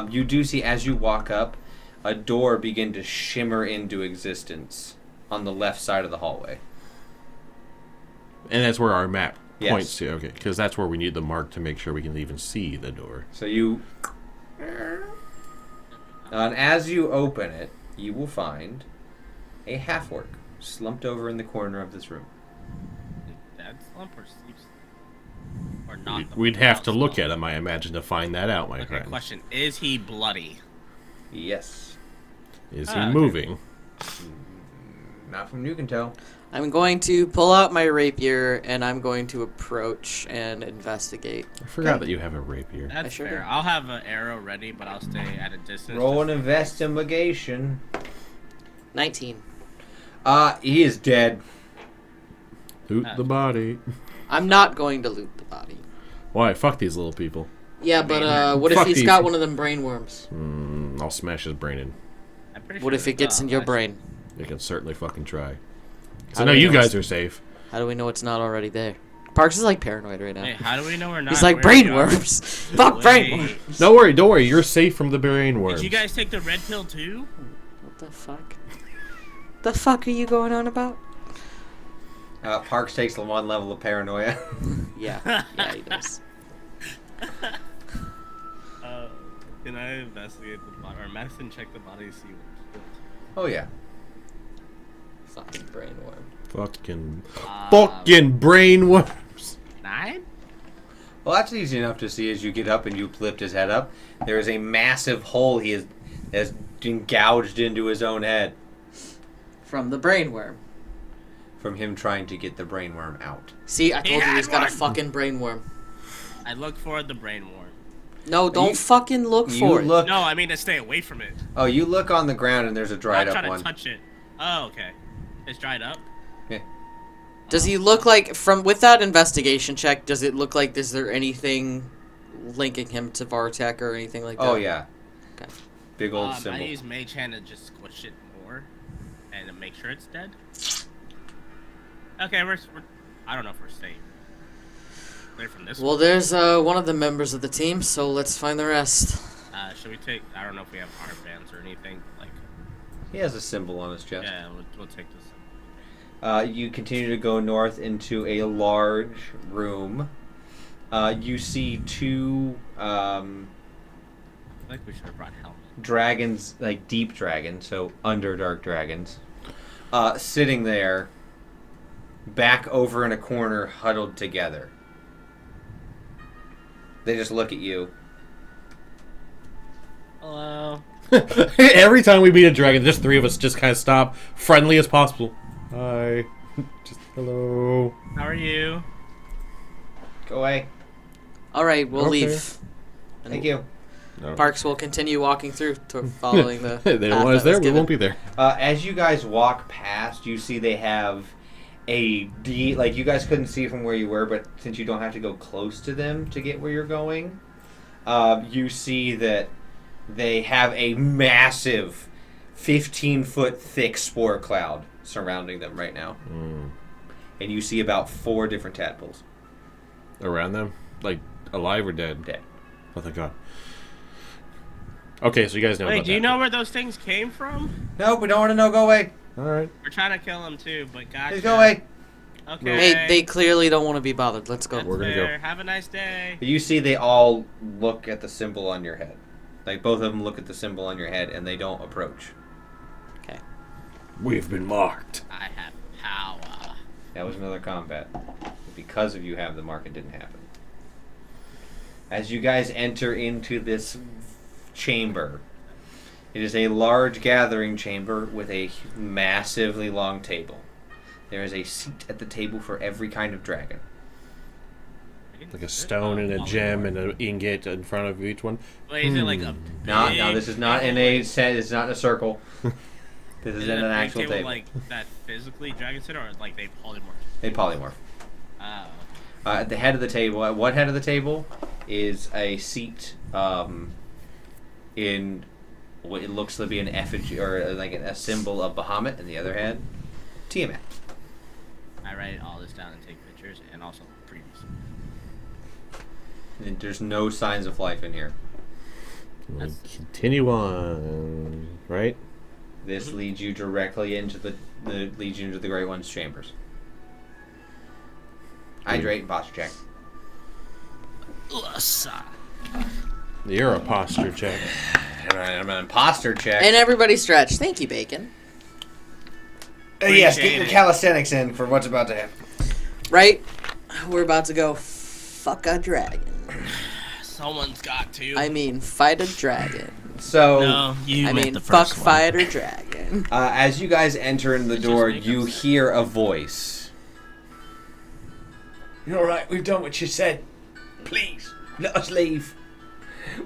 you do see, as you walk up, a door begin to shimmer into existence on the left side of the hallway. And that's where our map Yes. points to. Okay, because that's where we need the mark to make sure we can even see the door. So you... And as you open it, you will find a half-orc slumped over in the corner of this room. Dead slump or sleep slump? Or not? We'd have to look at him, I imagine, to find that out, my Okay, friend. question. Is he bloody? Yes. Is he Ah, okay. moving? Not from you can tell. I'm going to pull out my rapier and I'm going to approach and investigate. I forgot that you have a rapier. That's sure fair. do. I'll have an arrow ready, but I'll stay at a distance. Roll an investigation. 19. He is dead. Loot the body. I'm not going to loot the body. Why? Fuck these little people. Yeah, but what if Fuck he's these. got one of them brain worms? I'll smash his brain in. I'm pretty What sure if it gets in your brain? You can certainly fucking try. How So do no, we you know guys it's- are safe. How do we know it's not already there? Parks is like paranoid right now. Hey, how do we know we're not? He's like, where brain we are? worms. Fuck brain Wait. worms. Don't worry. You're safe from the brain worms. Did you guys take the red pill too? What the fuck? The fuck are you going on about? Parks takes the one level of paranoia. Yeah, he does. Can I investigate the body, or Madison check the body to see what's killed? Oh yeah. Fucking brain worm. Fucking brain worms. 9? Well, that's easy enough to see as you get up and you lift his head up. There is a massive hole he has been gouged into his own head From the brain worm. from him trying to get the brain worm out. See, I told you had he's got a one. fucking brain worm. I look for the brain worm. No, don't You- fucking look You for it. look. No, I mean to stay away from it. Oh, you look on the ground and there's a dried I'm up trying one. to touch it. Oh, okay. It's dried up. Does he look like, with that investigation check, does it look like, is there anything linking him to VarTec or anything like that? Oh yeah. Okay. Big old I symbol. use Mage Hand to just squish it more and to make sure it's dead. Okay, we're I don't know if we're safe. Clear from this Well, there's one of the members of the team, so let's find the rest. one. Should we take? I don't know if we have armbands or anything. Like, He has a symbol on his chest. yeah, we'll take this. You continue to go north into a large room. You see two I think we should have brought helmets. dragons, like deep dragons, so underdark dragons, sitting there, back over in a corner, huddled together. They just look at you. Hello. Every time we meet a dragon, just three of us just kind of stop, friendly as possible. Hi. Just hello. How are you? Go away. All right, we'll Okay. leave. And Thank you. No. Parks will continue walking through, following the. They don't path want us that was there. We given. won't be there. As you guys walk past, you see they have like you guys couldn't see from where you were, but since you don't have to go close to them to get where you're going, you see that they have a massive 15-foot thick spore cloud surrounding them right now. And you see about 4 different tadpoles. Around them? Like, alive or dead? Dead. Oh, thank God. Okay, so you guys know Wait, about do you that. know where those things came from? Nope, we don't want to know. Go away. Alright. We're trying to kill them too, but gotcha. Please go away. Okay. Hey, they clearly don't want to be bothered. Let's go. That's We're gonna go. fair. Have a nice day. But you see they all look at the symbol on your head. Like, both of them look at the symbol on your head, and they don't approach. Okay. We've been marked. I have power. That was another combat. Because of you have the mark, it didn't happen. As you guys enter into this chamber, it is a large gathering chamber with a massively long table. There is a seat at the table for every kind of dragon. Like a stone and a gem and an ingot in front of each one. Wait, is it like a No, this is not in a set. It's not in a circle. This is Is in it an a big actual table table. like that physically dragon sit, or like they polymorph? They polymorph. Oh. At the head of the table, at one head of the table, is a seat in what it looks to be an effigy or like a symbol of Bahamut, and the other head, Tiamat. I write all this down and take pictures, and also previews. And there's no signs of life in here. We'll continue on, right? This leads you directly into the Great One's chambers. Hydrate and posture check. You're a posture check. I'm an imposter check. And everybody stretch. Thank you, Bacon. Yes, get Appreciate your it. calisthenics in for what's about to happen. Right? We're about to go fuck a dragon. Someone's got to. I mean, fight a dragon. So, no, you I meant mean, the fuck, first one. fight a dragon. As you guys enter in the It's door, just you makeup. hear a voice. You're alright, we've done what you said. Please, let us leave.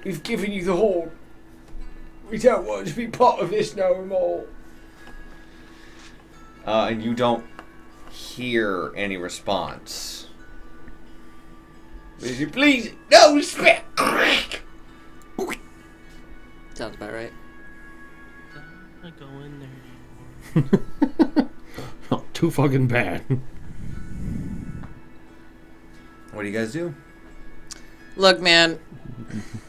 We've given you the horn. We don't want to be part of this no more. And you don't hear any response. Please, no spit. Sounds about right. I go in there. Oh, too fucking bad. What do you guys do? Look, man,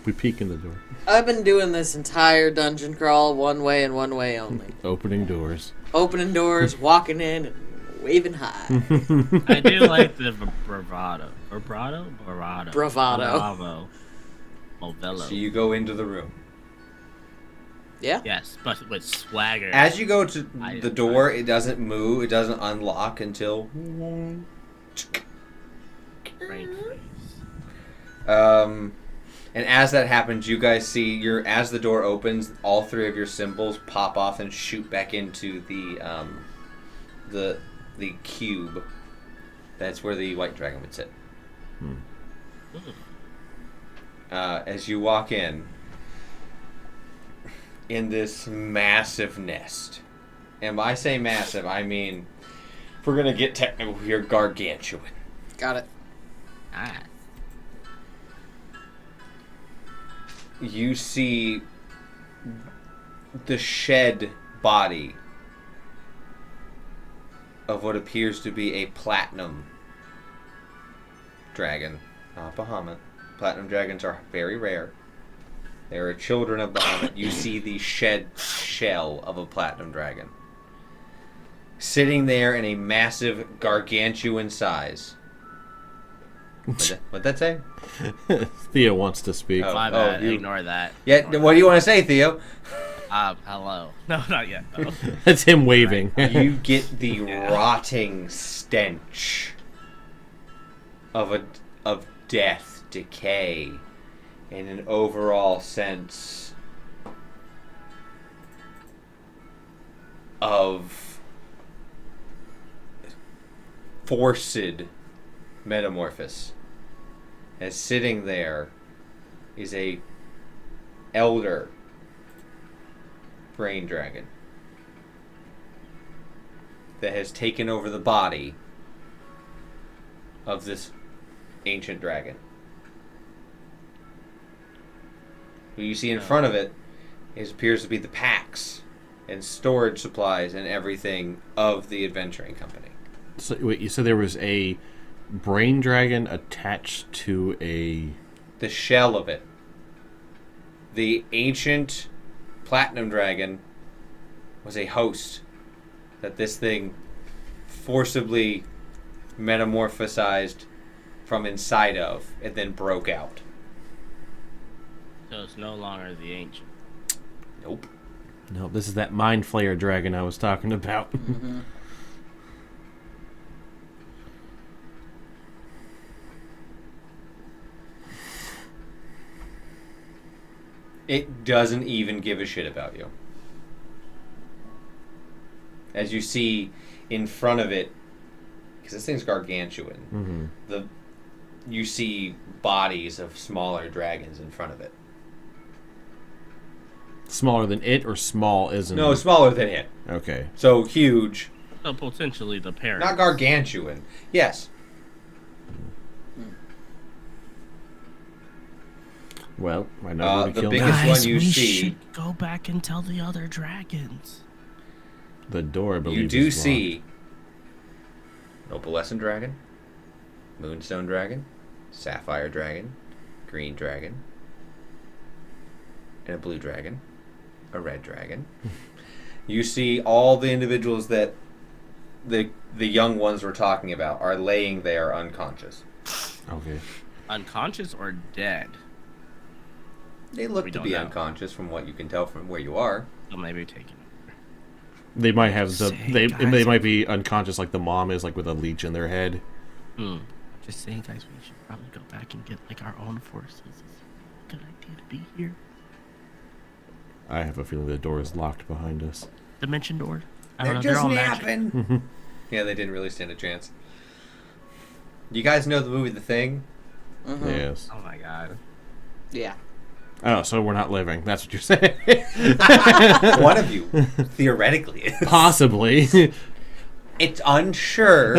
We peek in the door. I've been doing this entire dungeon crawl one way and one way only. Opening doors. Opening doors, walking in, and waving high. I do like the bravado. Bravado? Bravado. Bravado. Bravo. Movello. So you go into the room. Yeah? Yes, but with swagger. As you go to the door, it doesn't move. It doesn't unlock until. Right. And as that happens, you guys see as the door opens, all three of your symbols pop off and shoot back into the cube. That's where the white dragon would sit. As you walk in this massive nest, and when I say massive, I mean, if we're gonna get technical here, gargantuan. Got it. Ah. You see the shed body of what appears to be a platinum dragon, not Bahamut. Platinum dragons are very rare. They are children of Bahamut. You see the shed shell of a platinum dragon sitting there in a massive gargantuan size. What'd that say? Theo wants to speak. Oh. My bad. you- Ignore that. Yeah, Ignore what do you want to say, Theo? hello. No, not yet. Oh. That's him waving. You get the rotting stench of death, decay, and an overall sense of forced metamorphosis. As sitting there is a elder brain dragon that has taken over the body of this ancient dragon. What you see in front of it appears to be the packs and storage supplies and everything of the adventuring company. So, wait, you said there was a brain dragon attached to a... The shell of it. The ancient platinum dragon was a host that this thing forcibly metamorphosized from inside of and then broke out. So it's no longer the ancient. Nope. No, this is that mind flayer dragon I was talking about. Mm-hmm. It doesn't even give a shit about you. As you see in front of it, because this thing's gargantuan, you see bodies of smaller dragons in front of it. Smaller than it or small isn't? No, smaller than it. Okay. So huge. So potentially the parent. Not gargantuan. Yes. Well, I know who to the kill biggest now. one you see. Go back and tell the other dragons. The door, I believe, You do is see opalescent dragon, moonstone dragon, sapphire dragon, green dragon, and a blue dragon, a red dragon. You see all the individuals that the young ones we're talking about are laying there unconscious. locked. Okay. Unconscious or dead? They look We to don't be know. unconscious from what you can tell from where you are. So maybe taken. They might have the... Say, They guys. might be unconscious like the mom is, like with a leech in their head. Just saying, guys, we should probably go back and get like our own forces. It's a good idea to be here. I have a feeling the door is locked behind us. dimension door? I They're don't know. just They're all magic. napping. Yeah, they didn't really stand a chance. You guys know the movie The Thing? Yes. Oh my god. Yeah. Oh, so we're not living. That's what you're saying. One of you, theoretically, is. Possibly. It's unsure.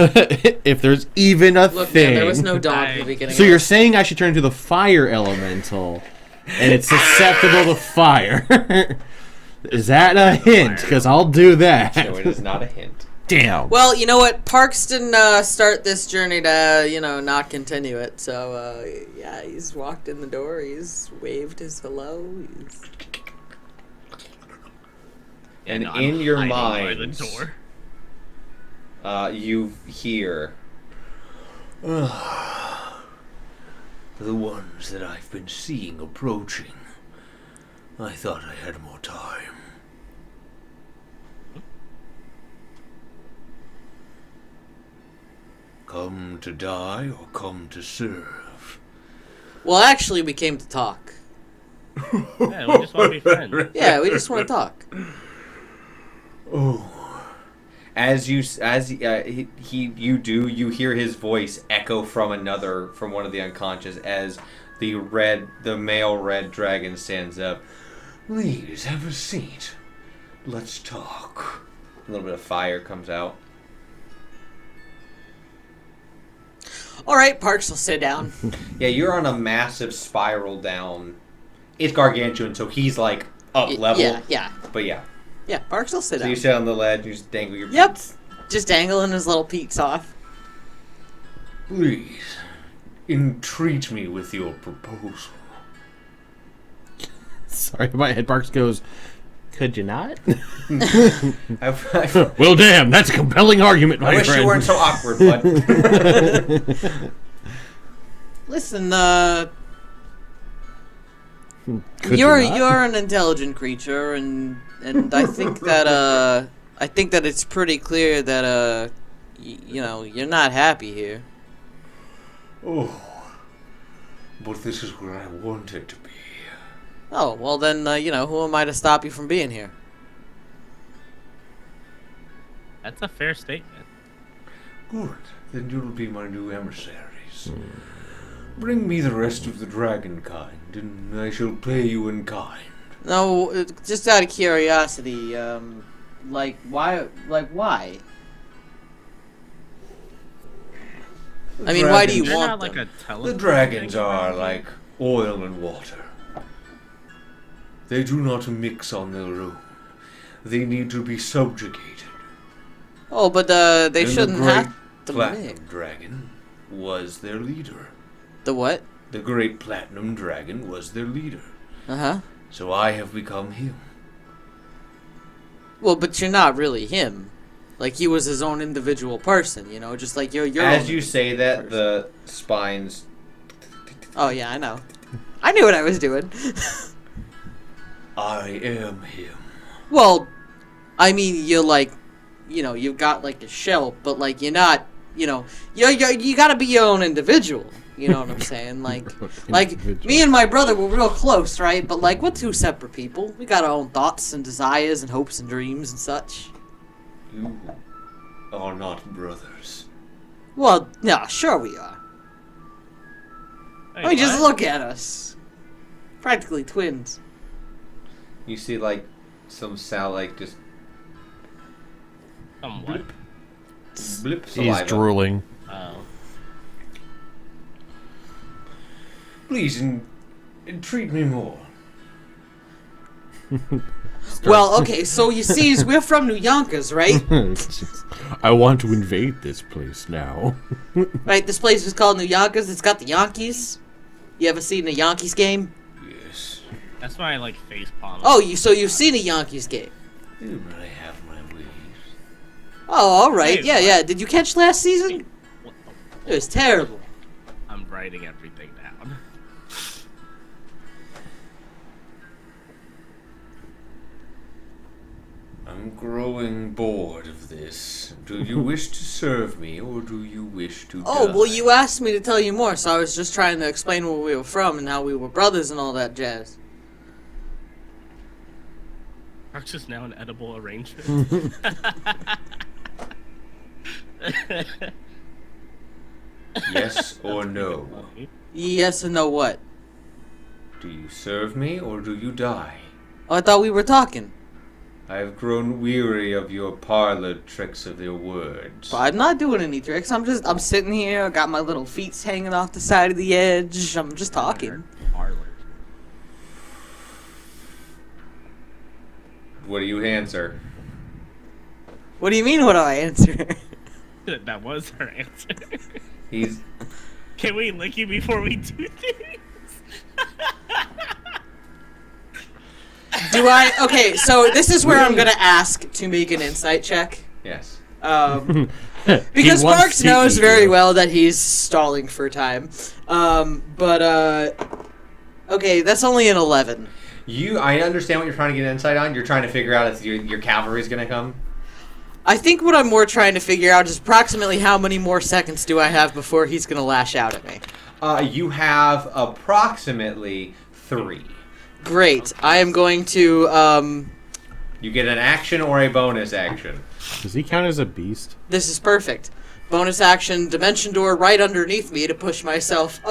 If there's even a Look, thing. man, there was no dog in the beginning. So of you're this. saying I should turn into the fire elemental, and it's susceptible to fire? Is that a hint? Because I'll do that. No, it is not a hint. Damn. Well, you know what? Parks didn't start this journey to, not continue it. So, yeah, he's walked in the door. He's waved his hello. He's... And I'm in your hiding by minds, the door. You hear. The ones that I've been seeing approaching. I thought I had more time. Come to die or come to serve? Well, actually, we came to talk. Yeah, we just want to be friends. Yeah, we just want to talk. Oh. As you hear his voice echo from one of the unconscious as the male red dragon stands up. Please have a seat. Let's talk. A little bit of fire comes out. All right, Parks will sit down. Yeah, you're on a massive spiral down. It's gargantuan, so he's like up level. Yeah. But yeah. Yeah, Parks will sit So down. you sit on the ledge, you just dangle your Yep. feet. Just dangling his little peats off. Please, entreat me with your proposal. Sorry, my head Parks goes, could you not? I Well, damn, that's a compelling argument, my wish friend. you weren't so awkward, bud. Listen, Could you're you not? you're an intelligent creature, and I think that it's pretty clear that you're not happy here. Oh, but this is where I want it to be. Oh well, then who am I to stop you from being here? That's a fair statement. Good, then you'll be my new emissaries. Bring me the rest of the dragon kind, and I shall pay you in kind. No, just out of curiosity, why? I mean, why do you They're want not like them? a teleport The dragons thing are around like oil and water. They do not mix on their own. They need to be subjugated. Oh, but they And shouldn't the great have to Platinum mix. Dragon was their leader. The what? The great Platinum Dragon was their leader. Uh-huh. So I have become him. Well, but you're not really him. Like, he was his own individual person, just like you're As you say that, the spines. Oh, yeah, I know. I knew what I was doing. I am him. Well, I mean, you're like, you've got like a shell, but like you're not, you gotta be your own individual. You know what I'm saying? Like me and my brother were real close, right? But like we're two separate people. We got our own thoughts and desires and hopes and dreams and such. You are not brothers. Well, yeah, sure we are. Wait, I mean, just what? look at us. Practically twins. You see, like, some sound, like, just Somewhat. blip He's saliva. drooling. Oh. Please, entreat me more. Well, okay, so you see, we're from New Yonkers, right? I want to invade this place now. Right, this place is called New Yonkers. It's got the Yankees. You ever seen a Yankees game? Yes. That's why I like face palm. Oh, you've seen a Yankees game. I have my ways. Oh, all right. Hey, Yeah, what? yeah. Did you catch last season? What the- It was terrible. I'm writing everything down. I'm growing bored of this. Do you wish to serve me, or do you wish to Oh, die? well, you asked me to tell you more, so I was just trying to explain where we were from and how we were brothers and all that jazz. Sparks is now an edible arrangement. Yes or no? Yes and no what? Do you serve me or do you die? Oh, I thought we were talking. I have grown weary of your parlor tricks of your words. But I'm not doing any tricks. I'm sitting here. I got my little feet hanging off the side of the edge. I'm just talking. What do you answer? What do you mean? What do I answer? That was her answer. He's... Can we lick you before we do things? Do I? Okay, so this is where I'm gonna ask to make an insight check. Yes. Because Sparks knows very well that he's stalling for time. Okay, that's only an 11. I understand what you're trying to get insight on. You're trying to figure out if your cavalry's gonna come. I think what I'm more trying to figure out is approximately how many more seconds do I have before he's gonna lash out at me. You have approximately 3. Great. I am going to, You get an action or a bonus action. Does he count as a beast? This is perfect. Bonus action, dimension door right underneath me to push myself,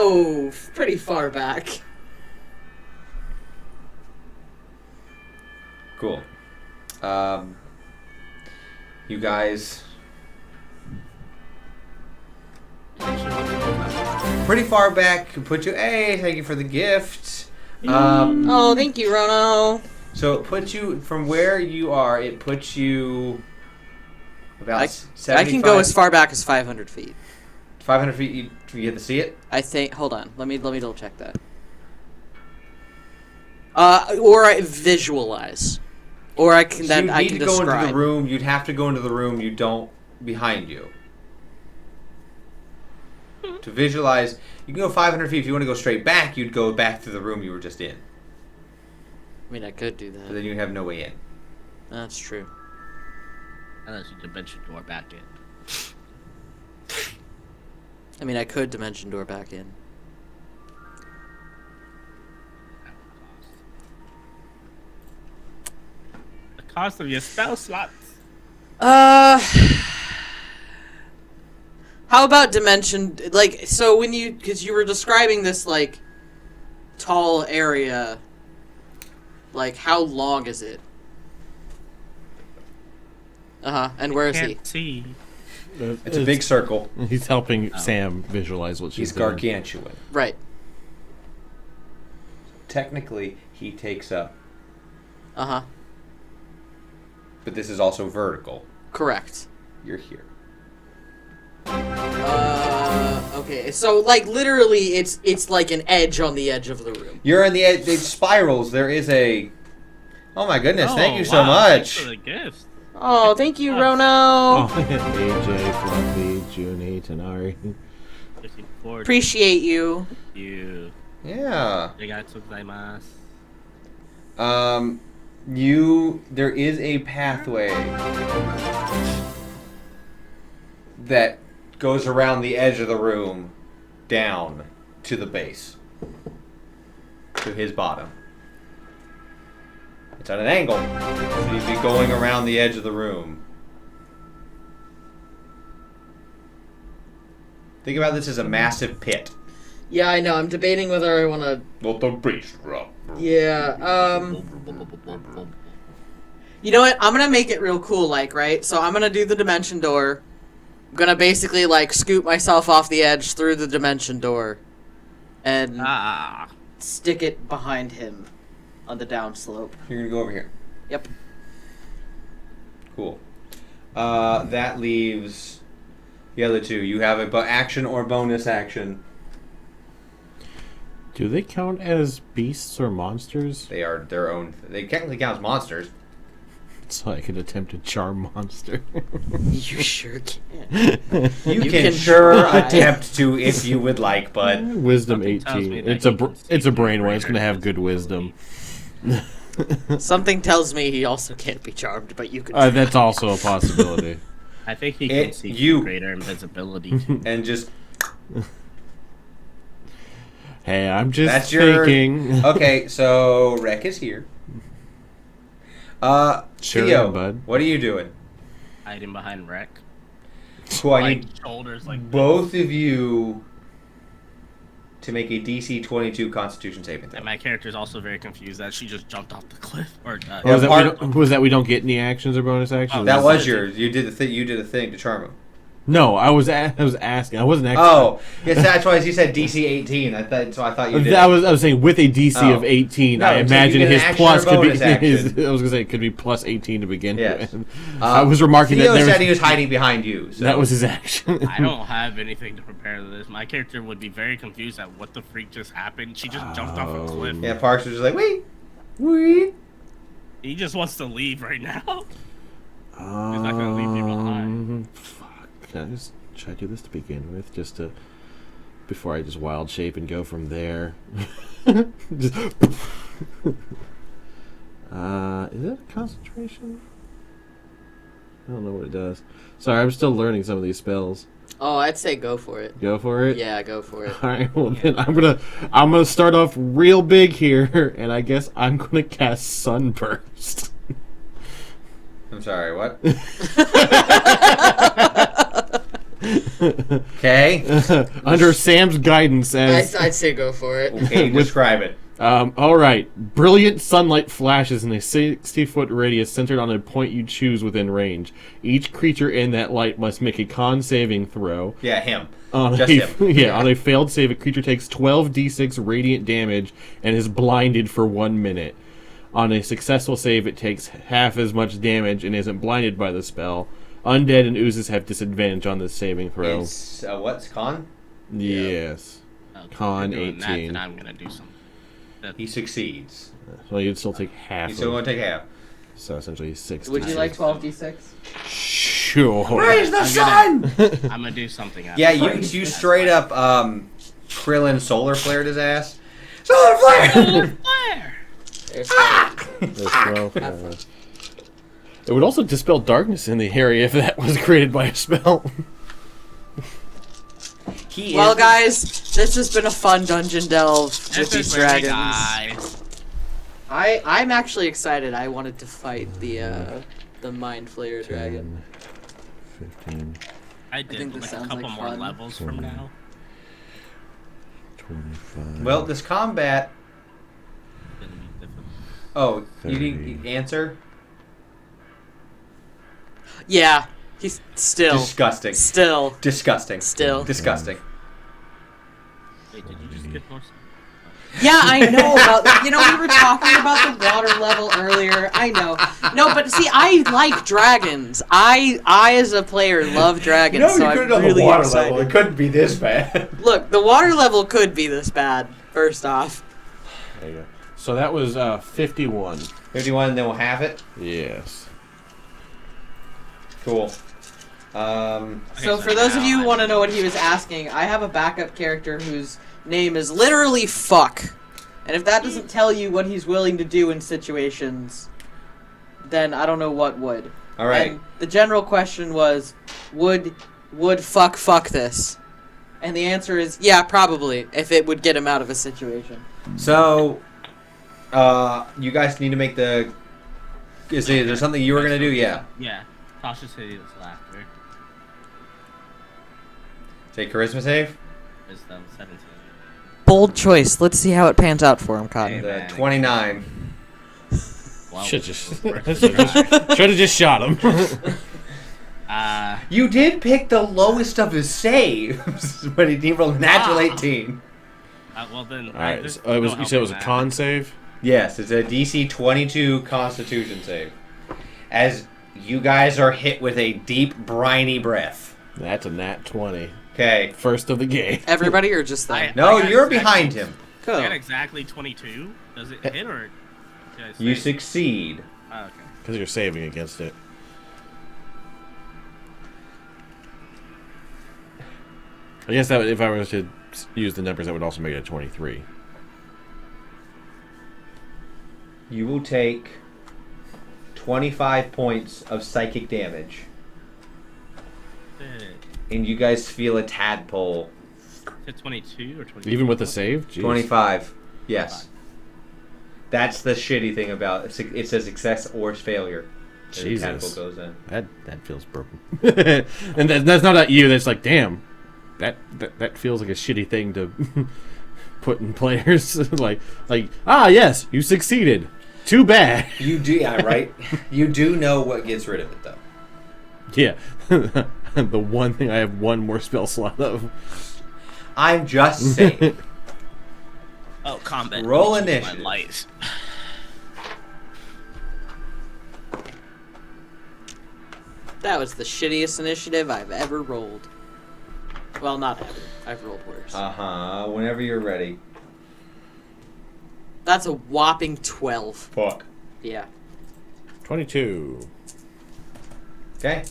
pretty far back. Cool. You guys... Pretty far back. Put you... Hey, thank you for the gift. Oh, thank you, Rono. So it puts you... From where you are, it puts you... About 75... I can go as far back as 500 feet. 500 feet, you get to see it? I think... Hold on. Let me double check that. Or I visualize. Or I can then I can describe. You'd need to go into the room. You'd have to go into the room you don't... Behind you. To visualize... You can go 500 feet. If you want to go straight back, you'd go back to the room you were just in. I mean, I could do that. But then you have no way in. That's true. Unless you dimension door back in. I mean, I could dimension door back in. The cost of your spell slots. How about dimension, like, so when you, because you were describing this, like, tall area, like, how long is it? And where is he? Can't see. It's a big circle. He's helping Sam visualize what she's He's doing. gargantuan. Right. Technically, he takes up. But this is also vertical. correct. You're here. Okay, so, like, literally, it's like an edge on the edge of the room. You're in the edge. It spirals. There is a... Oh my goodness, thank you so Wow, thanks much. for the gift. Oh, thank you, Rono! Oh, AJ, Fluffy, Junie, Tanari. Looking forward Appreciate you. to you. Yeah. Arigatou gozaimasu. There is a pathway that goes around the edge of the room down to the base. To his bottom. It's at an angle. So you'd be going around the edge of the room. Think about this as a massive pit. Yeah, I know. I'm debating whether I want to... Let the beast rub. Yeah, You know what? I'm going to make it real cool, like, right? So I'm going to do the dimension door. I'm going to basically, like, scoop myself off the edge through the dimension door. And stick it behind him on the downslope. You're going to go over here. Yep. Cool. That leaves the other two. You have a action or bonus action. Do they count as beasts or monsters? They are their own. They technically count as monsters. So I could attempt to charm monster. You sure can. You can sure attempt to if you would like, but Wisdom Something tells 18. me that It's a he can see it's a through brain one. greater It's gonna have good wisdom. Something tells me he also can't be charmed, but you can try. That's also a possibility. I think he can see greater invisibility. and just Hey, I'm just that's your. thinking. Okay, so Rek is here. Sure, Theo, bud. what are you doing? Hiding behind wreck. Cool, I need Shoulders like both of you to make a DC 22 Constitution saving throw. And my character is also very confused that she just jumped off the cliff. Or Was that we don't get any actions or bonus actions? Oh, That was yours. You did the thing. You did a thing to charm him. No, I was asking. I wasn't actually. Oh, yes, that's why you said DC 18. I thought you did. I was saying with a DC of 18, No, I so imagine you get an his action plus or could be. bonus action. I was gonna say it could be plus 18 to begin Yes. with. I was remarking Theo that there said he was hiding behind you. So. that was his action. I don't have anything to prepare to this. My character would be very confused at what the freak just happened. She just jumped off a cliff. Yeah, Parks was just like, wait. He just wants to leave right now. He's not gonna leave you behind. Fuck. Should I do this to begin with, just to before I just wild shape and go from there? Just, is that a concentration? I don't know what it does. Sorry, I'm still learning some of these spells. Oh, I'd say go for it. Go for it. Yeah, go for it. All right. Well, then I'm gonna start off real big here, and I guess I'm gonna cast Sunburst. I'm sorry, what? Okay. Under Sam's guidance as I'd say go for it. Okay, describe it. all right. Brilliant sunlight flashes in a 60-foot radius centered on a point you choose within range. Each creature in that light must make a con saving throw. Yeah, him. On Just him. Yeah, on a failed save, a creature takes 12d6 radiant damage and is blinded for 1 minute. On a successful save, it takes half as much damage and isn't blinded by the spell. Undead and oozes have disadvantage on this saving throw. It's, what's con? Yes. Okay, Con if you're doing 18. That, then I'm gonna do something. He succeeds. So you'd still take half. He's still going to take half. So essentially 6. Would you like 12d6? Sure. Where's the sun? I'm gonna do something. Yeah, you straight up Krillin solar flared his ass. Solar flare! Fire! There's There's 12. It would also dispel darkness in the area if that was created by a spell. Well, guys, this has been a fun dungeon delve with these dragons. I'm actually excited. I wanted to fight the Mind Flayer dragon. 15, I did think but this like a sounds couple like more fun. levels from now. 25. Well, this combat. It's gonna be difficult. Oh, you 30. didn't answer? Yeah, he's still. Disgusting. Still. Disgusting. Still. Disgusting. Wait, did you just get more? Yeah, I know about. We were talking about the water level earlier. I know. No, but see, I like dragons. I as a player love dragons. So I'm really excited. It couldn't be this bad. Look, the water level could be this bad. First off. There you go. So that was 51. 51, then we'll have it. Yes. Cool. So for those of you who want to know what he was asking, I have a backup character whose name is literally fuck. And if that doesn't tell you what he's willing to do in situations, then I don't know what would. All right. And the general question was, would fuck this? And the answer is, yeah, probably, if it would get him out of a situation. So, you guys need to make the. Is there something you were gonna do? Yeah. Yeah. Cautious hideous laughter. Say charisma save. Wisdom 17. Bold choice. Let's see how it pans out for him, Cotton. Hey, And 29. Well, Should have just shot him. You did pick the lowest of his saves, but he rolled a natural 18. well then. All right. So you said it was a con save? Yes, it's a DC 22 Constitution save. As you guys are hit with a deep, briny breath. That's a nat 20. Okay. First of the game. Everybody or just them? No, I got you're exactly- behind him. I Cool. got exactly 22. Does it hit or? Did I You save? succeed. Oh, okay. Because you're saving against it. I guess that would, if I was to use the numbers, that would also make it a 23. You will take 25 points of psychic damage. And you guys feel a tadpole. Hit 22 or 23? Even with the save? Jeez. 25. Yes. That's the shitty thing about it. It says success or failure. Jesus. The tadpole goes in. That feels broken. And that's not at you. That's like, damn, that feels like a shitty thing to put in players. like, yes, you succeeded. Too bad. You do, yeah, right? You do know what gets rid of it, though. Yeah. The one thing I have one more spell slot of. I'm just saying. Oh, combat. Roll My initiative. life. That was the shittiest initiative I've ever rolled. Well, not ever. I've rolled worse. Whenever you're ready. That's a whopping 12. Fuck. Yeah. 22. Okay.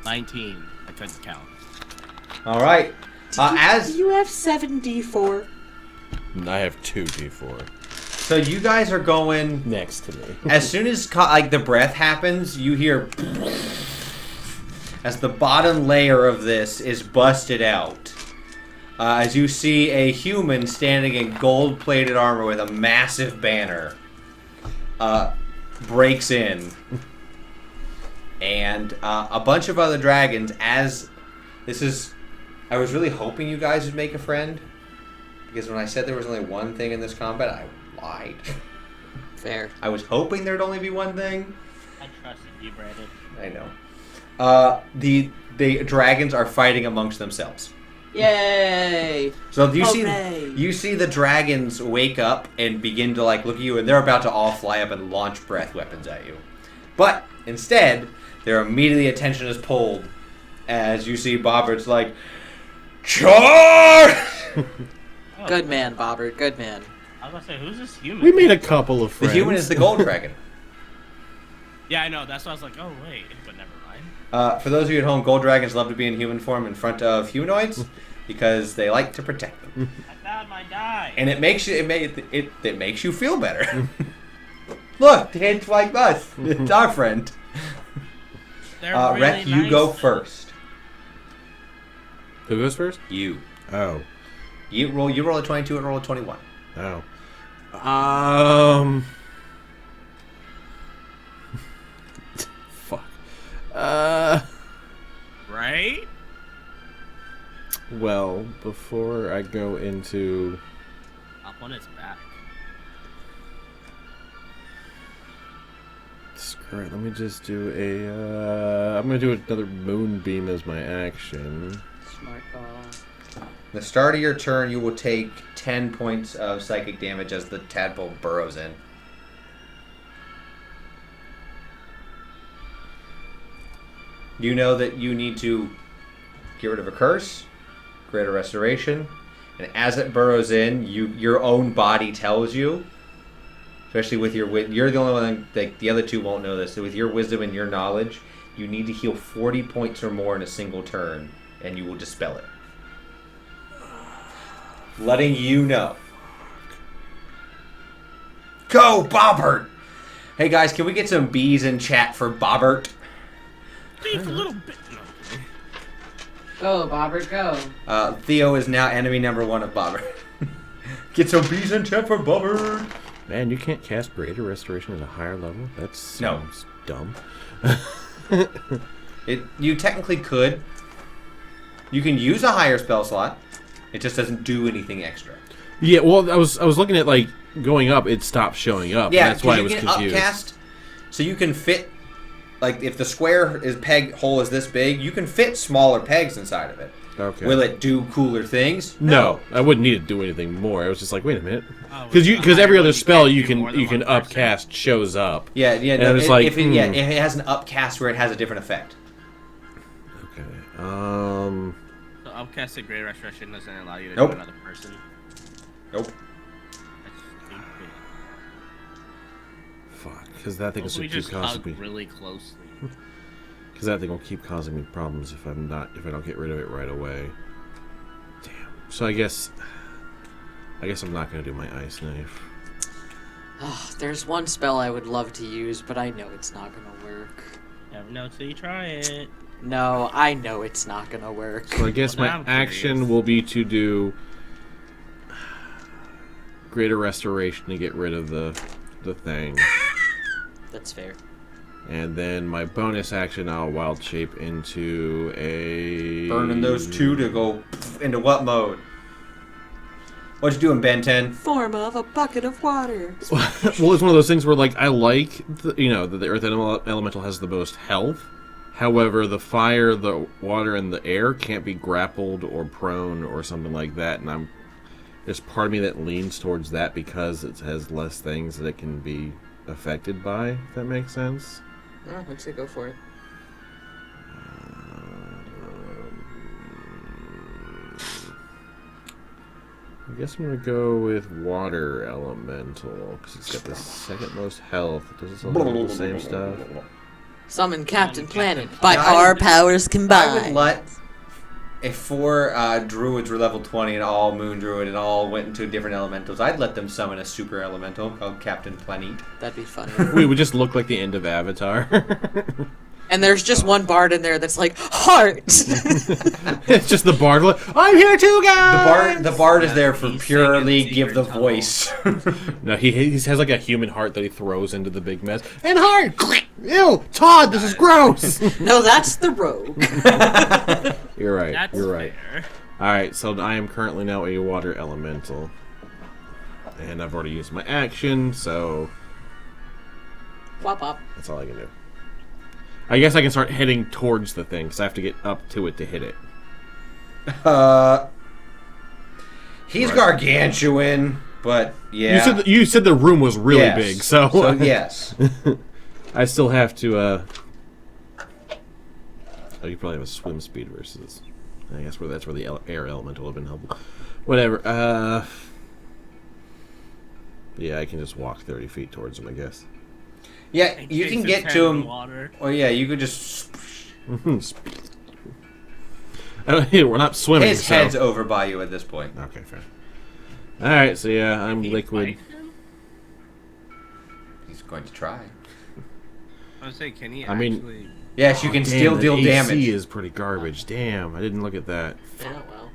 19. I couldn't count. All right. Do you have 7d4? I have 2d4 So you guys are going. next to me. As soon as the breath happens, you hear as the bottom layer of this is busted out. As you see a human standing in gold-plated armor with a massive banner breaks in, and a bunch of other dragons. As this is, I was really hoping you guys would make a friend, because when I said there was only one thing in this combat, I lied. Fair. I was hoping there'd only be one thing. I trusted you, Brandon. I know. The dragons are fighting amongst themselves. Yay! So you Hooray. see the dragons wake up and begin to look at you, and they're about to all fly up and launch breath weapons at you. But instead, their immediately attention is pulled as you see Bobbert's like, charge! Good man, Bobbert. Good man. I was gonna say, who's this human? We made a couple of The friends. human is the gold dragon. Yeah, I know. That's why I was like, oh wait, but never mind. For those of you at home, gold dragons love to be in human form in front of humanoids because they like to protect them, I found my die. and it makes you it makes you feel better. Look, it's like us. It's our friend. They're really Rek, you go nice. first. Who goes first? You. Oh. You roll a 22 and roll a 21. Oh. Fuck. Right? Well, before I go into... Up on its back. Screw it, let me just do a... I'm going to do another moonbeam as my action. Smart call. The start of your turn, you will take 10 points of psychic damage as the tadpole burrows in. You know that you need to get rid of a curse, greater restoration, and as it burrows in, your own body tells you, especially with you're the only one that the other two won't know this. So with your wisdom and your knowledge, you need to heal 40 points or more in a single turn, and you will dispel it. Letting you know. Go, Bobbert! Hey guys, can we get some bees in chat for Bobbert? Leave a little bit. No. Go, Bobbert, go. Theo is now enemy number 1 of Bobbert. Get some bees in chat for Bobbert! Man, you can't cast Greater Restoration at a higher level? That sounds dumb. You technically could. You can use a higher spell slot. It just doesn't do anything extra. Yeah, well, I was looking at, going up, it stopped showing up. Yeah, that's why I was you can confused. upcast, so you can fit, if the square hole is this big, you can fit smaller pegs inside of it. Okay. Will it do cooler things? No, I wouldn't need to do anything more. I was just like, wait a minute, Oh, because every other spell you can't do more can than one person. upcast shows up. Yeah. And No, I was like, if it has an upcast where it has a different effect. Okay. So upcasted Great Restoration doesn't allow you to Nope. do another person. Nope. That's stupid. Fuck, because that thing will Hopefully keep just causing hug me. really closely. Because that thing will keep causing me problems if I don't get rid of it right away. Damn. So I guess I'm not gonna do my ice knife. Oh, there's one spell I would love to use, but I know it's not gonna work. Never know till you try it. No, I know it's not gonna work. So I guess Well, my now I'm action curious. will be to do Greater Restoration to get rid of the thing. That's fair. And then my bonus action, I'll wild shape into a... Burning those 2 to go into what mode? What you doing, Ben 10? Form of a bucket of water. Well, it's one of those things where, like, I like, the Earth Elemental has the most health. However, the fire, the water, and the air can't be grappled or prone or something like that. And there's part of me that leans towards that because it has less things that it can be affected by, if that makes sense. Oh, let's say go for it. I guess I'm going to go with Water Elemental, because it's got the second most health. Does it still have the same stuff? Summon Captain Planet by our powers combined. I would let... If 4 druids were level 20 and all moon druid and all went into different elementals, I'd let them summon a super elemental called Captain Planet. That'd be funny. We would just look like the end of Avatar. And there's just one bard in there that's like, heart! It's just the bard. I'm here too, guys! The bard is there for purely give the voice. No, he has like a human heart that he throws into the big mess. And heart! Ew! Todd, this is gross! No, that's the rogue. You're right. That's You're right. fair. Alright, so I am currently now a water elemental. And I've already used my action, so Wop wop. that's all I can do. I guess I can start heading towards the thing, because I have to get up to it to hit it. He's gargantuan, but yeah. You said the room was really Yes. big, so yes. I still have to, Oh, you probably have a swim speed versus... I guess that's where the air element would have been helpful. Whatever, yeah, I can just walk 30 feet towards him, I guess. Yeah, you can get to him. Water. Oh yeah, you could just... We're not swimming, His so... head's over by you at this point. Okay, fair. Alright, so yeah, I'm Can you liquid. fight him? He's going to ttry. I was saying, can he I mean- actually... Yes, you can still the deal AC damage. is pretty garbage. Damn, I didn't look at that. Yeah, well.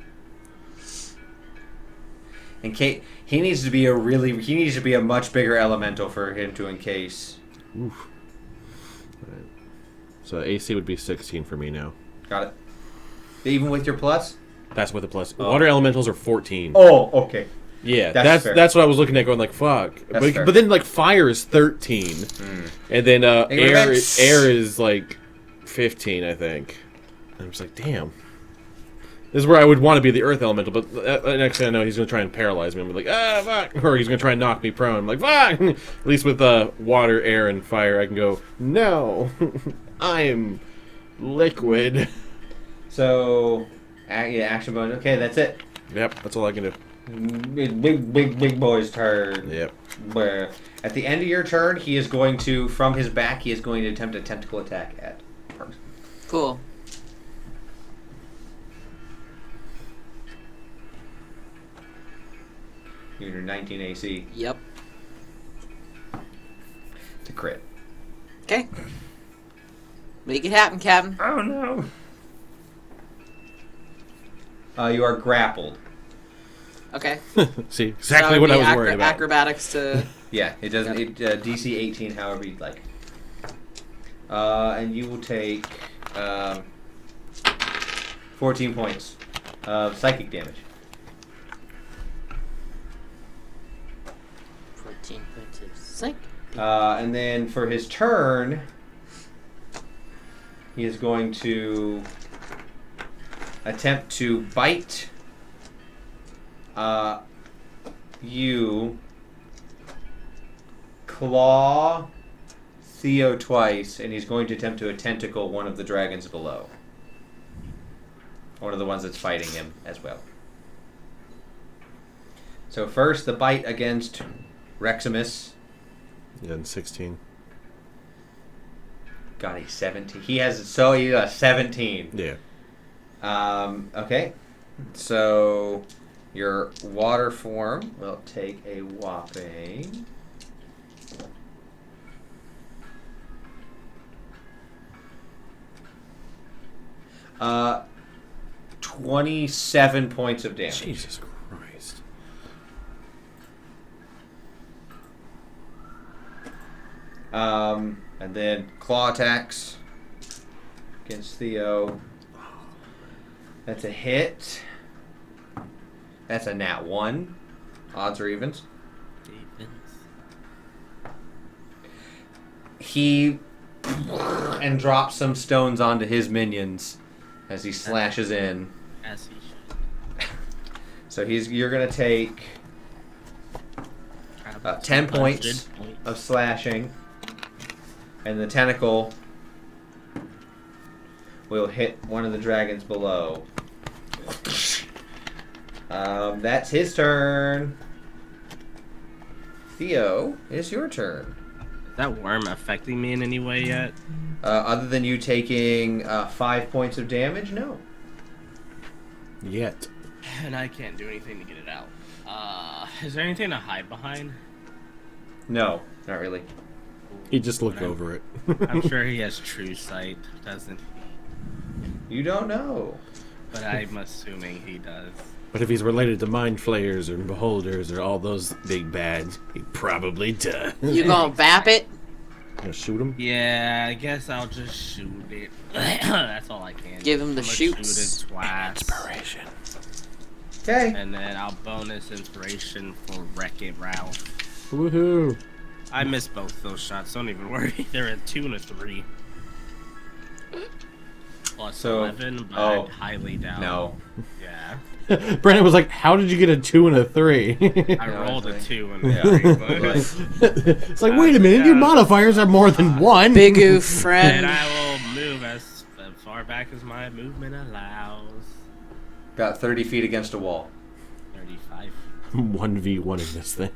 In case he needs to be a much bigger elemental for him to encase. Oof. Alright. So AC would be 16 for me now. Got it. Even with your plus? That's with the plus. Oh. Water elementals are 14. Oh, okay. Yeah, That's fair. that's what I was looking at, going like, fuck. That's fair. But then like fire is 13, and then air is like 15, I think. And I'm just like, damn. This is where I would want to be the earth elemental, but next thing I know, he's gonna try and paralyze me. I'm like, fuck, or he's gonna try and knock me prone. I'm like, fuck. At least with water, air, and fire, I can go. No, I am liquid. So, yeah, action bonus. Okay, that's it. Yep, that's all I can do. Big boy's turn. Yep. Where at the end of your turn, he is going to, from his back, he is going to attempt a tentacle attack at person. Cool. You're 19 AC. Yep. It's a crit. Okay. Make it happen, Captain. Oh no. You are grappled. Okay. See, exactly what I was worried about. Acrobatics to... Yeah, it doesn't. It DC 18, however you'd like. And you will take 14 points of psychic damage. 14 points of psych. And then for his turn, he is going to attempt to bite you, claw Theo twice, and he's going to attempt to tentacle one of the dragons below. One of the ones that's fighting him as well. So first, the bite against Reximus. Yeah, and 16. Got a 17. He has 17. Yeah. Okay. So your water form will take a whopping 27 points of damage. Jesus Christ. And then claw attacks against Theo. That's a hit. That's a nat 1. Odds or evens? He and drops some stones onto his minions as he slashes in. As he should. So you're gonna take 10 points of slashing, and the tentacle will hit one of the dragons below. That's his turn. Theo, it's your turn. Is that worm affecting me in any way yet? Other than you taking 5 points of damage, no. Yet. And I can't do anything to get it out. Is there anything to hide behind? No, not really. He just looked over it. I'm sure he has true sight, doesn't he? You don't know. But I'm assuming he does. But if he's related to mind flayers or beholders or all those big bads, he probably does. You gonna vap it? Gonna shoot him? Yeah, I guess I'll just shoot it. That's all I can. Give him the I'm gonna shoots. Shoot it twice. Inspiration. Okay. And then I'll bonus inspiration for Wreck-It Ralph. Woohoo! I missed both those shots. Don't even worry. They're a 2 and a 3. Plus So- 11, but oh, I'm highly down. No. Yeah. Brandon was like, "How did you get a 2 and a 3?" I rolled a 2 and Yeah. a 3. But... It's like, wait a minute, your modifiers are more than 1. Big oof, And friend. I will move as far back as my movement allows. About 30 feet against a wall. 35. 1v1 in this thing.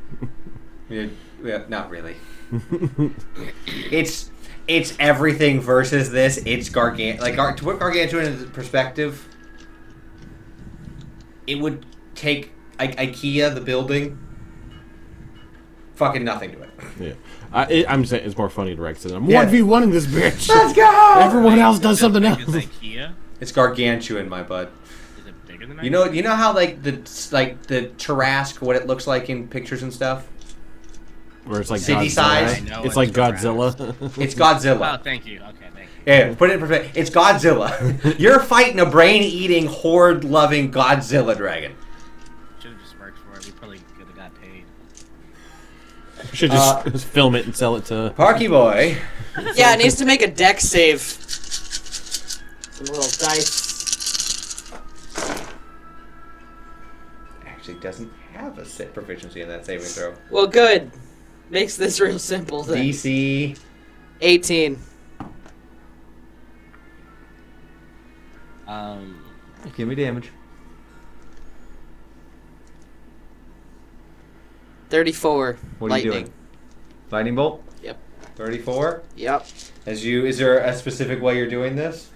Yeah, not really. It's everything versus this. It's gargantuan. Like to put gargantuan into perspective, it would take IKEA, the building, fucking nothing to it. Yeah, I'm saying it's more funny to Rex than I'm Yeah. 1v1 in this bitch. Let's go! Everyone else does something else. Is IKEA? It's gargantuan, my bud. Is it bigger than You know how like the Tarrasque, what it looks like in pictures and stuff. Where it's like City Godzilla. size? I know It's like Tarrasque. Godzilla. It's Godzilla. Oh, thank you. Okay, thank you. Yeah, put it in perspective. It's Godzilla. You're fighting a brain-eating, horde-loving Godzilla dragon. Should have just worked for it. We probably could have got paid. Should just film it and sell it to. Parky boy. Yeah, it needs to make a deck save. Some little dice. Actually doesn't have a set proficiency in that saving throw. Well, good. Makes this real simple then. DC. 18. Give me damage. 34. What are Lightning. you doing? Lightning bolt? Yep. 34? Yep. Is there a specific way you're doing this?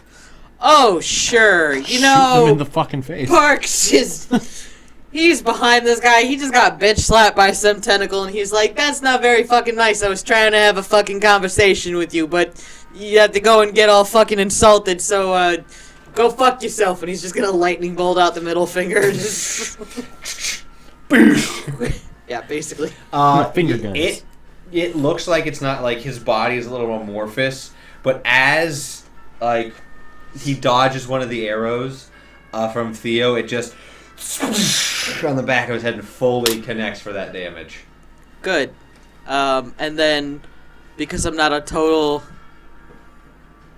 Oh, sure. You Shoot know, him in the fucking face. Parks is... He's behind this guy. He just got bitch slapped by some tentacle, and he's like, "That's not very fucking nice. I was trying to have a fucking conversation with you, but you had to go and get all fucking insulted, so, go fuck yourself." And he's just gonna lightning bolt out the middle finger. Yeah, basically. Finger guns. It looks like it's not like his body is a little amorphous, but as like he dodges one of the arrows from Theo, it just on the back of his head and fully connects for that damage. Good. And then, because I'm not a total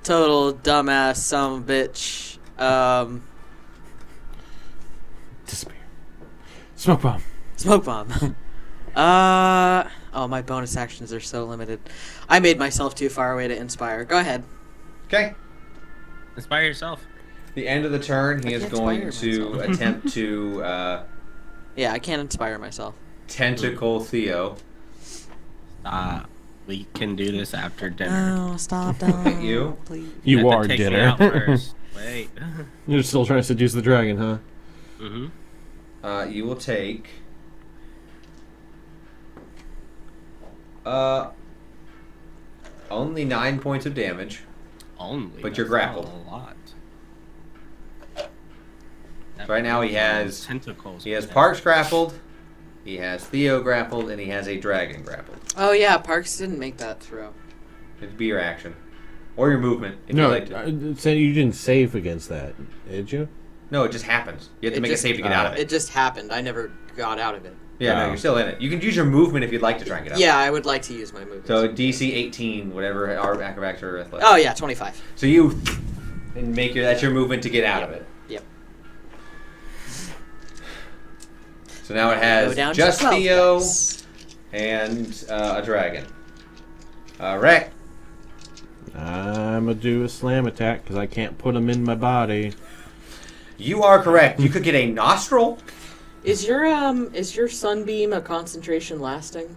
dumbass son of a bitch, Disappear. Smoke bomb. smoke bomb. Oh, my bonus actions are so limited. I made myself too far away to inspire. Go ahead. Okay. Inspire yourself. The end of the turn, he I is can't going inspire to myself. attempt to Yeah, I can't inspire myself. tentacle Theo. We can do this after dinner. No, stop, don't. You? Please. You have to are take me dinner. out first. Wait. You're still trying to seduce the dragon, huh? Mm-hmm. You will take only 9 points of damage. Only. But you're that's not grappled. A lot. Right now he has tentacles. He has Parks grappled, he has Theo grappled, and he has a dragon grappled. Oh yeah, Parks didn't make that throw. It'd be your action. Or your movement, if No, you'd like to. so you didn't save against that, did you? No, it just happens. You have to It make just- a save to get out of it. It just happened. I never got out of it. Yeah, no, Oh. you're still in it. You can use your movement if you'd like to try and get out. Yeah, I would like to use my movement. So DC 18, whatever our acrobatics or athletics. Oh yeah, 25. So you and that's your movement to get out of it. Yep. So now it Go has down to just 12 Theo dice. and a dragon. Wreck. I'm gonna do a slam attack because I can't put them in my body. You are correct. You could get a nostril. Is your sunbeam a concentration lasting,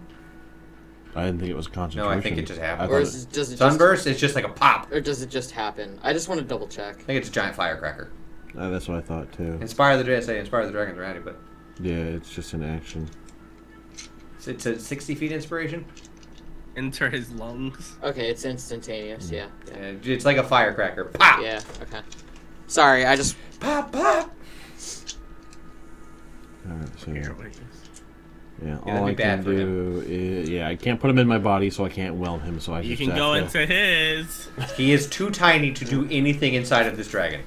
I didn't think it was concentration. No, I think it just happened. I or thought does it Sunburst, it's just like a pop. or does it just happen? I just want to double check. I think it's a giant firecracker. that's what I thought too. Inspire the dragon's ready, but Yeah, it's just an action. it's a 60 feet inspiration. Enter his lungs. Okay, it's instantaneous. Yeah. And it's like a firecracker. Pop. Yeah. Okay. Sorry, I just Pop. Pop. Alright, so Here, yeah, wait. that'd all be I bad can for do is I can't put him in my body, so I can't whelm him. So I You just can have go to- into his. He is too tiny to do anything inside of this dragon.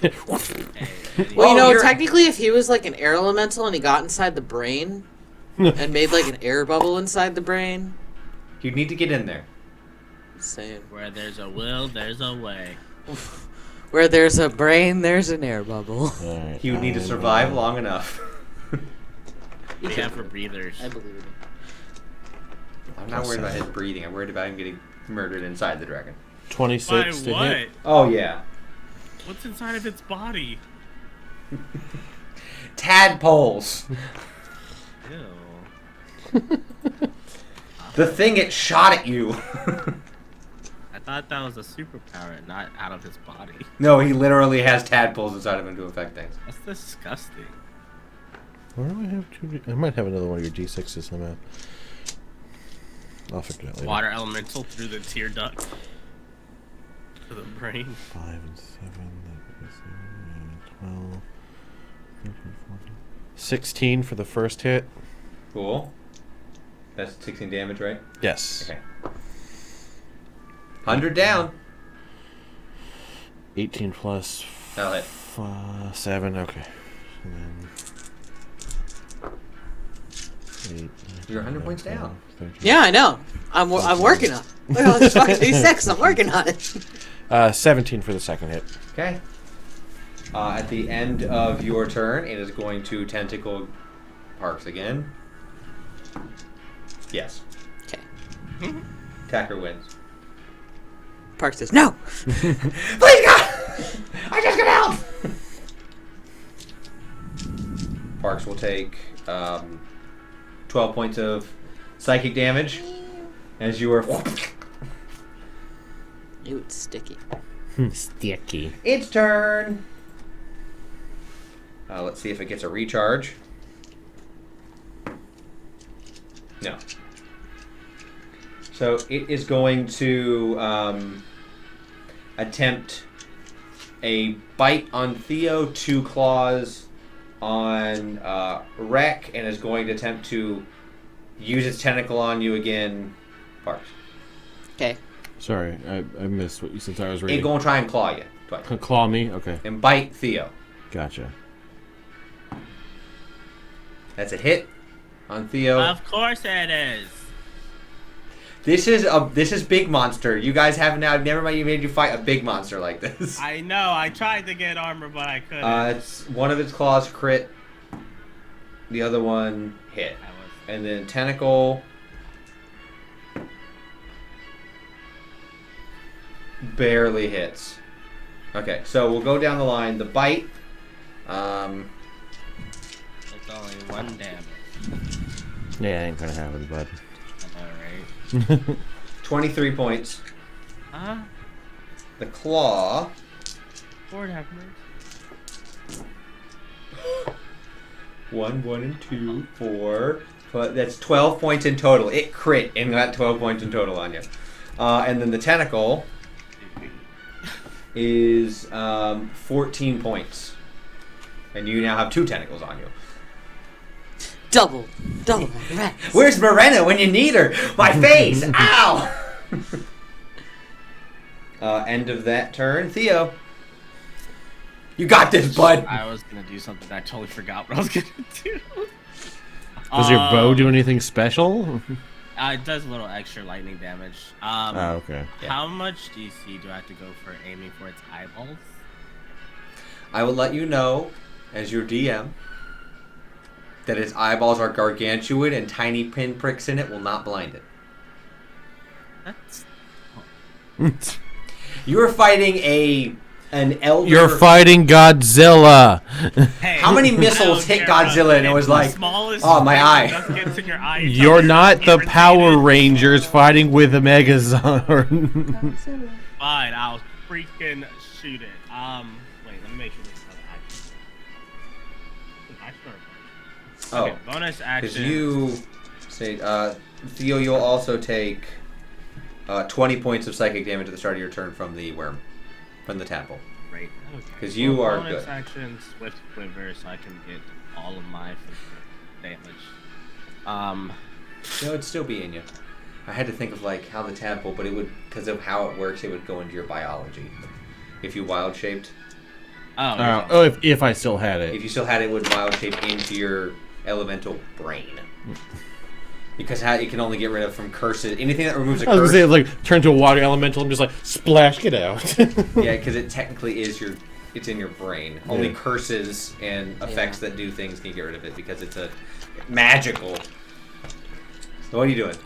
Hey, Well, Oh, you know, you're- technically, if he was like an air elemental and he got inside the brain and made like an air bubble inside the brain, You'd need to get in there. same. where there's a will, there's a way. Where there's a brain, there's an air bubble. Alright, He would need to I'm, survive long enough. We have for breathers. I believe it. I'm not worried about his breathing. I'm worried about him getting murdered inside the dragon. 26 By to what? hit. Oh yeah. What's inside of its body? Tadpoles. Ew. The thing it shot at you. I thought that was a superpower, not out of his body. No, he literally has tadpoles inside of him to affect things. That's disgusting. Where do I have two? I might have another one of your D6s somehow. I'll figure it out later. Water elemental through the tear duct to the brain. 5 and 7, that is 12, 13, 14. 16 for the first hit. Cool. That's 16 damage, right? Yes. Okay. 100 down. 18 plus That'll hit. 7. Okay. And then 8, You're 100 points down. 13. Yeah, I know. I'm working on it. Look at all this fucking D6. I'm working on it. 17 for the second hit. Okay. At the end of your turn, it is going to tentacle Parks again. Yes. Okay. Attacker wins. Park says no. Please God! I just got help! Parks will take 12 points of psychic damage as you are. Ew, it's sticky. Sticky. Its turn. Let's see if it gets a recharge. No. So it is going to attempt a bite on Theo, 2 claws on Wreck, and is going to attempt to use its tentacle on you again, Parks. Okay. Sorry, I missed what you since I was It's reading. going to try and claw you twice. Claw me? Okay. And bite Theo. Gotcha. That's a hit on Theo. Of course it is. This is big monster. You guys have now. Never mind. You made you fight a big monster like this. I know. I tried to get armor, but I couldn't. It's one of its claws crit. The other one hit, I was. and then tentacle barely hits. Okay, so we'll go down the line. The bite. It's only 1 damage. Yeah, I ain't gonna have it, bud. I know, right? 23 points. Huh? The claw. Lord have mercy. 1, 1, and 2, 4. But that's 12 points in total. It crit and got 12 points in total on you. And then the tentacle is 14 points. And you now have 2 tentacles on you. Double rats. Where's Morena when you need her? My face! Ow! End of that turn. Theo. You got this, bud. I was gonna do something. I totally forgot what I was gonna do. Does your bow do anything special? It does a little extra lightning damage. Okay. How much DC do I have to go for aiming for its eyeballs? I will let you know, as your DM, that its eyeballs are gargantuan and tiny pinpricks in it will not blind it. That's... You are fighting an elder. You're fighting Godzilla. Hey, How many I missiles don't hit care Godzilla about and it was the like, smallest oh, my thing eye. that gets in your eye. You're not the irritated. Power Rangers fighting with a Megazord. Fine, I'll freaking shoot it. Wait, let me make sure this is not action. Okay, bonus Because action. you say, Theo, you'll also take 20 points of psychic damage at the start of your turn from the worm, from the tadpole. Right. Okay. 'Cause you are bonus good. action, swift quiver, so I can get all of my physical damage. No, it'd still be in you. I had to think of like how the tadpole, but it would, because of how it works, it would go into your biology. If you wild shaped, If I still had if it. you still had it, it would wild shape into your elemental brain. Because how you can only get rid of from curses, anything that removes a I was curse. gonna say, like, turn to a water elemental and just like splash, get out. Yeah, because it technically is it's in your brain. Only Yeah. curses and effects that do things can get rid of it because it's a magical. So what are you doing?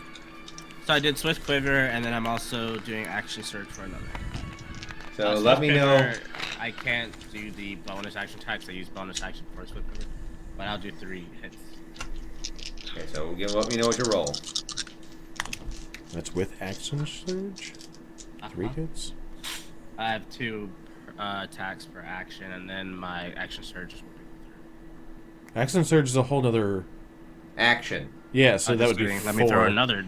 So I did swift quiver, and then I'm also doing action surge for another. So Swift let me know. quiver, I can't do the bonus action types. I use bonus action for swift quiver, but I'll do 3 hits. Okay, so let me know what you roll. That's with action surge? 3 hits? I have 2 attacks per action, and then my action surge is working. Action surge is a whole other. Action. Yeah, so that would be 4. Let me throw another.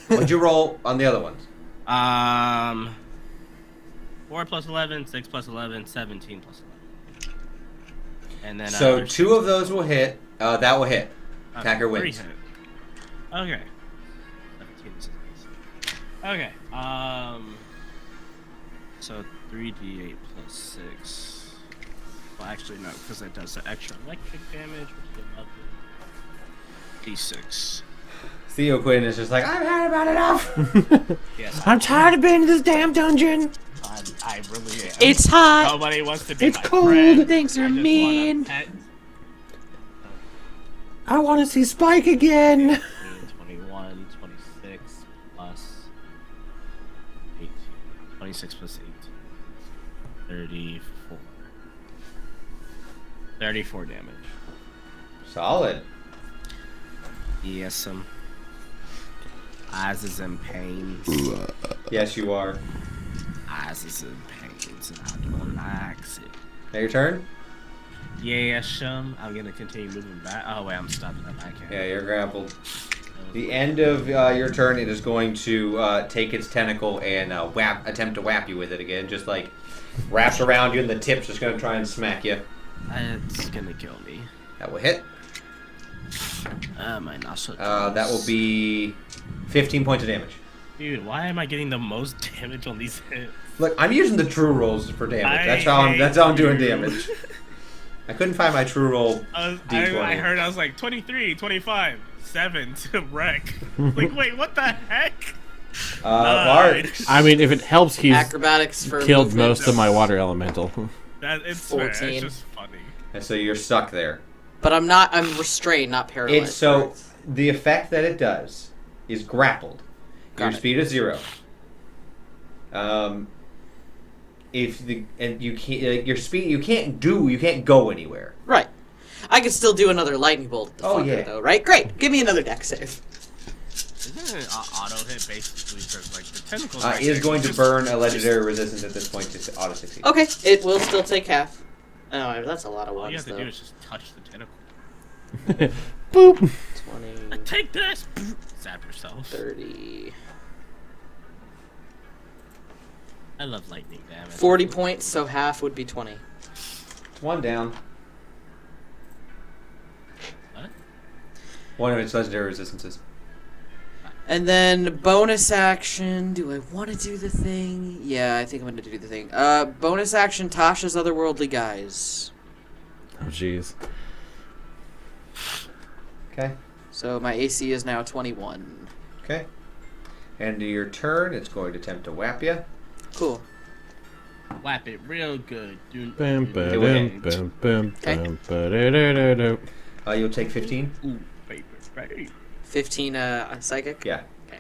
What'd you roll on the other ones? 4 plus 11, 6 plus 11, 17 plus 11. And then So 2 of those will hit. That will hit. Attacker 3 wins. hit. Okay. 17 is- Okay. So 3d8 plus 6. Well, actually no, because it does the extra electric damage, which is lovely. D6. Theo Quinn is just like, I've had about enough. Yes. I'm tired of being in this damn dungeon! I really am. It's hot. Nobody wants to be It's my cold. friend. Things are I just mean. want a pet. I want to see Spike again! 21, 26 plus 18. 26 plus 18. 34. 34 damage. Solid. Yes, eyes is in pain. Yes, you are. Eyes is in pains, and I don't like it. Now your turn? Yes, I'm gonna continue moving back. Oh, wait, I'm stopping up. I can't. Yeah, you're grappled. The end of your turn, it is going to take its tentacle and attempt to whap you with it again. Just like wraps around you, and the tip's just going to try and smack you. It's gonna kill me. That will hit. My nostril. That will be 15 points of damage. Dude, why am I getting the most damage on these hits? Look, I'm using the true rolls for damage. I That's how I'm doing hate you. damage. I couldn't find my true roll I D20. heard I was like 23, 25, 7 to wreck. Like, wait, what the heck? Bart. I mean, if it helps, he's Acrobatics for killed movement. most of my water elemental. It's fair. 14. It's just funny. And so you're stuck there. But I'm restrained, not paralyzed. It's so the effect that it does is grappled. Your Got it. speed is 0. You can't your speed you can't go anywhere. Right. I could still do another lightning bolt at the Oh, fucker, yeah. though, right? Great. Give me another deck save. Isn't it an auto hit basically? Because like the tentacles. It is going to burn a legendary resistance at this point to auto succeed. Okay, it will still take half. Oh, that's a lot of All you ones, have to though. do is just touch the tentacle. Boop! 20, Take this. Zap yourself. 30... I love lightning damage. 40 points, so half would be 20. It's one down. What? One of its legendary resistances. And then bonus action. Do I want to do the thing? Yeah, I think I'm going to do the thing. Bonus action, Tasha's Otherworldly Guys. Oh, jeez. Okay. So my AC is now 21. Okay. End of your turn. It's going to attempt to whap you. Cool. Whap it real good. Bam, Do ba-dum, bam, bam, bam, ba-da-da-da-da. You'll take 15. Ooh, baby, baby. 15 psychic? Yeah. Okay.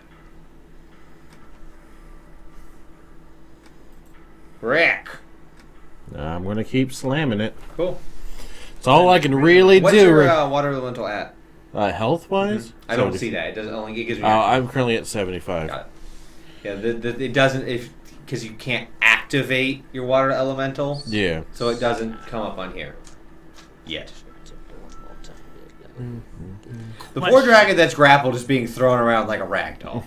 Rick. I'm going to keep slamming it. Cool. It's all I can really What's do. your water elemental at? Health-wise? I don't see that. It doesn't only it gives me. I'm currently at 75. Got it. Yeah, it doesn't because you can't activate your water elemental. Yeah. So it doesn't come up on here yet. The poor dragon that's grappled is being thrown around like a rag doll.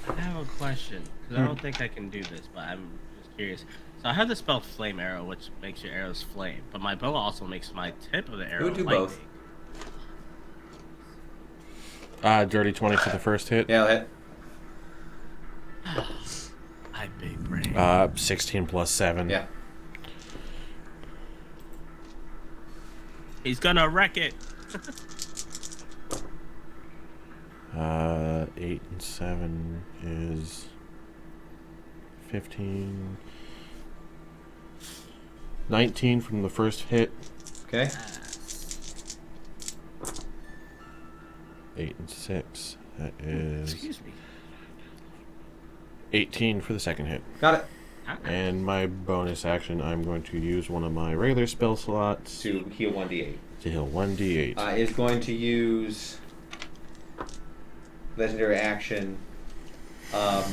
I have a question, because I don't think I can do this, but I'm just curious. So I have the spell Flame Arrow, which makes your arrows flame, but my bow also makes my tip of the arrow would do lightning. both. Dirty 20 for the first hit. Yeah, that. I big brain. 16 plus 7. Yeah. He's gonna wreck it. 8 and 7 is 15. 19 from the first hit. Okay. 8 and 6. That is Excuse me. 18 for the second hit. Got it. And my bonus action, I'm going to use one of my regular spell slots To heal 1d8. to heal 1d8. Is going to use legendary action. I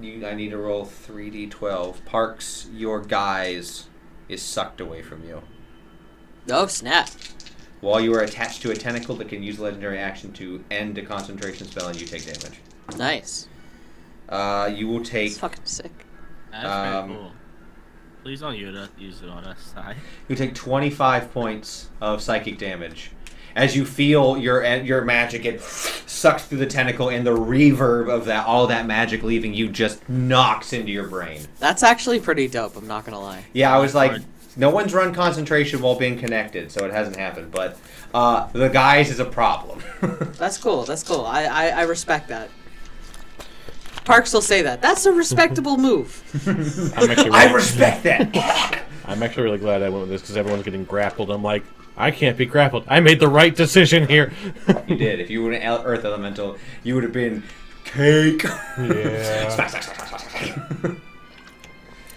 need to roll 3d12. Parks, your guise is sucked away from you. Oh, snap. While you are attached to a tentacle that can use legendary action to end a concentration spell and you take damage. Nice. You will take... It's fucking sick. That's very cool. Please don't use it on us, Sai. You take 25 points of psychic damage as you feel your magic get sucked through the tentacle, and the reverb of that, all that magic leaving you, just knocks into your brain. That's actually pretty dope, I'm not gonna lie. Yeah, I was like, no one's run concentration while being connected, so it hasn't happened. But the guys is a problem. That's cool, that's cool. I respect that. Parks will say that. That's a respectable move. I respect that. I'm actually really glad I went with this because everyone's getting grappled. I'm like, I can't be grappled. I made the right decision here. You did. If you were an Earth Elemental, you would have been cake. Yeah. Smack, smack, smack, smack, smack.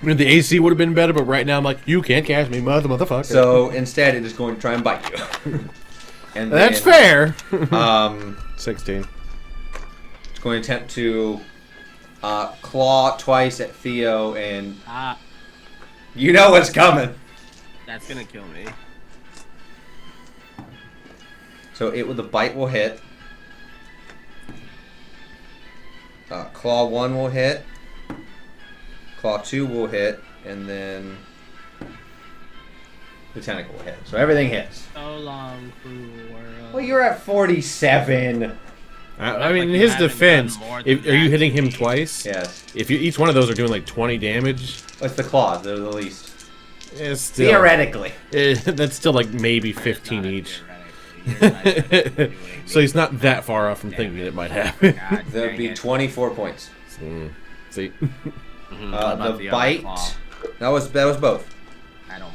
I mean, the AC would have been better, but right now I'm like, you can't catch me, motherfucker. So instead, it is going to try and bite you. And That's then, fair. 16. It's going to attempt to claw twice at Theo, and you know what's coming. That's gonna kill me. So the bite will hit. Claw 1 will hit. Claw 2 will hit, and then the tentacle will hit. So everything hits. So long, cruel world. Well, you're at 47. I mean, in you his haven't defense, done more are than you that hitting to him me. twice? Yes. If each one of those are doing like 20 damage, It's the claws. They're the least. it's still, Theoretically. that's still like maybe 15 Not each. theoretically. You're not So he's not that far off from thinking it might happen. God There'll dang be it. 24 points. See? Mhm, what about The other bite. claw? That was both. I don't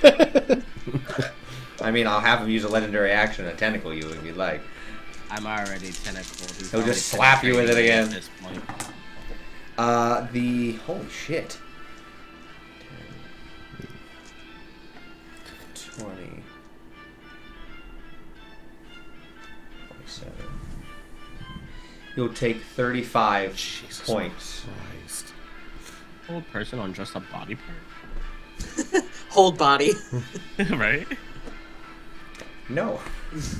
believe it. I mean, I'll have him use a legendary action and tentacle you if you'd like. I'm already tentacled. He's He'll probably just slap you with it penetrating me again. At this point. Holy shit. 20. 27. You'll take 35 points. Christ. Old person on just a body part. Hold body. Right? No.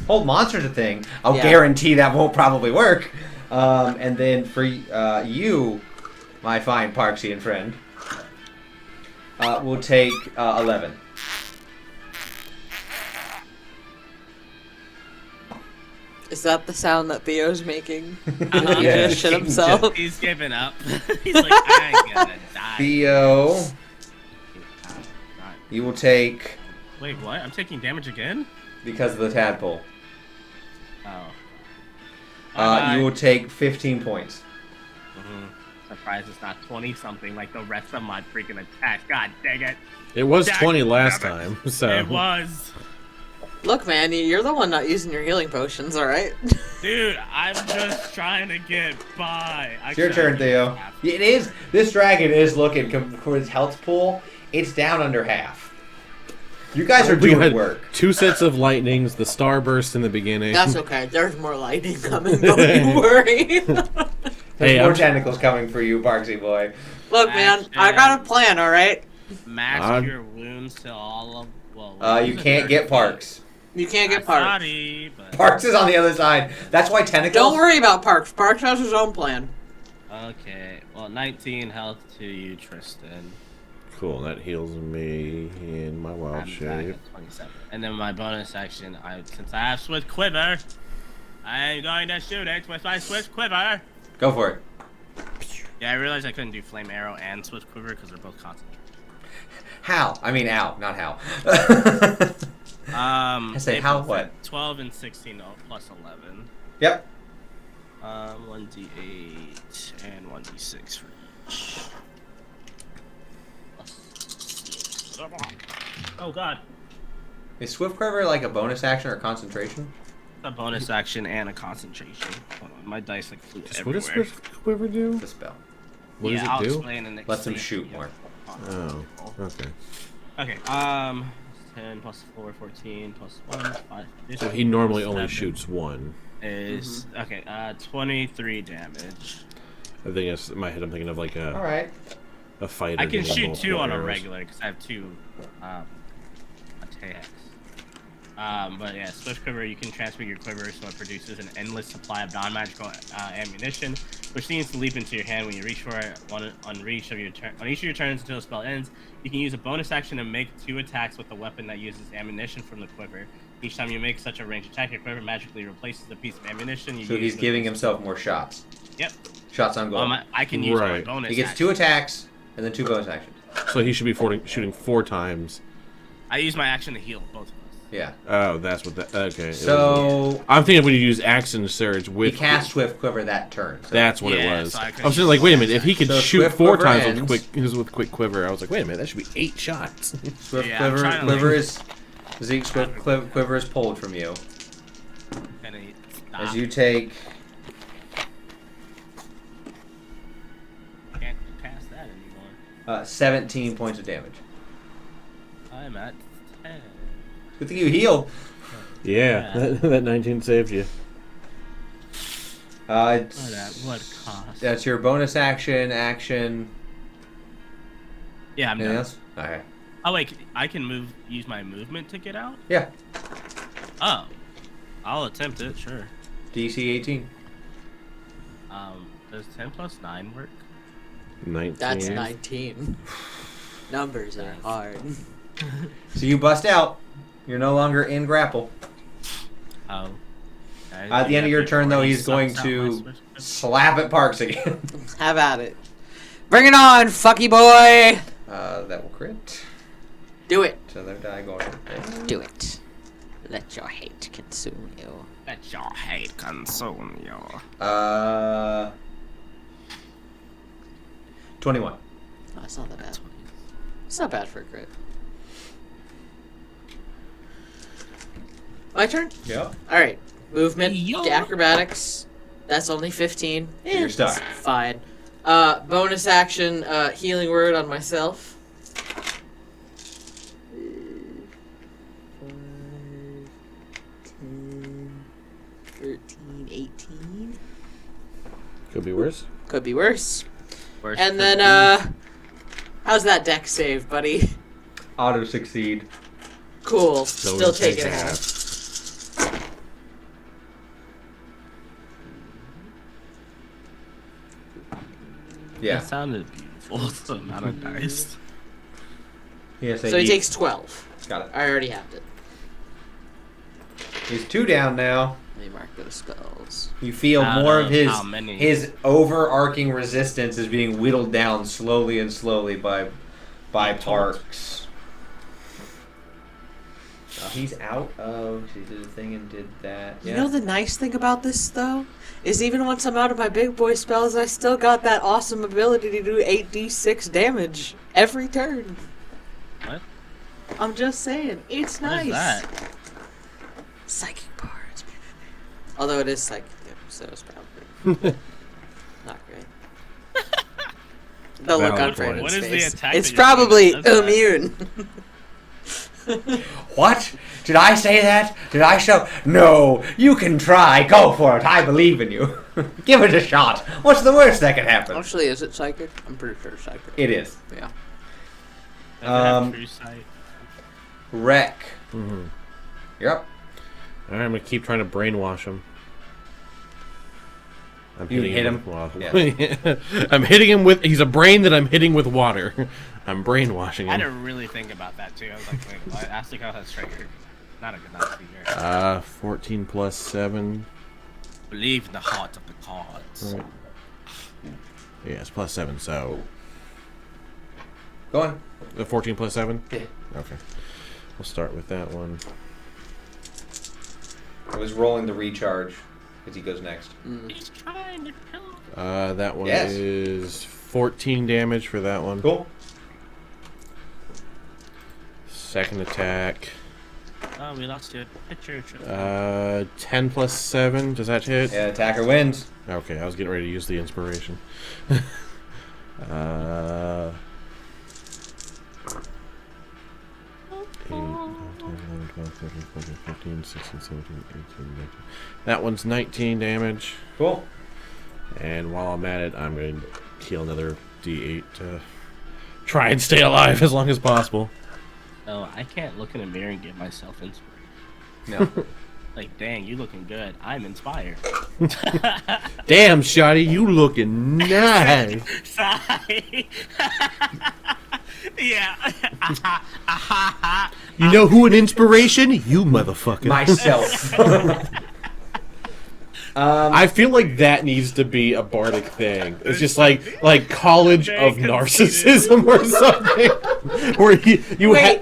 Hold monster's a thing. I'll Yeah. guarantee that won't probably work. And then for you, my fine Parksian friend, we'll take 11. Is that the sound that Theo's making? Uh-huh. He Yeah. just shit himself. He's giving up. He's like, I ain't gonna die. Theo, you will take, Wait, what? I'm taking damage again? because of the tadpole, Oh. you will take 15 points. Surprised it's not 20-something like the rest of my freaking attacks. God dang it. It was Dang 20 last it. time, so. It was. Look, man, you're the one not using your healing potions, alright? Dude, I'm just trying to get by. It's your turn, Theo. It is. This dragon is looking for his health pool. It's down under half. You guys are We doing had work. 2 sets of lightnings, the starburst in the beginning. That's okay. There's more lightning coming, don't you worry. There's Hey, more I'm- tentacles coming for you, Barksy boy. Look, man, I got a plan, alright? Mask your wounds to all of. Well, You can't get Parks. You can't get I'm Parks. sorry, but. Parks is on the other side. That's why tentacles. Don't worry about Parks. Parks has his own plan. Okay, well, 19 health to you, Tristan. Cool, that heals me in my wild I'm back shape. at 27. And then my bonus action, since I have Swift Quiver, I am going to shoot it with my Swift Quiver. Go for it. Yeah, I realized I couldn't do Flame Arrow and Swift Quiver because they're both concentrated. How? I mean, ow, not how. I say how what? 12 and 16 plus 11. Yep. 1d8 and 1d6 for each. Oh god. Is Swift Quiver like a bonus action or concentration? A bonus action and a concentration. Hold on, my dice like flew What everywhere. does Swift Quiver do? The spell. What yeah, does it I'll do? explain in the Lets him next shoot video. more. Oh, okay. Okay, 10 plus 4, 14 plus 1, 5. So he normally only 7 shoots 1. Is, okay, 23 damage. I think it's, in my head I'm thinking of like All a, right. a fighter. I can getting shoot 2 multiple on a arrows. regular because I have 2 attacks. But yeah, Swift Quiver, you can transfer your quiver so it produces an endless supply of non-magical ammunition, which seems to leap into your hand when you reach for it. On each of your turns until the spell ends, you can use a bonus action to make 2 attacks with the weapon that uses ammunition from the quiver. Each time you make such a ranged attack, your quiver magically replaces the piece of ammunition you So used he's with giving this- himself more shots. Yep. Shots on goal. I can use my Right. bonus He gets action. 2 attacks and then 2 bonus actions. So he should be shooting 4 times. I use my action to heal both of us. Yeah. Oh, that's what that. Okay. So I'm thinking when you use action surge he with. cast Swift Quiver that turn. So That's what Yeah, it was. so I I was just like, wait a minute. If he could So shoot Swift 4 Quiver times ends. with quick quiver, I was like, wait a minute, that should be 8 shots. Swift Yeah, I'm Quiver, trying to, quiver like- is Zeek Swift Quiver is pulled from you Gonna stop. as you take. Can't pass that anymore. 17 points of damage. I'm at 10. Good thing you healed. Yeah, that 19 saved you. It's- What at what cost? That's your bonus action. Yeah, I'm Anything done. else? Okay. Oh wait, I can use my movement to get out? Yeah. Oh. I'll attempt it, sure. DC 18. Does 10 plus 9 work? 19. That's 19. Numbers are hard. So you bust out. You're no longer in grapple. Oh. At the end of your turn, though, he's going to slap at Parks again. Have at it. Bring it on, fucky boy! That will crit. Do it. So their die going. Do it. Let your hate consume you. Let your hate consume you. 21. Oh, it's not that bad. It's not bad for a crit. My turn? Yep. Alright. Movement, Yo. acrobatics. That's only 15. You're stuck. It's fine. Bonus action, healing word on myself. 13, 18. Could be worse. Could be worse. Worst And could then, be. how's that deck save, buddy? Auto succeed. Cool. So Still it takes taking half. half. Yeah. That sounded beautiful. The amount of dice. Yes, So he takes 12. Got it. I already have it. He's 2 down now. me mark those spells. You feel Out more of of his how many? his overarching resistance is being whittled down slowly and slowly by Parks. He's out of. He did a thing and did that. You know the nice thing about this, though? Is even once I'm out of my big boy spells, I still got that awesome ability to do 8d6 damage every turn. What? I'm just saying. It's What nice. is that? Psychic parts. Although it is psychic, so it's probably not great. The look on Brandon's What is the face. attack It's that you're probably doing that does that? immune. What? Did I say that? Did I show? No, you can try. Go for it. I believe in you. Give it a shot. What's the worst that can happen? Actually, is it psychic? I'm pretty sure it's psychic. It is. Yeah. Does it have true sight? Wreck. Mm-hmm. You're up. All right, I'm gonna keep trying to brainwash him. I'm You hitting hit him? with water. Yeah. I'm hitting him with. He's a brain that I'm hitting with water. I'm brainwashing I had him. to really think about that too. I was like, wait, what? Ashley Kyle has trigger. Not a good night to hear. 14 plus 7. Believe in the heart of the cards. Right. Yes, plus 7. So Go on. the 14 plus 7. Yeah. Okay. We'll start with that one. I was rolling the recharge because he goes next. He's trying to kill him. That one Yes. is 14 damage for that one. Cool. Second attack. Oh, we lost your picture. 10 plus 7. Does that hit? Yeah, attacker wins. Okay, I was getting ready to use the inspiration. 8, 9, 10, 11, 12, 13, 14, 15, 16, 17, 18, 19. That one's 19 damage. Cool. And while I'm at it, I'm going to heal another D8 to try and stay alive as long as possible. Oh, I can't look in a mirror and get myself inspired. No. Like, dang, you looking good. I'm inspired. Damn, Shotty, you looking nice. Sorry. Yeah. You know who an inspiration? You motherfucker. Myself. I feel like that needs to be a bardic thing. It's just like college of narcissism or something, where you Wait.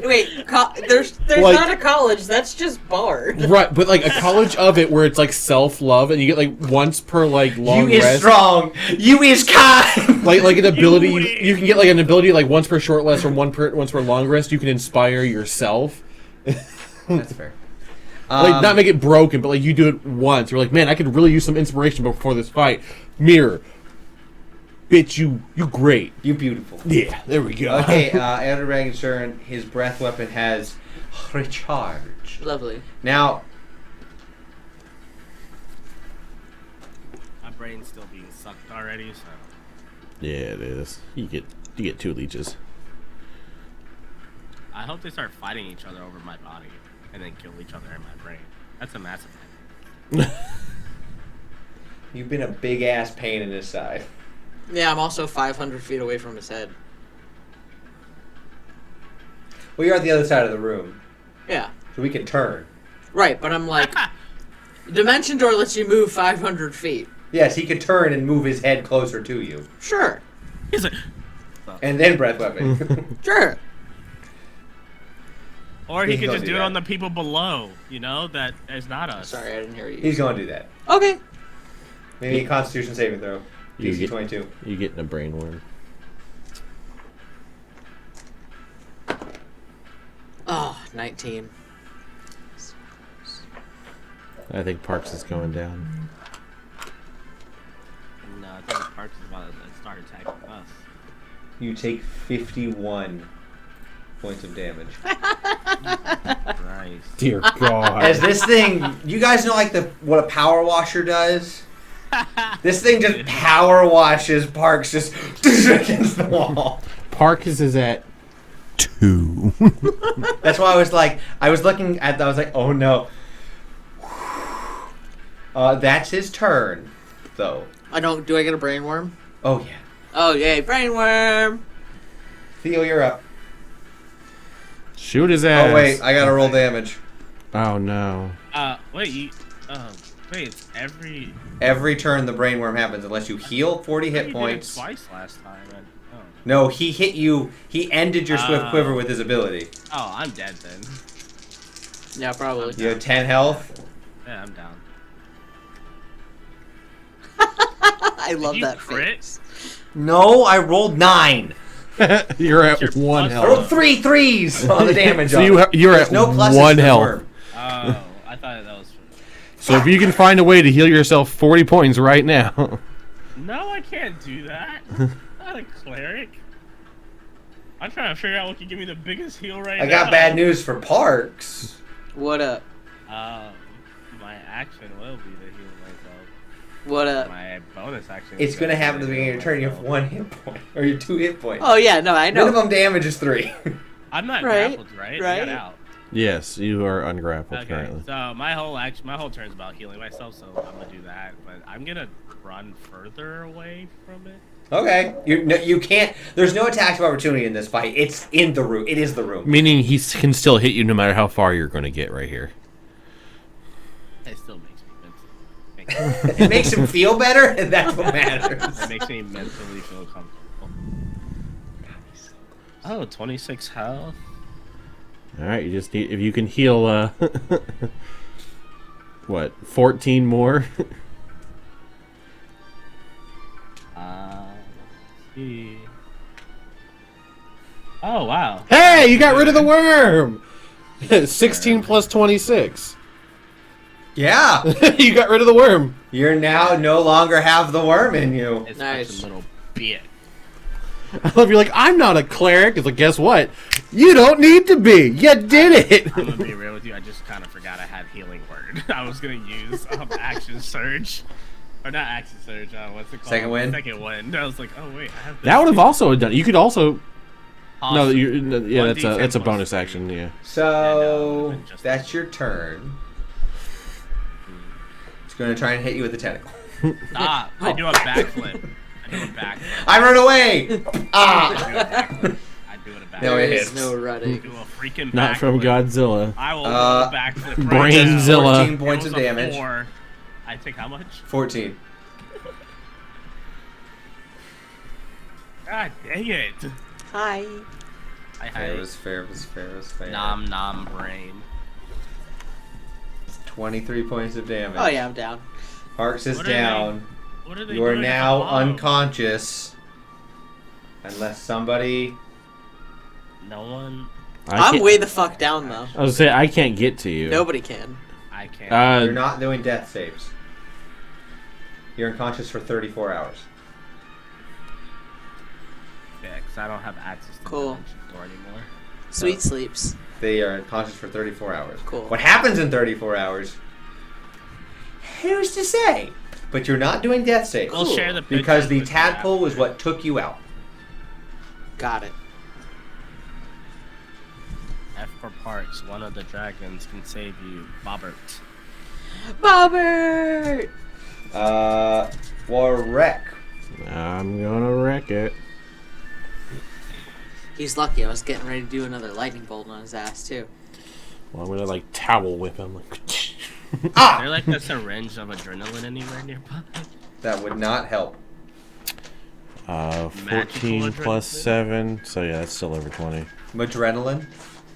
There's Like- not a college. That's just bard. right, but like a college of it where it's like self-love, and you get like once per like long You is rest. strong. You is kind. Like an ability, You you can get like an ability like once per short rest or once per long rest. You can inspire yourself. That's fair. Like not make it broken, but like you do it once. You're like, man, I could really use some inspiration before this fight. Mirror, bitch, you great. You beautiful. Yeah, there we go. Okay, Elder Dragon's turn. His breath weapon has recharged. Lovely. Now, My brain's still being sucked already, so. Yeah, it is. You get 2 leeches. I hope they start fighting each other over my body and then kill each other in my brain. That's a massive thing. you've been a big ass pain in his side. Yeah, I'm also 500 feet away from his head. Well, you're at the other side of the room, Yeah. so we can turn. Right, but I'm like, Dimension Door lets you move 500 feet. Yes, he could turn and move his head closer to you, Sure. He's like, and then breath weapon. Sure. or he He's could gonna just do do it that. on the people below, you know, that is not us. Sorry, I didn't hear you. He's going to do that. Okay. Maybe a Constitution saving throw. You DC get- 22. You getting a brain worm. Oh, 19. I think Parks is going down. No, I think Parks is about to start attacking us. You take 51 points of damage. Nice. Dear God. As this thing, you guys know like what a power washer does? This thing just power washes Parks just against the wall. Parks is at 2. That's why I was looking at that, I was like, oh no. That's his turn, though. Do I get a brain worm? Oh yeah. Oh, yay, brain worm! Theo, you're up. Shoot his ass. Oh wait, I gotta roll damage. Oh no. Wait, you. Wait, it's every. Every turn the brainworm happens unless you heal 40 hit You points. did it twice last time. No, he hit you. He ended your swift quiver with his ability. Oh, I'm dead then. Yeah, probably. You have 10 health. Yeah, I'm down. I love you that crit? face. No, I rolled 9. You're at Your 1 plus- I rolled health. 3 threes on the damage. So on it. you're There's at no pluses 1 for health. worm. Oh, I thought that was. So if you can find a way to heal yourself 40 points right now. No, I can't do that. I'm not a cleric. I'm trying to figure out what can give me the biggest heal right now. I got bad news for Parks. What up? My action will be to heal myself. What up? My bonus action. It's is going to happen at the heal beginning of your turn. You have myself. 1 hit point. Or you 2 hit points. Oh yeah, no, I know. Minimum damage is 3. I'm not Right, grappled, right? right. I got out. Yes, you are ungrappled Okay, currently. so my whole turn's about healing myself, so I'm gonna do that. But I'm gonna run further away from it. Okay. You can't. There's no attacks of opportunity in this fight. It's in the room. It is the room. Meaning he can still hit you no matter how far you're going to get right here. It still makes me mentally. It makes him feel better, and that's what matters. It makes me mentally feel comfortable. Oh, 26 health. All right, you just need if you can heal what, 14 more? Let's see. Oh wow. Hey, you got rid of the worm. 16 plus 26. Yeah. You got rid of the worm. You're now no longer have the worm in you. It's Nice. such a little bitch. I love you're like, I'm not a cleric. It's like, guess what? You don't need to be. You did it. I'm gonna be real with you. I just kind of forgot I had healing word. I was gonna use action surge, or not action surge. What's it called? Second wind? Second wind. I was like, oh wait, I have. This That would have too. also done. You could also. No, Awesome. yeah, that's 1d10 a plus bonus 3. action. Yeah. So Yeah, no, just- that's your turn. It's going to try and hit you with the tentacle. Stop! I do a backflip. I do a backflip. I run away. Ah. I do a backflip. I do it a backflip. No, it There's hits. no I running. do a freaking backflip. Not from Godzilla. I will do a backflip. Right Brainzilla. now. 14 points It of was a damage. 4. I take how much? 14. God dang it! Hi. Fair was fair was fair was fair. Nom nom brain. 23 points of damage. Oh yeah, I'm down. Parks is What are they- down. What are they You are doing at now the bottom? unconscious. Unless somebody. No one. I'm way the fuck down though. I was gonna say I can't get to you. Nobody can. I can't. You're not doing death saves. You're unconscious for 34 hours. Yeah, because I don't have access to Cool. Dimension Door anymore. Sweet sleeps. They are unconscious for 34 hours. Cool. What happens in 34 hours? Who's to say? But you're not doing death saves. We'll share the Because pictures the with you tadpole was after. what took you out. Got it. F for parts. One of the dragons can save you. Bobbert. Bobbert! Warrek. I'm gonna wreck it. He's lucky. I was getting ready to do another lightning bolt on his ass too. Well, I'm gonna like towel whip him. Like, Is Ah! there like a syringe of adrenaline anywhere nearby? That would not help. 14 plus 7. So yeah, that's still over 20. Madrenaline.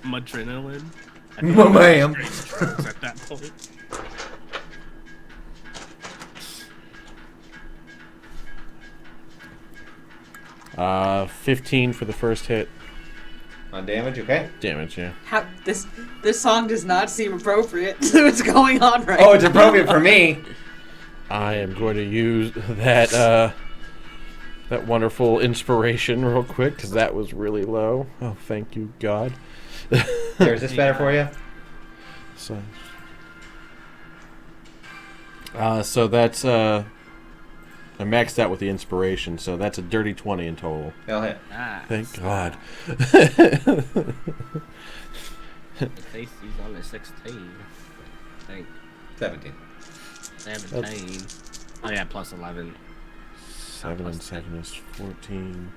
Adrenaline. Ma'am. At that point. 15 for the first hit. On damage, okay? Damage, yeah. How this song does not seem appropriate to what's going on right Oh, it's appropriate for me. I am going to use that that wonderful inspiration real quick because that was really low. Oh, thank you, God. Here, is this better for you? So that's I maxed out with the inspiration, so that's a dirty 20 in total. They'll hit. Ah, Thank God. the tasty's only 16. I think 17. 17. Oh yeah, plus 11. 7 and 7 is 14.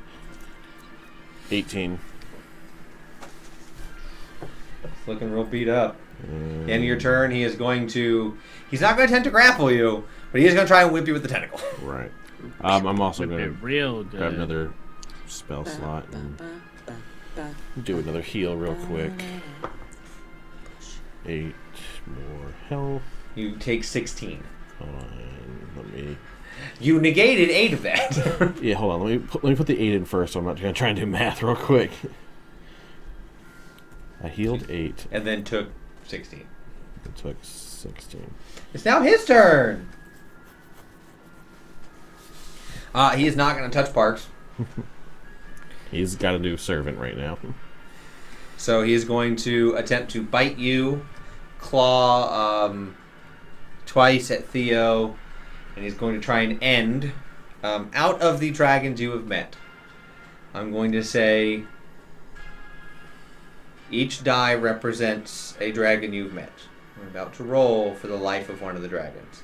18. looking real beat up. End of your turn, he is going to... He's not going to attempt to grapple you, but he is going to try and whip you with the tentacle. Right. I'm also Whip going it real good. to grab another spell slot and do another heal real quick. 8 more health. You take 16. Hold on, let me... You negated 8 of that. Yeah, hold on. Let me put the 8 in first. So I'm not going to try and do math real quick. I healed 8. And then took 16. It took 16. It's now his turn. He is not going to touch Parks. He's got to do servant right now. So he is going to attempt to bite you, claw twice at Theo, and he's going to try and end out of the dragons you have met. I'm going to say each die represents a dragon you've met. We're about to roll for the life of one of the dragons.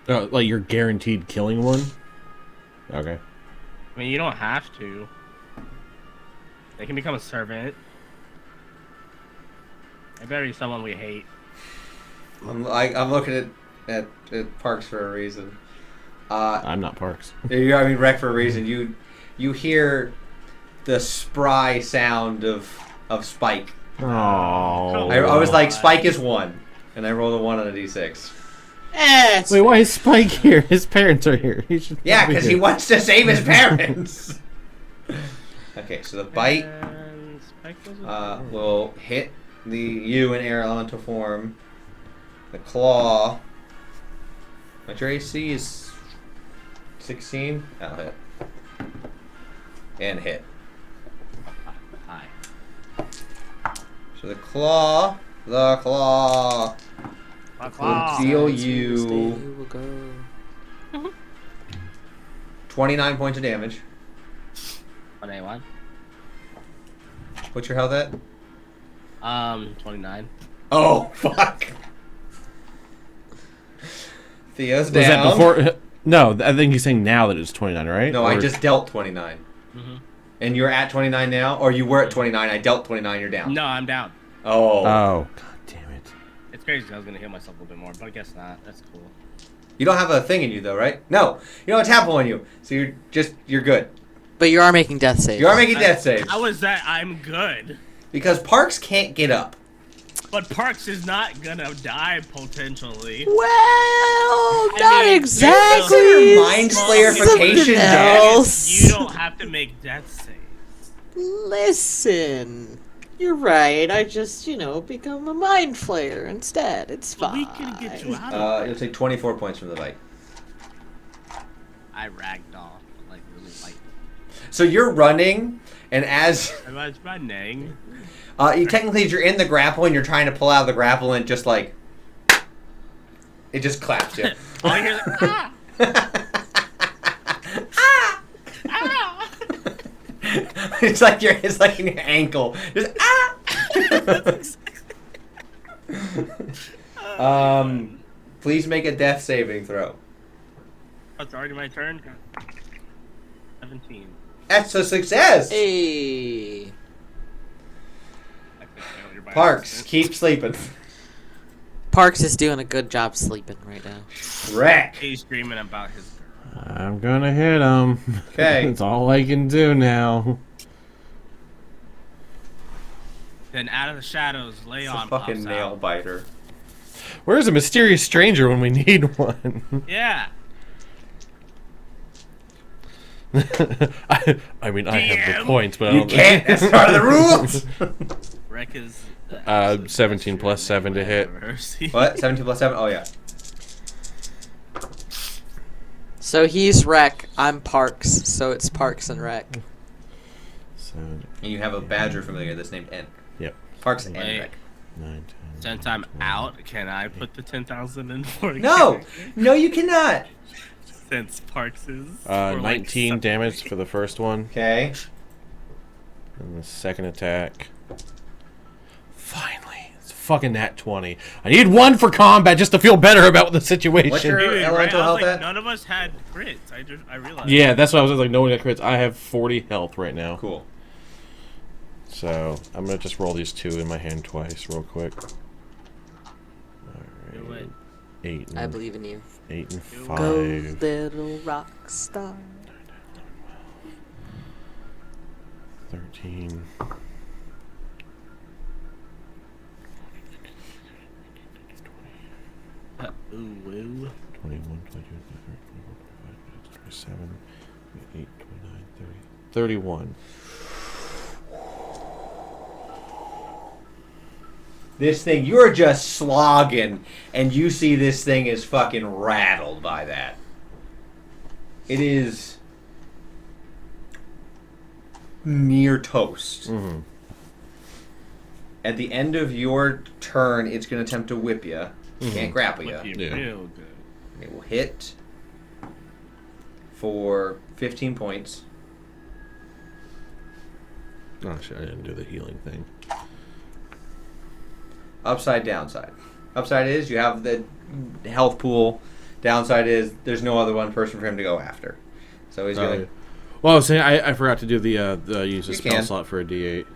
Oh, like you're guaranteed killing one? Okay. I mean, you don't have to. They can become a servant. They better be someone we hate. I'm looking at Parks for a reason. I'm not Parks. I mean, Wreck for a reason. You hear the spry sound of Spike. Oh. I was like, Spike is 1, and I rolled a 1 on a d6. Wait, why is Spike here? His parents are here. He should Yeah, be because here. he wants to save his parents. Okay, so the bite And Spike was will hit you in air elemental form. The claw. What your AC is 16. That'll hit. And hit. Hi. So the claw will deal you 29 points of damage. 1A1. What's your health at? 29. Oh, fuck. Theo's down. Was that before? No, I think he's saying now that it's 29, right? No, I just dealt 29. Mm-hmm. And you're at 29 now? Or you were at 29, I dealt 29, you're down. No, I'm down. Oh. Oh, god damn it. It's crazy 'cause I was gonna heal myself a little bit more, but I guess not. That's cool. You don't have a thing in you, though, right? No. You don't have a tadpole in you. So you're good. But you are making death saves. You are making death saves. How is that I'm good? Because Parks can't get up. But Parks is not gonna die potentially. Well, not I mean, exactly. Consider mind slayerification Something death. else. You don't have to make death saves. Listen, you're right. I just, become a mind flayer instead. It's But fine. we can get you out of You'll take 24 points from the bite. I ragdoll, like really like. So you're running, and as... I was running. technically, you're in the grapple, and you're trying to pull out of the grapple, and just like... It just claps you. All you hear is ah! Ah! It's like in your ankle. Just please make a death saving throw. Oh, it's already my turn. 17. That's a success. Hey. I think failure by Parks, accident. keep sleeping. Parks is doing a good job sleeping right now. Wreck. He's dreaming about his girl. I'm gonna hit him. Okay. That's all I can do now. Then out of the shadows, It's a Leon fucking pops nail out. biter. Where's a mysterious stranger when we need one? Yeah. I mean, I have the DM. points, but I You don't can't. That's part of the rules. Wreck is. 17 plus 7 to hit. What? 17 plus 7? Oh, yeah. So he's Wreck, I'm Parks, so it's Parks and Wreck. So, And you have a badger familiar that's named N. yep. Parks and Wait. Wreck. 9, 10. Since I'm out, can I put the 10,000 in for No! No, you cannot. Since Parks is. for, 19 like, damage for the first one. Okay. And the second attack. Finally. It's fucking nat 20. I need one for combat just to feel better about the situation. What's your- Dude, right? elemental I was health like, at? none of us had crits. I realized. Yeah, that's what I was like, no one got crits. I have 40 health right now. Cool. So I'm gonna just roll these 2 in my hand twice, real quick. Do it. 8. And I believe in you. 8 and Go 5. Go, little rock star. 13. Ooh, woo. 21, 22, 23, 24, 25, 27, 28, 29, 30, 31. This thing, you're just slogging, and you see this thing is fucking rattled by that. It is near toast. Mm-hmm. At the end of your turn, it's going to attempt to whip you. Can't grapple you. Whip you Yeah. real good. It will hit for 15 points. Oh shit, I didn't do the healing thing. Upside, downside. Upside is you have the health pool. Downside is there's no other one person for him to go after. So he's going to... Well, I was saying I forgot to do the use a You spell can. slot for a D8.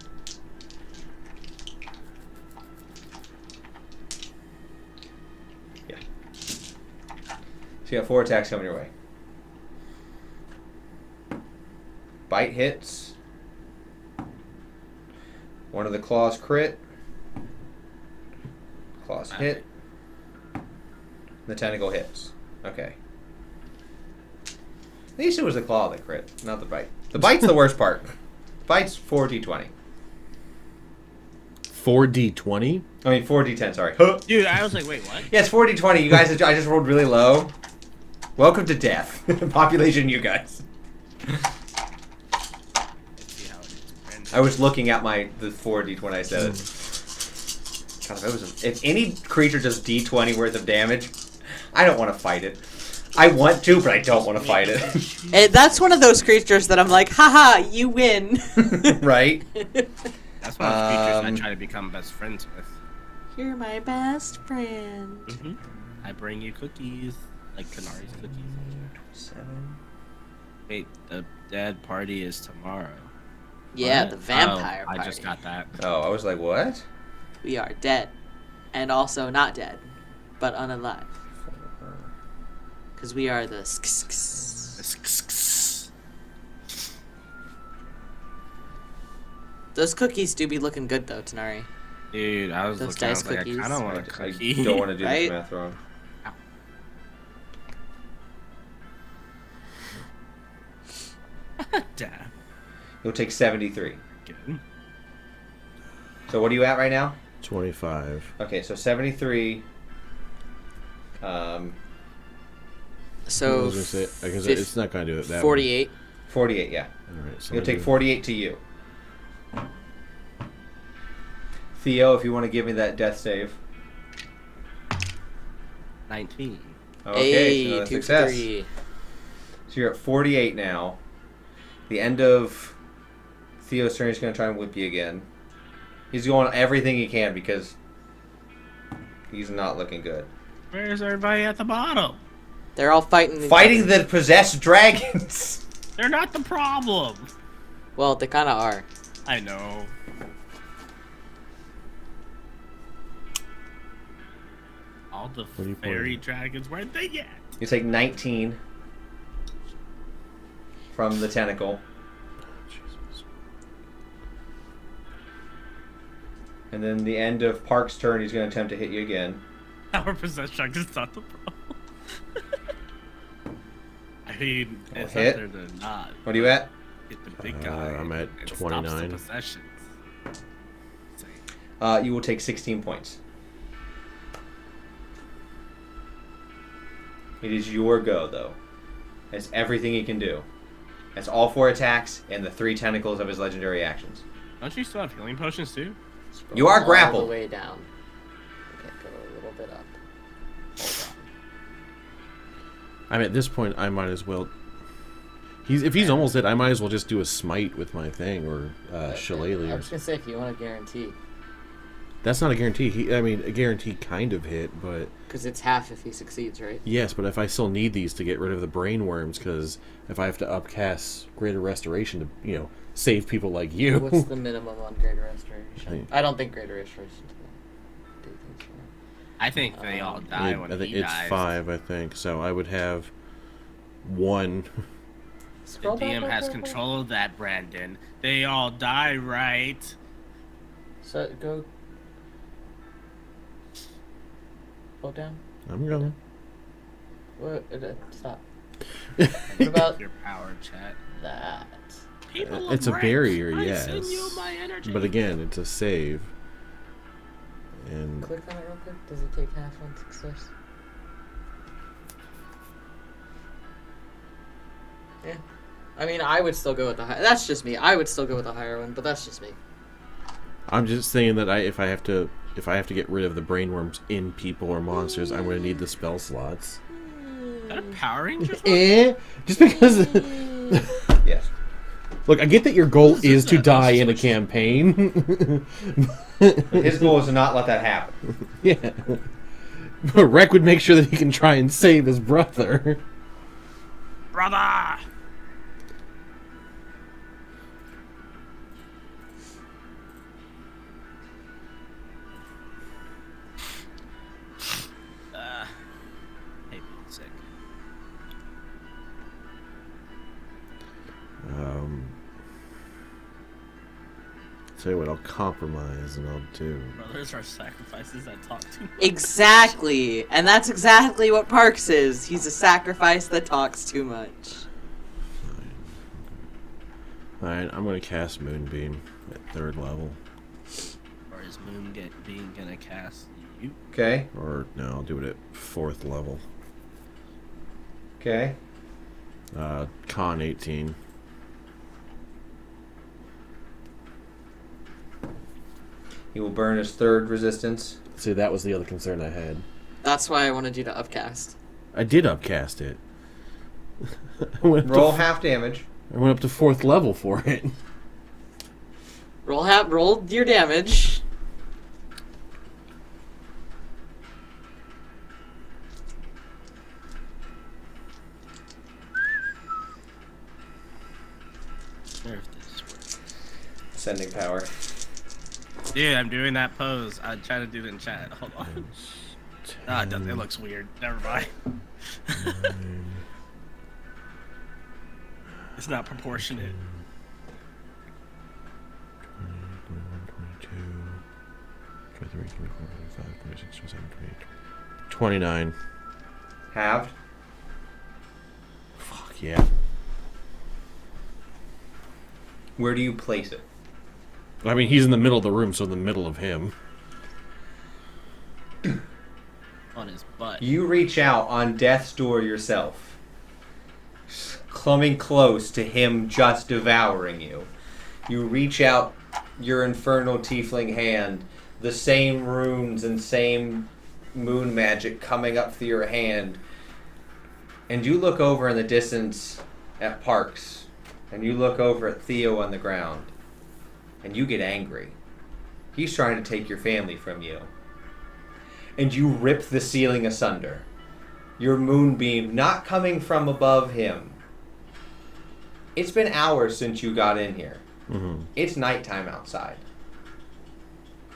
Yeah. So you got 4 attacks coming your way. Bite hits. One of the claws crit. Claws hit. The tentacle hits. Okay. At least it was the claw that crit, not the bite. The bite's the worst part. Bite's 4d20. 4d20? I mean 4d10, sorry. Dude, I was like, wait, what? Yeah, it's 4d20. You guys, I just rolled really low. Welcome to death. Population, you guys. See how it is. I was looking at the 4d when I said it. God, if any creature does d20 worth of damage, I don't want to fight it. I want to, but I don't want to fight it. That's one of those creatures that I'm like, haha, you win. Right? That's one of the creatures I try to become best friends with. You're my best friend. Mm-hmm. I bring you cookies, like Canari's cookies. 7. Wait, the dead party is tomorrow. Yeah, What? the vampire Oh, party. I just got that. Oh, I was like, what? We are dead. And also not dead, but unalive. Because we are the Those cookies do be looking good though, Tanari. Dude, I was Those looking. I was dice like, cookies. I kind of want a I cookie. don't want to do Right? this math wrong. Damn. You'll take 73. Good. So what are you at right now? 25. Okay, so 73. I So was gonna say, I guess it's not going to do it that 48. 48, yeah. All right, so You'll I'm take gonna 48 to you. Theo, if you want to give me that death save. 19. Okay, Hey, so another 2 for success. 3. So you're at 48 now. The end of Theo's turn, he's going to try and whip you again. He's doing everything he can because he's not looking good. Where's everybody at the bottom? They're all fighting. each Fighting other. the possessed dragons! They're not the problem. Well, they kind of are. I know. All the are you fairy pointing at? dragons, where'd they get? You take 19 from the tentacle. Jesus. And then the end of Park's turn, he's going to attempt to hit you again. Our possessed dragons not the problem. I mean, it's hit. up there to not. What are you at? Hit the big guy. I'm at and stops 29. the possessions. Same. You will take 16 points. It is your go, though. That's everything he can do. That's all 4 attacks and the 3 tentacles of his legendary actions. Don't you still have healing potions too? You are All grappled. the way down. Okay, go a little bit up. Hold on. I mean, at this point, I might as well. If he's almost dead, I might as well just do a smite with my thing or shillelagh. I Or was gonna say if you want a guarantee, That's not a guarantee. A guarantee kind of hit, but because it's half if he succeeds, right? Yes, but if I still need these to get rid of the brain worms, because if I have to upcast Greater Restoration to, save people like you. What's the minimum on Greater Restoration? I don't think Greater Restoration do things for him. I think they all die when I think he it's dies. 5, I think. So I would have 1. The Scroll DM back, has back, back, control of that, Brandon. They all die, right? back. So go down. I'm going. What? Stop. What about Your power, chat. that? People It's a of barrier, Rex, yes. I send you my energy. But again, it's a save. And Click on it real quick. Does it take half on success? Yeah. I mean, I would still go with the high. That's just me. I would still go with the higher one, but that's just me. I'm just saying that if I have to get rid of the brain worms in people or monsters, I'm going to need the spell slots. Is that a Power Rangers one? Just because. Yes. Look, I get that your goal is to die in a campaign. His goal is to not let that happen. Yeah. But Rek would make sure that he can try and save his brother. Brother! Hey, sick. Tell you what, I'll compromise and I'll do. Brothers are sacrifices that talk too much. Exactly. And that's exactly what Parks is. He's a sacrifice that talks too much. Alright, I'm going to cast Moonbeam at 3rd level. Or is Moon being gonna cast you? Okay. Or, no, I'll do it at 4th level. Okay. Con 18. He will burn his 3rd resistance. See, that was the other concern I had. That's why I wanted you to upcast. I did upcast it. I went up Roll to, half damage. I went up to 4th level for it. Roll your damage. Sending power. Dude, I'm doing that pose. I try to do it in chat. Hold on. Ah, it doesn't. It looks weird. Never mind. It's not proportionate. 29. Halved. Fuck yeah. Where do you place it? I mean, he's in the middle of the room, so in the middle of him. On his butt. You reach out on death's door yourself, coming close to him just devouring you. You reach out your infernal tiefling hand, the same runes and same moon magic coming up through your hand, and you look over in the distance at Parks, and you look over at Theo on the ground, and you get angry. He's trying to take your family from you. And you rip the ceiling asunder. Your moonbeam not coming from above him. It's been hours since you got in here. Mm-hmm. It's nighttime outside.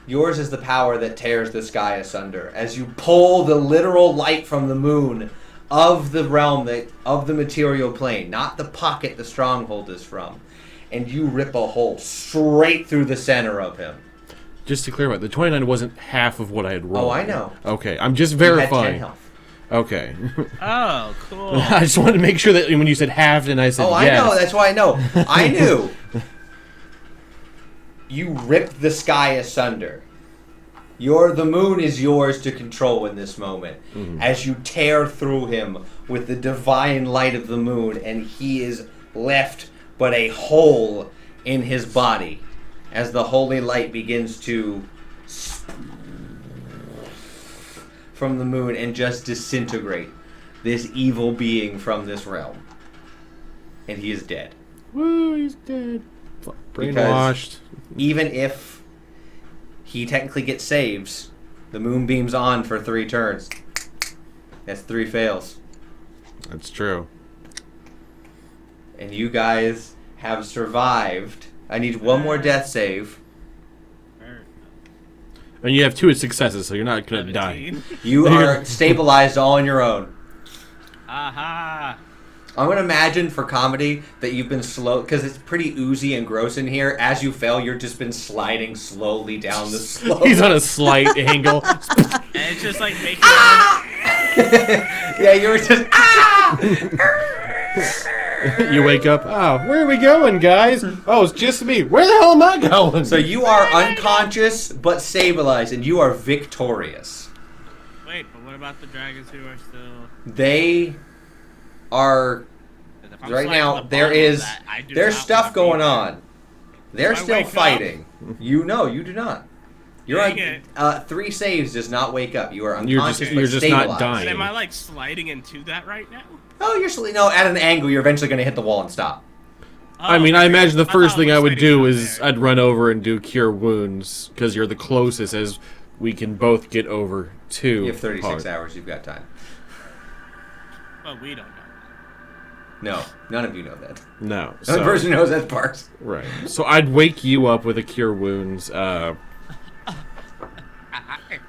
Yours is the power that tears the sky asunder as you pull the literal light from the moon of the realm, of the material plane, not the pocket the stronghold is from. And you rip a hole straight through the center of him. Just to clarify, the 29 wasn't half of what I had rolled. Oh, I know. Okay, I'm just You had 10 verifying. health. Okay. Oh, cool. I just wanted to make sure that when you said halved and I said Oh, yes. I know. That's why I know. I knew. You ripped the sky asunder. The moon is yours to control in this moment. Mm-hmm. As you tear through him with the divine light of the moon, and he is left but a hole in his body as the holy light begins to from the moon and just disintegrate this evil being from this realm. And he is dead. Woo, he's dead. Brainwashed. Even if he technically gets saves, the moonbeam's on for 3 turns. That's 3 fails. That's true. And you guys have survived. I need one more death save. And you have 2 successes, so you're not going to die. 17. You are stabilized all on your own. Aha! I'm going to imagine for comedy that you've been slow, because it's pretty oozy and gross in here. As you fell, you've just been sliding slowly down the slope. He's on a slight angle. And it's just like making. Yeah, you were just You wake up. Oh, where are we going, guys? Oh, it's just me. Where the hell am I going? So you are unconscious but stabilized, and you are victorious. Wait, but what about the dragons who are still? They are If I'm right sliding now. the There bottom of is that, I do there's not stuff want to going be there. on. They're Do I still wake up? fighting. You do not. You're Dang it. 3 saves does not wake up. You are You're unconscious just- but you're just not stabilized. dying. But am I like sliding into that right now? Oh, at an angle. You're eventually going to hit the wall and stop. I mean, I imagine the first thought thing it I was would sitting do down is there. I'd run over and do Cure Wounds, because you're the closest as we can both get over to. You have 36 Hard. hours. You've got time. But we don't know. No, none of you know that. No. The only person who knows that part. Right. So I'd wake you up with a Cure Wounds.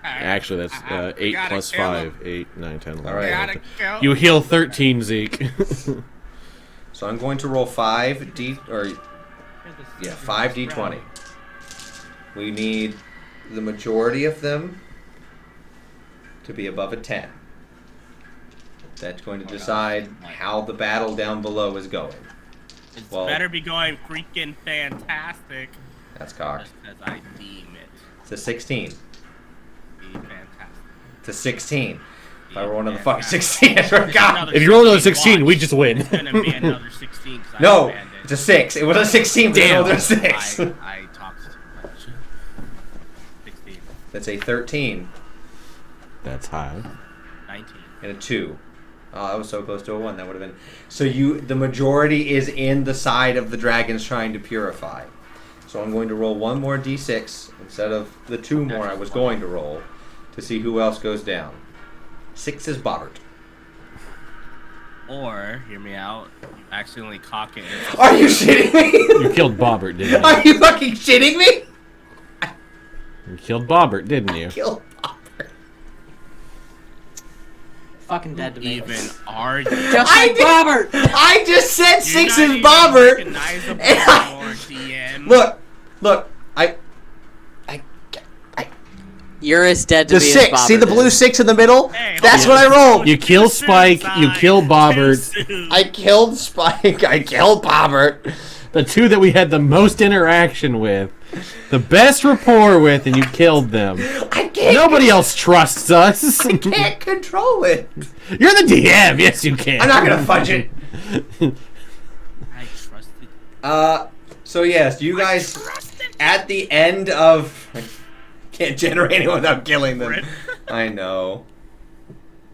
Actually, that's 8 Gotta plus kill 5. 8, 9, 10, 11. All right. Gotta go. You heal 13, Zeke. So I'm going to roll 5d20. We need the majority of them to be above a 10. That's going to decide how the battle down below is going. It's Well- better be going freaking fantastic. That's cocked. Just as I deem it. It's a 16. Be fantastic. It's a 16. If I roll another Yeah, fucking yeah. 16, I swear to God. If you roll another 16, we just win. It's gonna be another 16. 'Cause I No, abandoned. it's a 6. It was a 16, but I rolled a 6. I talked too much. 16. That's a 13 That's high. 19. and a 2. Oh, that was so close to a 1. That would have been... So the majority is in the side of the dragons trying to purify. So I'm going to roll one more d6 instead of the 2 more I was going to roll to see who else goes down. 6 is Bobbert. Or, hear me out, you accidentally cock it. Are you shitting me? You killed Bobbert, didn't you? Are you fucking shitting me? You killed Bobbert, didn't you? Kill Bobbert. Fucking dead to me. Even are you? Just I like did- Robert. I just said 6 You're is not even Bobbert. recognizable And I- anymore, DM. Look, You're as dead to the me as 6. Robert See the blue is. 6 in the middle? Hey, That's hold what on. I rolled. You kill Spike, you kill Bobbert. Too soon. I killed Spike. I killed Bobbert. The 2 that we had the most interaction with, the best rapport with, and you killed them. I can't. Nobody else trusts us. I can't control it. You're the DM. Yes, you can. I'm not gonna fudge it. I trusted. So yes, you guys at the end of can't generate anyone without killing them. Rip. I know.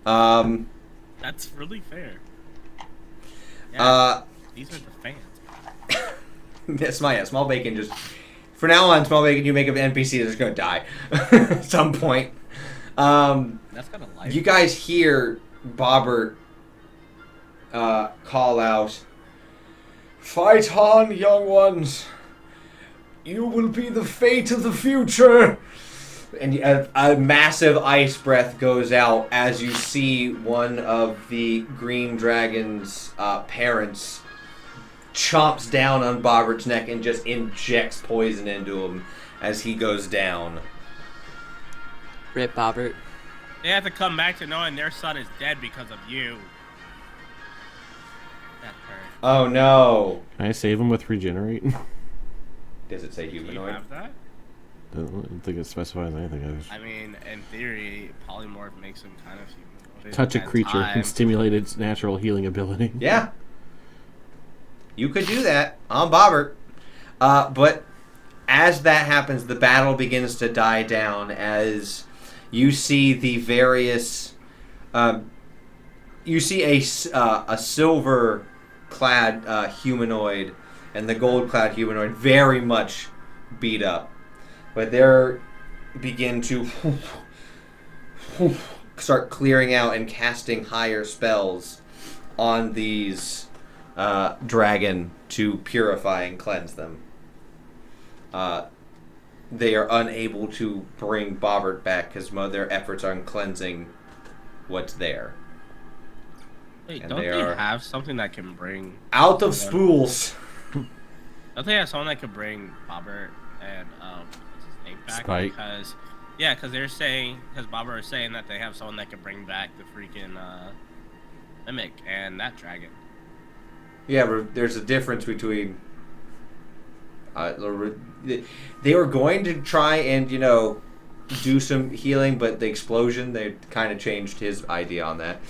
That's really fair. Yeah, these are the fans. Small Bacon just for now on, Small Bacon, you make an NPC that's gonna die at some point. That's got a life. You guys hear Bobbert call out, "Fight on, young ones! You will be the fate of the future!" And a massive ice breath goes out as you see one of the green dragon's parents chomps down on Bobbert's neck and just injects poison into him as he goes down. Rip Robert. They have to come back to knowing their son is dead because of you. That hurt. Oh no! Can I save him with regenerate? Does it say Do you humanoid? have that? I don't think it specifies anything. I mean, in theory, polymorph makes him kind of humanoid. Touch a at creature time. and stimulate its natural healing ability. Yeah. You could do that on Bobbert. But as that happens, the battle begins to die down as you see the various... you see a silver-clad humanoid and the gold-clad humanoid very much beat up. But they're begin to start clearing out and casting higher spells on these dragon to purify and cleanse them. They are unable to bring Bobbert back because their efforts on cleansing what's there. Wait, And don't they they are have something that can bring... out of spools. Don't they have someone that could bring Bobbert and, what's his name back? Spike. Because they're saying... Because Bobbert is saying that they have someone that can bring back the freaking, Mimik and that dragon. Yeah, there's a difference between... they were going to try and, do some healing, but the explosion, they kind of changed his idea on that.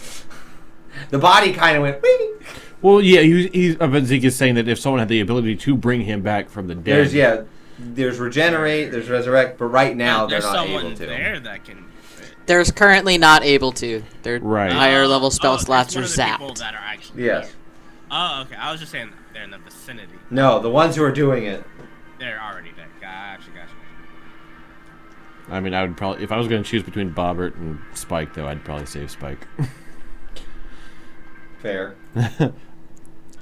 The body kind of went, wee! Well, yeah, but Zeak is saying that if someone had the ability to bring him back from the dead... There's regenerate, there's resurrect, but right now they're There's not able someone to. there that can... There's currently not able to. Their Right. higher level spell slots are It's one of the people zapped. that are actually Yes. there. Oh, okay. I was just saying they're in the vicinity. No, the ones who are doing it. They're already there. Gotcha. I mean, I would probably... If I was going to choose between Bobbert and Spike, though, I'd probably save Spike. Fair.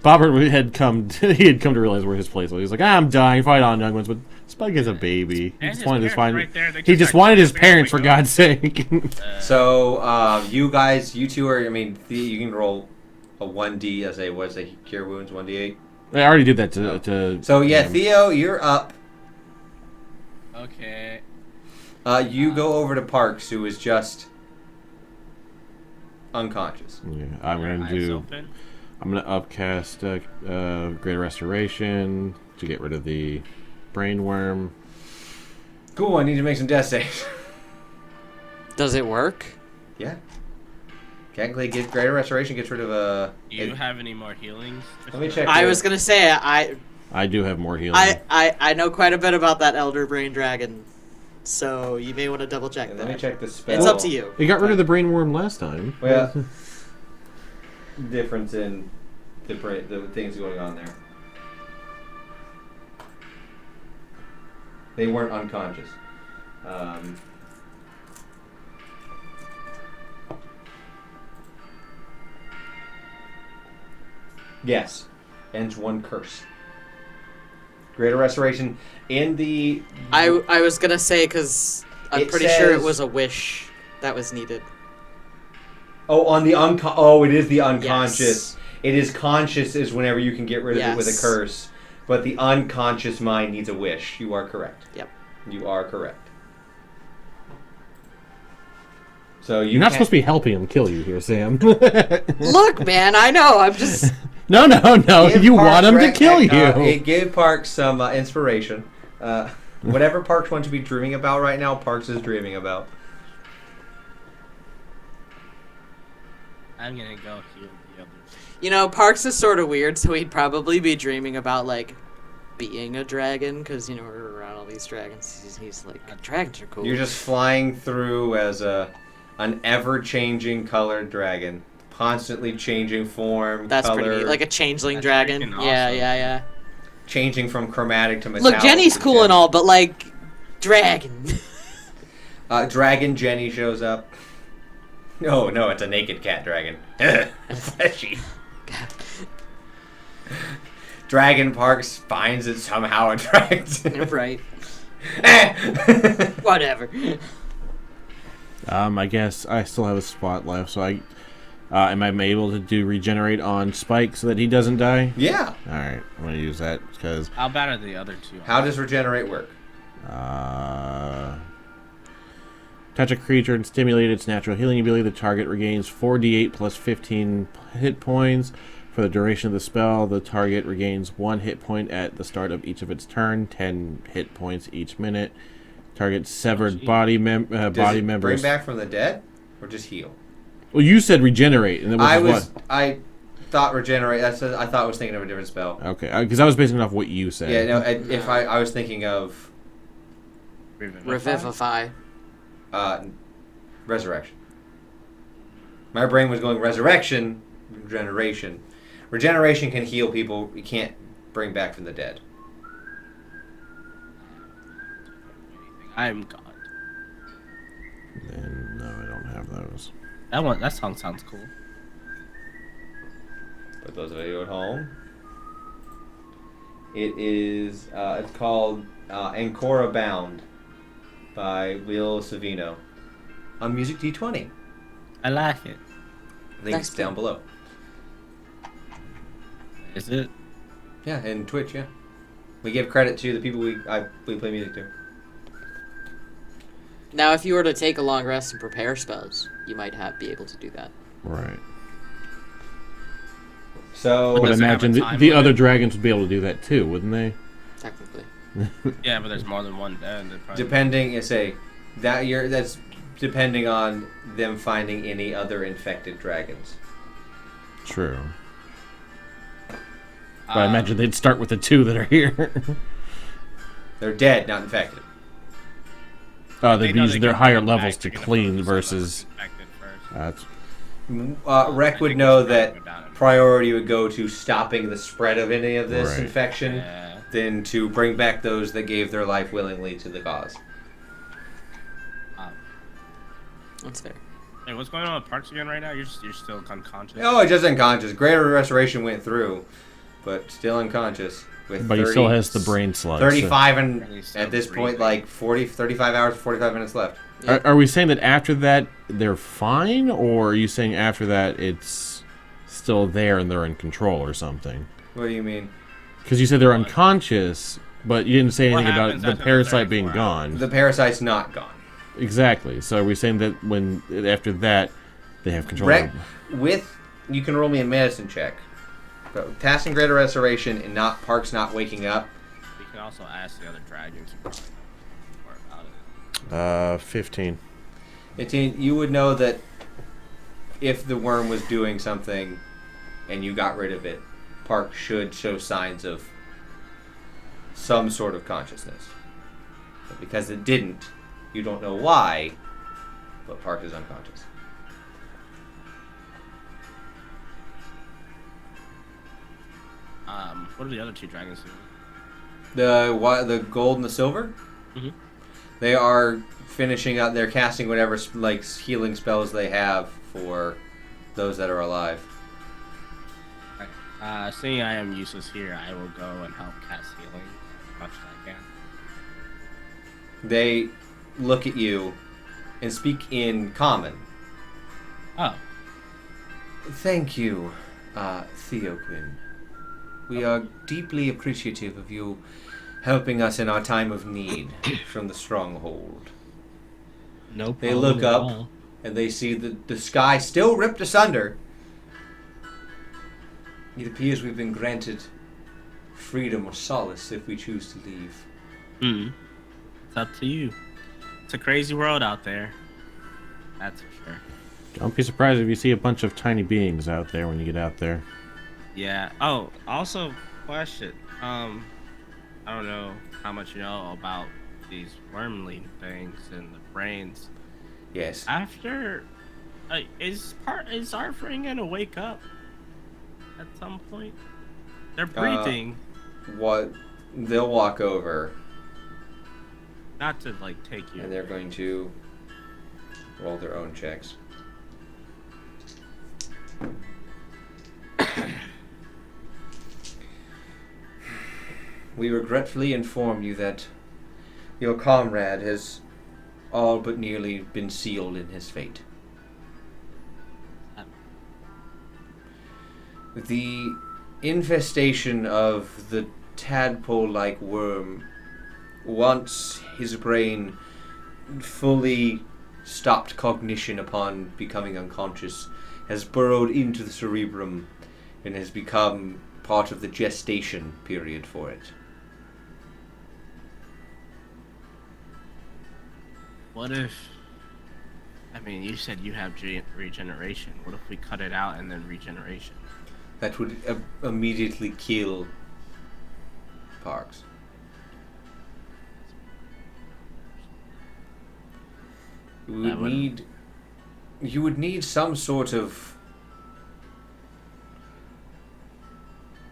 Bobbert had come to realize where his place was. He was like, I'm dying, fight on, young ones. But Spike is a baby. He And just his wanted his parents right there, they He just just like, wanted his "There parents, we for go." God's sake. So, you guys, you two are, you can roll a 1D as a cure wounds, 1D8. I already did that to So, yeah, him. Theo, you're up. Okay. You go over to Parks, who is just unconscious. Yeah, I'm Their gonna eyes do. open. I'm gonna upcast Greater Restoration to get rid of the brain worm. Cool, I need to make some death saves. Does it work? Yeah. Technically, Greater Restoration gets rid of a... Do you have any more healings? Let me check. I was gonna say I do have more healing. I know quite a bit about that Elder Brain Dragon, so you may want to double check Let me that. check the spell. It's up to you. It got rid of the brain worm last time. Well, difference in the things going on there. They weren't unconscious. Yes. Ends one curse. Greater Restoration in the... I was gonna say because I'm It pretty sure it says- was a wish that was needed. Oh, on the it is the unconscious. Yes. It is conscious is whenever you can get rid of it with a Yes. curse. But the unconscious mind needs a wish. You are correct. Yep. You are correct. So You're not supposed to be helping him kill you here, Sam. Look, man, I know. I'm just. No. You want him to kill you. It gave Parks some inspiration. Whatever Parks wants to be dreaming about right now, Parks is dreaming about. I'm gonna go heal the others. You know, Parks is sort of weird, so he'd probably be dreaming about like being a dragon, because we're around all these dragons. He's like, dragons are cool. You're just flying through as an ever-changing colored dragon, constantly changing form, That's color, pretty neat. Like a changeling That's dragon. freaking Yeah, awesome. yeah. changing from chromatic to metallic. Look, Jenny's to cool and all, but like, dragon. Dragon Jenny shows up. No, it's a naked cat dragon. Fleshy. Dragon Parks finds it somehow attractive. Right. Whatever. I guess I still have a spot left, so am I able to do regenerate on Spike so that he doesn't die? Yeah. All right, I'm gonna use that because How bad are the other two? How does regenerate work? touch a creature and stimulate its natural healing ability. The target regains 4d8 plus 15 hit points. For the duration of the spell, the target regains 1 hit point at the start of each of its turn, 10 hit points each minute. Target's severed body Does body it members. bring back from the dead, or just heal? Well, you said regenerate, and it I thought regenerate. I thought I was thinking of a different spell. Okay, because I was basing it off what you said. Yeah, no. If I was thinking of Revivify. resurrection. My brain was going resurrection, regeneration. Regeneration can heal people. You can't bring back from the dead. I'm God. And no, I don't have those. That song sounds cool. For those of you at home, it is. It's called Ancora Bound by Will Savino on Music D20. I like it. Links down below. Is it? Yeah, and Twitch. Yeah, we give credit to the people we play music to. Now, if you were to take a long rest and prepare spells, you might be able to do that. Right. So, But Does it have imagine a time the limit? other dragons would be able to do that too, wouldn't they? Technically. Yeah, but there's more than one dead. depending, that's depending on them finding any other infected dragons. True. But I imagine they'd start with the 2 that are here. They're dead, not infected. They'd be using their higher levels to clean versus. That's Rec would know that priority would go to stopping the spread of any of this Right. infection, than to bring back those that gave their life willingly to the cause. That's fair. Hey, what's going on with Parks again right now? You're still unconscious. Oh, just unconscious. Greater Restoration went through, but still unconscious. With But he still has the brain slug. 35 And and he's still at this point, breathing. like 35 hours, 45 minutes left. Are we saying that after that they're fine, or are you saying after that it's still there and they're in control or something? What do you mean? Because you said they're unconscious, but you didn't say What anything about happens the after the parasite being 34 gone. The parasite's not gone. Exactly. So are we saying that when after that they have control? Rec, you can roll me a medicine check. But passing Greater Restoration and Parks not waking up. You can also ask the other dragons more about it. 15. 15, you would know that if the worm was doing something and you got rid of it, Park should show signs of some sort of consciousness. But because it didn't, you don't know why, but Park is unconscious. What are the other 2 dragons doing? The gold and the silver? Mhm. They are finishing up, they're casting whatever healing spells they have for those that are alive. Seeing I am useless here, I will go and help cast healing as much as I can. They look at you and speak in common. Oh, Thank you, Theo Quinn. We are deeply appreciative of you helping us in our time of need from the stronghold. no problem. They look at up all. and they see the sky still ripped asunder. It appears we've been granted freedom or solace if we choose to leave. It's up to you. It's a crazy world out there. That's for sure. Don't be surprised if you see a bunch of tiny beings out there when you get out there. Yeah. Oh, also, question. I don't know how much you know about these wormling things and the brains. Yes. After, is Arfring gonna wake up at some point? They're breathing. What? They'll walk over Not to like take you. and they're going to roll their own checks. We regretfully inform you that your comrade has all but nearly been sealed in his fate. The infestation of the tadpole-like worm, once his brain fully stopped cognition upon becoming unconscious, has burrowed into the cerebrum and has become part of the gestation period for it. What if? I mean, you said you have regeneration. What if we cut it out and then regeneration? That would immediately kill Parks. You would need some sort of...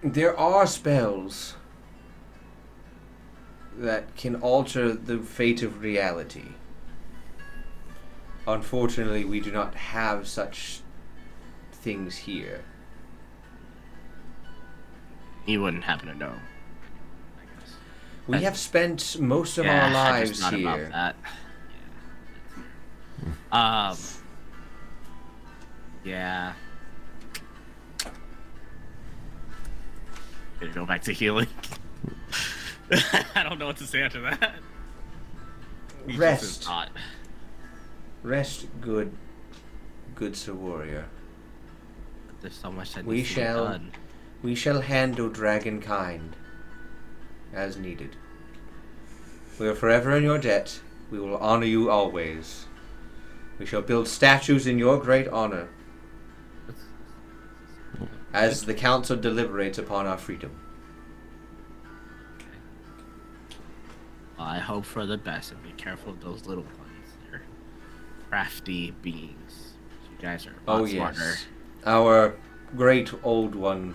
There are spells that can alter the fate of reality. Unfortunately, we do not have such things here. You wouldn't happen to know. We have spent most of Yeah, our I lives just thought here. about that. Yeah. Gonna go back to healing. I don't know what to say after that. He just is Rest. not. Rest, good Sir Warrior. There's so much that We needs to be shall- done. We shall handle dragonkind as needed. We are forever in your debt. We will honor you always. We shall build statues in your great honor as the council deliberates upon our freedom. Well, I hope for the best and be careful of those little ones. They're crafty beings. You guys are a lot smarter. Yes. Our great old one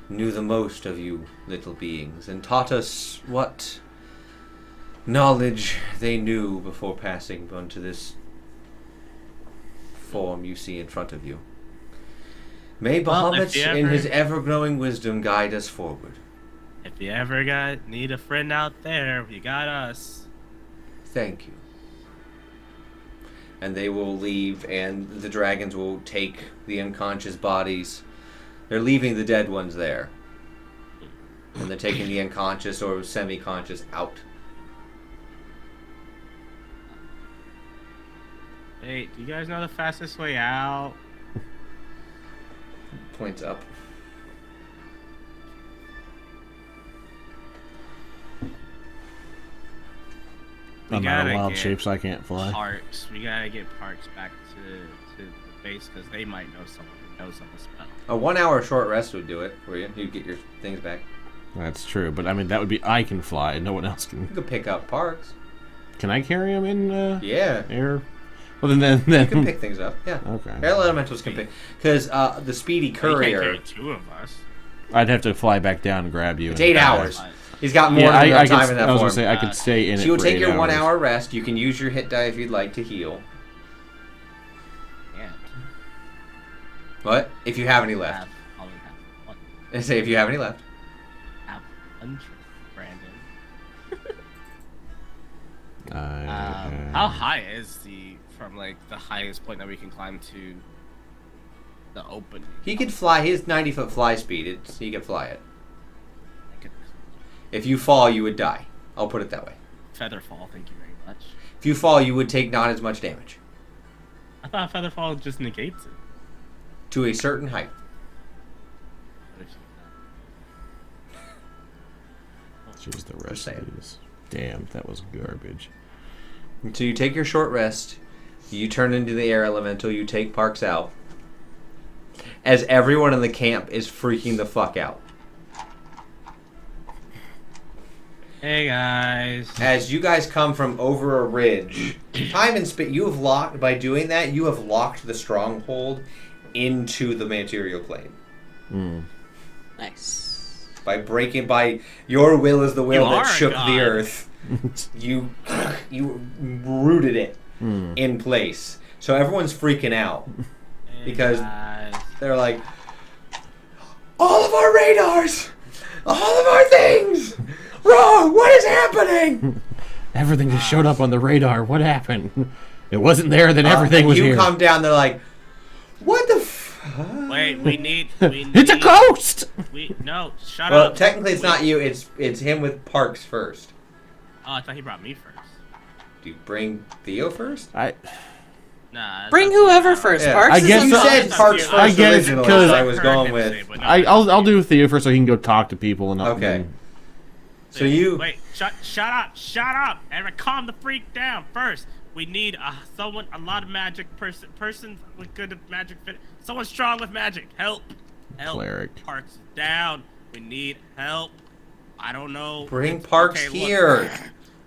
knew the most of you little beings and taught us what knowledge they knew before passing onto this form you see in front of you. May Well, Bahamut, if you in ever- his ever-growing wisdom, guide us forward. If you ever need a friend out there, you got us. Thank you. And they will leave, and the dragons will take the unconscious bodies. They're leaving the dead ones there. And they're taking the unconscious or semi-conscious out. Hey, do you guys know the fastest way out? Points up. We I'm not gotta a wild get shape, so I can't fly. Parks. We gotta get Parks back to the base because they might know someone who knows of a spell. A 1 hour short rest would do it for you. You'd get your things back. That's true, but I mean that would be I can fly, and no one else You can. could pick up parks. Can I carry them in Yeah. air? Well, then You can pick things up. Yeah. Okay. Air elementals can pick. Because the speedy We can't courier, carry two of us. I'd have to fly back down and grab you. it's and- 8 hours. He's got more Yeah, than enough I time could. in that I was form. gonna say I could stay in So it. you'll for take 8 your hours. 1 hour rest. You can use your hit die if you'd like to heal. Yeah. What? If you have any left. Only have one. I say if you have any left. Have one, Brandon. I How high is from like the highest point that we can climb to the open? He could fly. He has 90-foot fly speed. He could fly it. If you fall, you would die. I'll put it that way. Feather fall, thank you very much. If you fall, you would take not as much damage. I thought feather fall just negates it. To a certain height. What if you- Jeez, the rest saying. of these. Damn, that was garbage. So you take your short rest. You turn into the air elemental. You take Parks out. As everyone in the camp is freaking the fuck out. Hey guys. As you guys come from over a ridge, time and space, you have locked, by doing that, you have locked the stronghold into the material plane. Nice. By your will is the will You that are a shook god. the earth. You rooted it in place. So everyone's freaking out. Hey Because- guys. They're like, all of our radars! All of our things! Wrong! What is happening? Everything just showed up on the radar. What happened? It wasn't there. Then everything And was you here. come down, they're like, what the Wait, we need. It's a ghost. No, shut Well, up. technically it's not you, it's him with Parks first. Oh, I thought he brought me first. Do you bring Theo first? Nah. I Bring thought- whoever first. Yeah. Parks I is guess in You so. the- said Parks first I guess originally, 'cause- so I was Heard going him with... say, but no, I'll do Theo first so he can go talk to people and Okay. So you... Wait, shut up! Everyone, calm the freak down first. We need a lot of magic person with good magic fit. Someone strong with magic. Help! Cleric. Parks down. We need help. I don't know. Bring Parks Okay, look. here.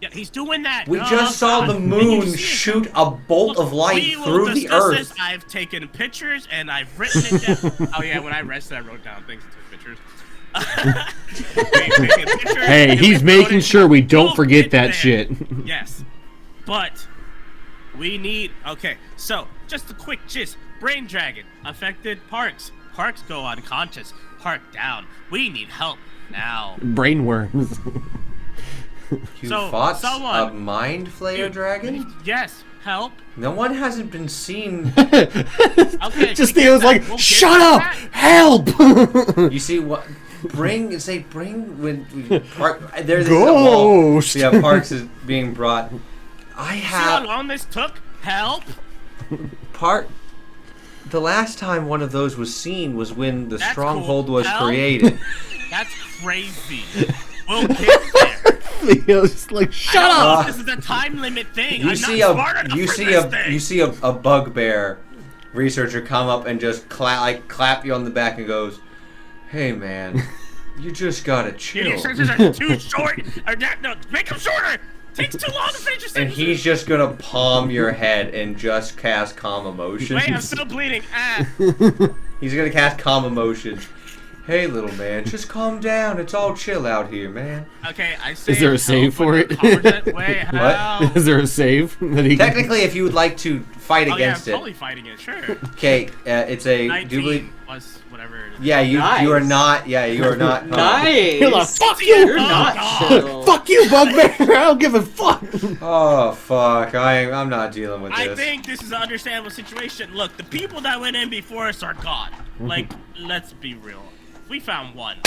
Yeah, he's doing that. We just saw the Can you moon see it? shoot a bolt of light We will through the discuss earth. This. I've taken pictures and I've written it down. Oh yeah, when I rested, I wrote down things and took pictures. Taking pictures, Hey, and he's we wrote making it. sure we don't Don't forget get that there. shit. Yes, but We need. Okay, so just a quick gist. Brain dragon affected Parks. Parks go unconscious. Park down. We need help now. Brain worms. You So, fought someone- a mind flayer dragon? Yes, help. No one hasn't been seen. Okay. Just we Theo's get like, that. We'll get shut up! that. Help! You see what? Bring when there's this wall. Ghost! Yeah, Parks is being brought. I See how have long this took? Help. The last time one of those was seen was when the That's stronghold cool. was Help. created. That's crazy. We'll get there. Theo's like, shut I don't know up! if this is a time limit thing. You I'm see not a smart enough you for see this a thing. you see a bugbear researcher come up and just clap you on the back and goes, "Hey man, you just gotta chill." Your sentences are too short. Or no, make them shorter. Takes too long to finish your And sentences. he's just gonna palm your head and just cast calm emotions. Wait, I'm still bleeding. Ah. He's gonna cast calm emotions. Hey, little man, just calm down. It's all chill out here, man. Okay, I say. Is there a save for it? Wait, how? Is there a save that he can... Technically, if you would like to fight Oh yeah, I'm against totally it, fighting it. Sure. okay, it's a. 19 Do you believe? plus whatever it is. Yeah, you Nice. you are not. Yeah, you are not. Nice. You're like, fuck You're you! not chill. Fuck you, bugbear! I don't give a fuck! Oh fuck! I'm not dealing with I this. think this is an understandable situation. Look, the people that went in before us are gone. Like, let's be real. We found one.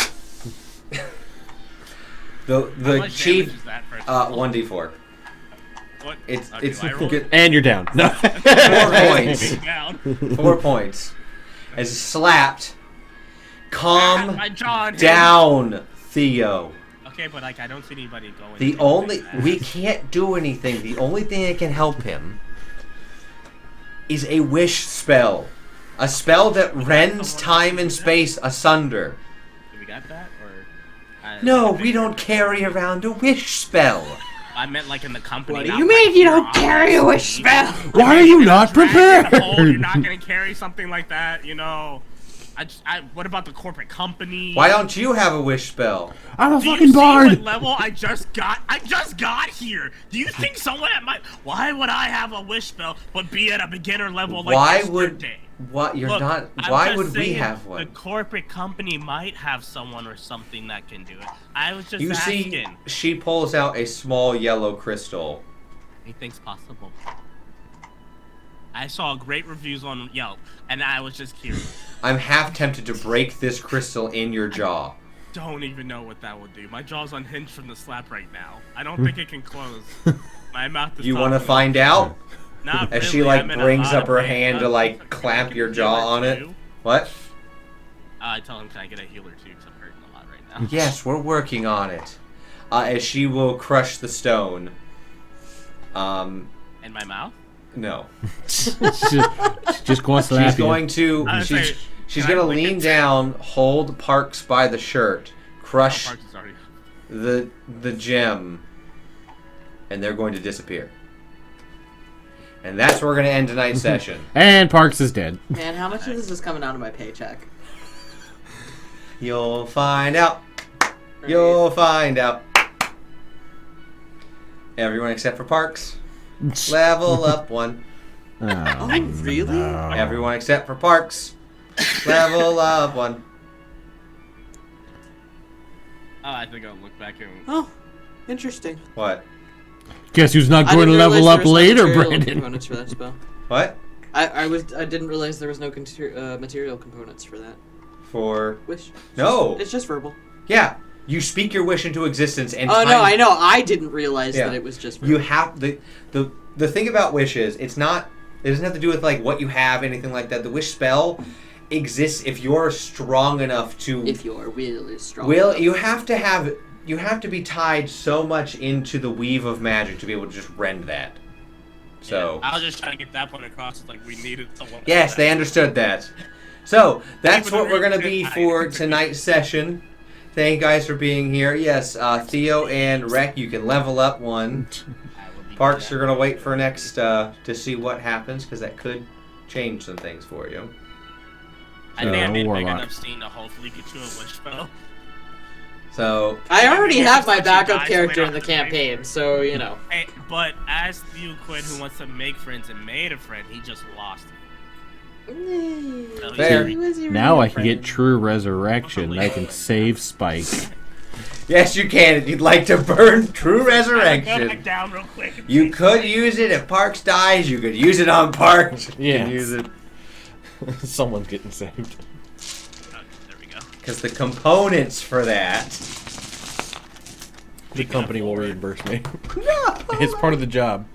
How the much chief. damage is that for a 1d4. What? It's Okay, it's I rolled good. And you're down. No. 4 points. down. 4 points. As slapped. Calm My jaw and down, Theo. Okay, but like I don't see anybody going. The to only anything bad. we can't do anything. The only thing that can help him is a wish spell. A spell that rends time and space asunder. Do we got that or? No, we don't carry around a wish spell. I meant like in the company. What do not you like mean you here don't on carry a the wish scene. spell? Why are you not Dragon in a hole, prepared? You're not gonna carry something like that, you know. What about the corporate company? Why don't you have a wish spell? I'm a Do you fucking see what bard! level I just got? I just got here. Do you think someone at my? Why would I have a wish spell but be at a beginner level like Why yesterday? would what you're Look, not? I'm Why just would we saying have The one? corporate company might have someone or something that can do it. I was just You asking. see, she pulls out a small yellow crystal. Anything's possible. I saw great reviews on Yelp, and I was just curious. I'm half tempted to break this crystal in your jaw. Don't even know what that would do. My jaw's unhinged from the slap right now. I don't think it can close. My mouth is You want to talking. find out? Not As really. she like I'm in a brings lot up of her pain. hand to like clamp Can I your get a jaw healer on it. too? What? I tell him, can I get a healer too? Because I'm hurting a lot right now. Yes, we're working on it. As she will crush the stone. In my mouth? No. Just going to slap She's going to. I was saying, She's can I gonna lick lean it? down, hold Parks by the shirt, crush Parks is already. the gem, and they're going to disappear. And that's where we're gonna end tonight's session. And Parks is dead. Man, how much of this is coming out of my paycheck? You'll find out. You'll find out. Everyone except for Parks. Level up 1. Oh, really? Everyone except for Parks. Level up 1. Oh, I think I'll look back and. Oh, interesting. What? Guess who's not I going to didn't level realize up there was no later, material Brandon? components for that spell. What? I didn't realize there was no material components for that. For Wish. no. It's just verbal. Yeah. You speak your wish into existence and Oh time. no, I know. I didn't realize Yeah. that it was just verbal. You have the thing about wishes. It's not. It doesn't have to do with like what you have, anything like that. The wish spell exists if you're strong enough to. If your will is strong. Will enough. you have to have. You have to be tied so much into the weave of magic to be able to just rend that. So. Yeah, I was just trying to get that point across. It's like we needed someone. Yes, they understood that. So, that's Even what though we're going to we be did for hide. tonight's session. Thank you guys for being here. Yes, Theo and Rek, you can level up 1. Parks, you're going to wait for next to see what happens, because that could change some things for you. I think I made a big Warlock. enough scene to hopefully get you a wish spell. So I already have my Since you backup guys character went in the off the train. campaign, so you know. Hey, but as you quit who wants to make friends and made a friend, he just lost. So Fair. Now I can get true resurrection. I can save Spike. yes, you can. If you'd like to burn True Go back Resurrection, down real quick. you could use it if Parks dies. You could use it on Parks. You can Yes. use it Someone's getting saved. There we go. because the components for that. The company will reimburse me. It's part of the job.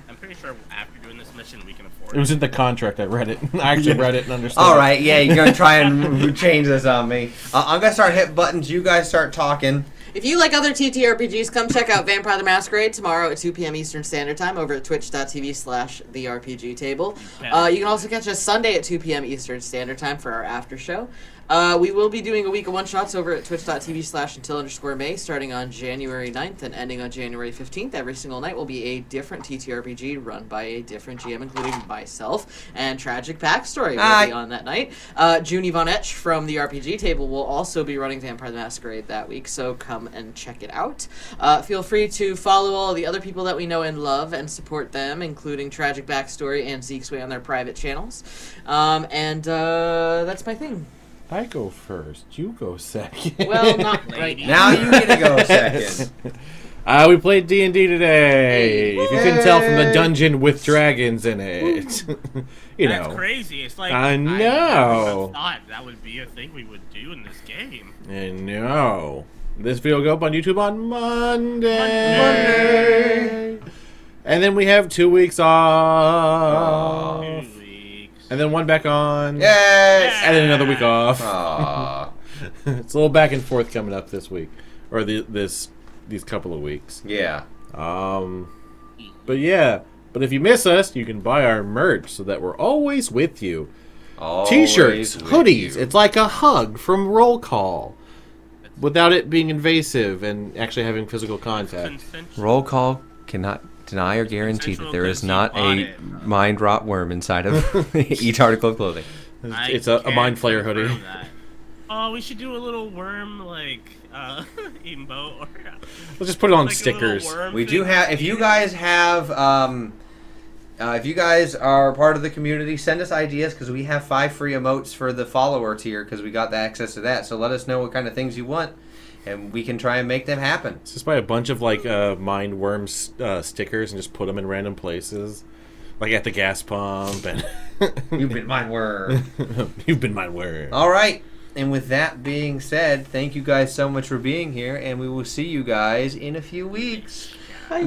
I'm pretty sure after doing this mission, we can afford It was in the contract. I read it. I actually read it and understood. All right, yeah, you're gonna try and change this on me. I'm gonna start hitting buttons. You guys start talking. If you like other TTRPGs, come check out Vampire the Masquerade tomorrow at 2 p.m. Eastern Standard Time over at twitch.tv/therepgtable. You can also catch us Sunday at 2 p.m. Eastern Standard Time for our after show. We will be doing a week of one-shots over at twitch.tv/until_May starting on January 9th and ending on January 15th. Every single night will be a different TTRPG run by a different GM, including myself, and Tragic Backstory will be on that night. Junie Von Etch from the RPG Table will also be running Vampire the Masquerade that week, so come and check it out. Feel free to follow all the other people that we know and love and support them, including Tragic Backstory and Zeek's Way on their private channels. That's my thing. I go first. You go second. Well, not right Now now. you get to go second. We played D&D today. If you couldn't tell from the dungeon with dragons in it. That's crazy. It's like I know. never would've thought that would be a thing we would do in this game. I know. This video will go up on YouTube on Monday. And then we have 2 weeks off. 2 weeks. And then one back on. Yes. And then another week off. Aw. It's a little back and forth coming up this week. Or these couple of weeks. Yeah. But yeah. But if you miss us, you can buy our merch so that we're always with you. Always T-shirts, with hoodies. you. It's like a hug from Roll Call. Without it being invasive and actually having physical contact. Consensual. Roll call cannot deny or guarantee that there is not a mind rot worm inside of each article of clothing. It's a can't mind flayer hoodie. confirm that. Oh, we should do a little worm emote or Let's just put it on like a little stickers. worm We thing. do have. If you guys have, if you guys are part of the community, send us ideas because we have 5 free emotes for the follower tier because we got the access to that. So let us know what kind of things you want, and we can try and make them happen. Just buy a bunch of mind worm stickers and just put them in random places, like at the gas pump. And You've been my word. you've been my word. All right. And with that being said, thank you guys so much for being here, and we will see you guys in a few weeks. Bye.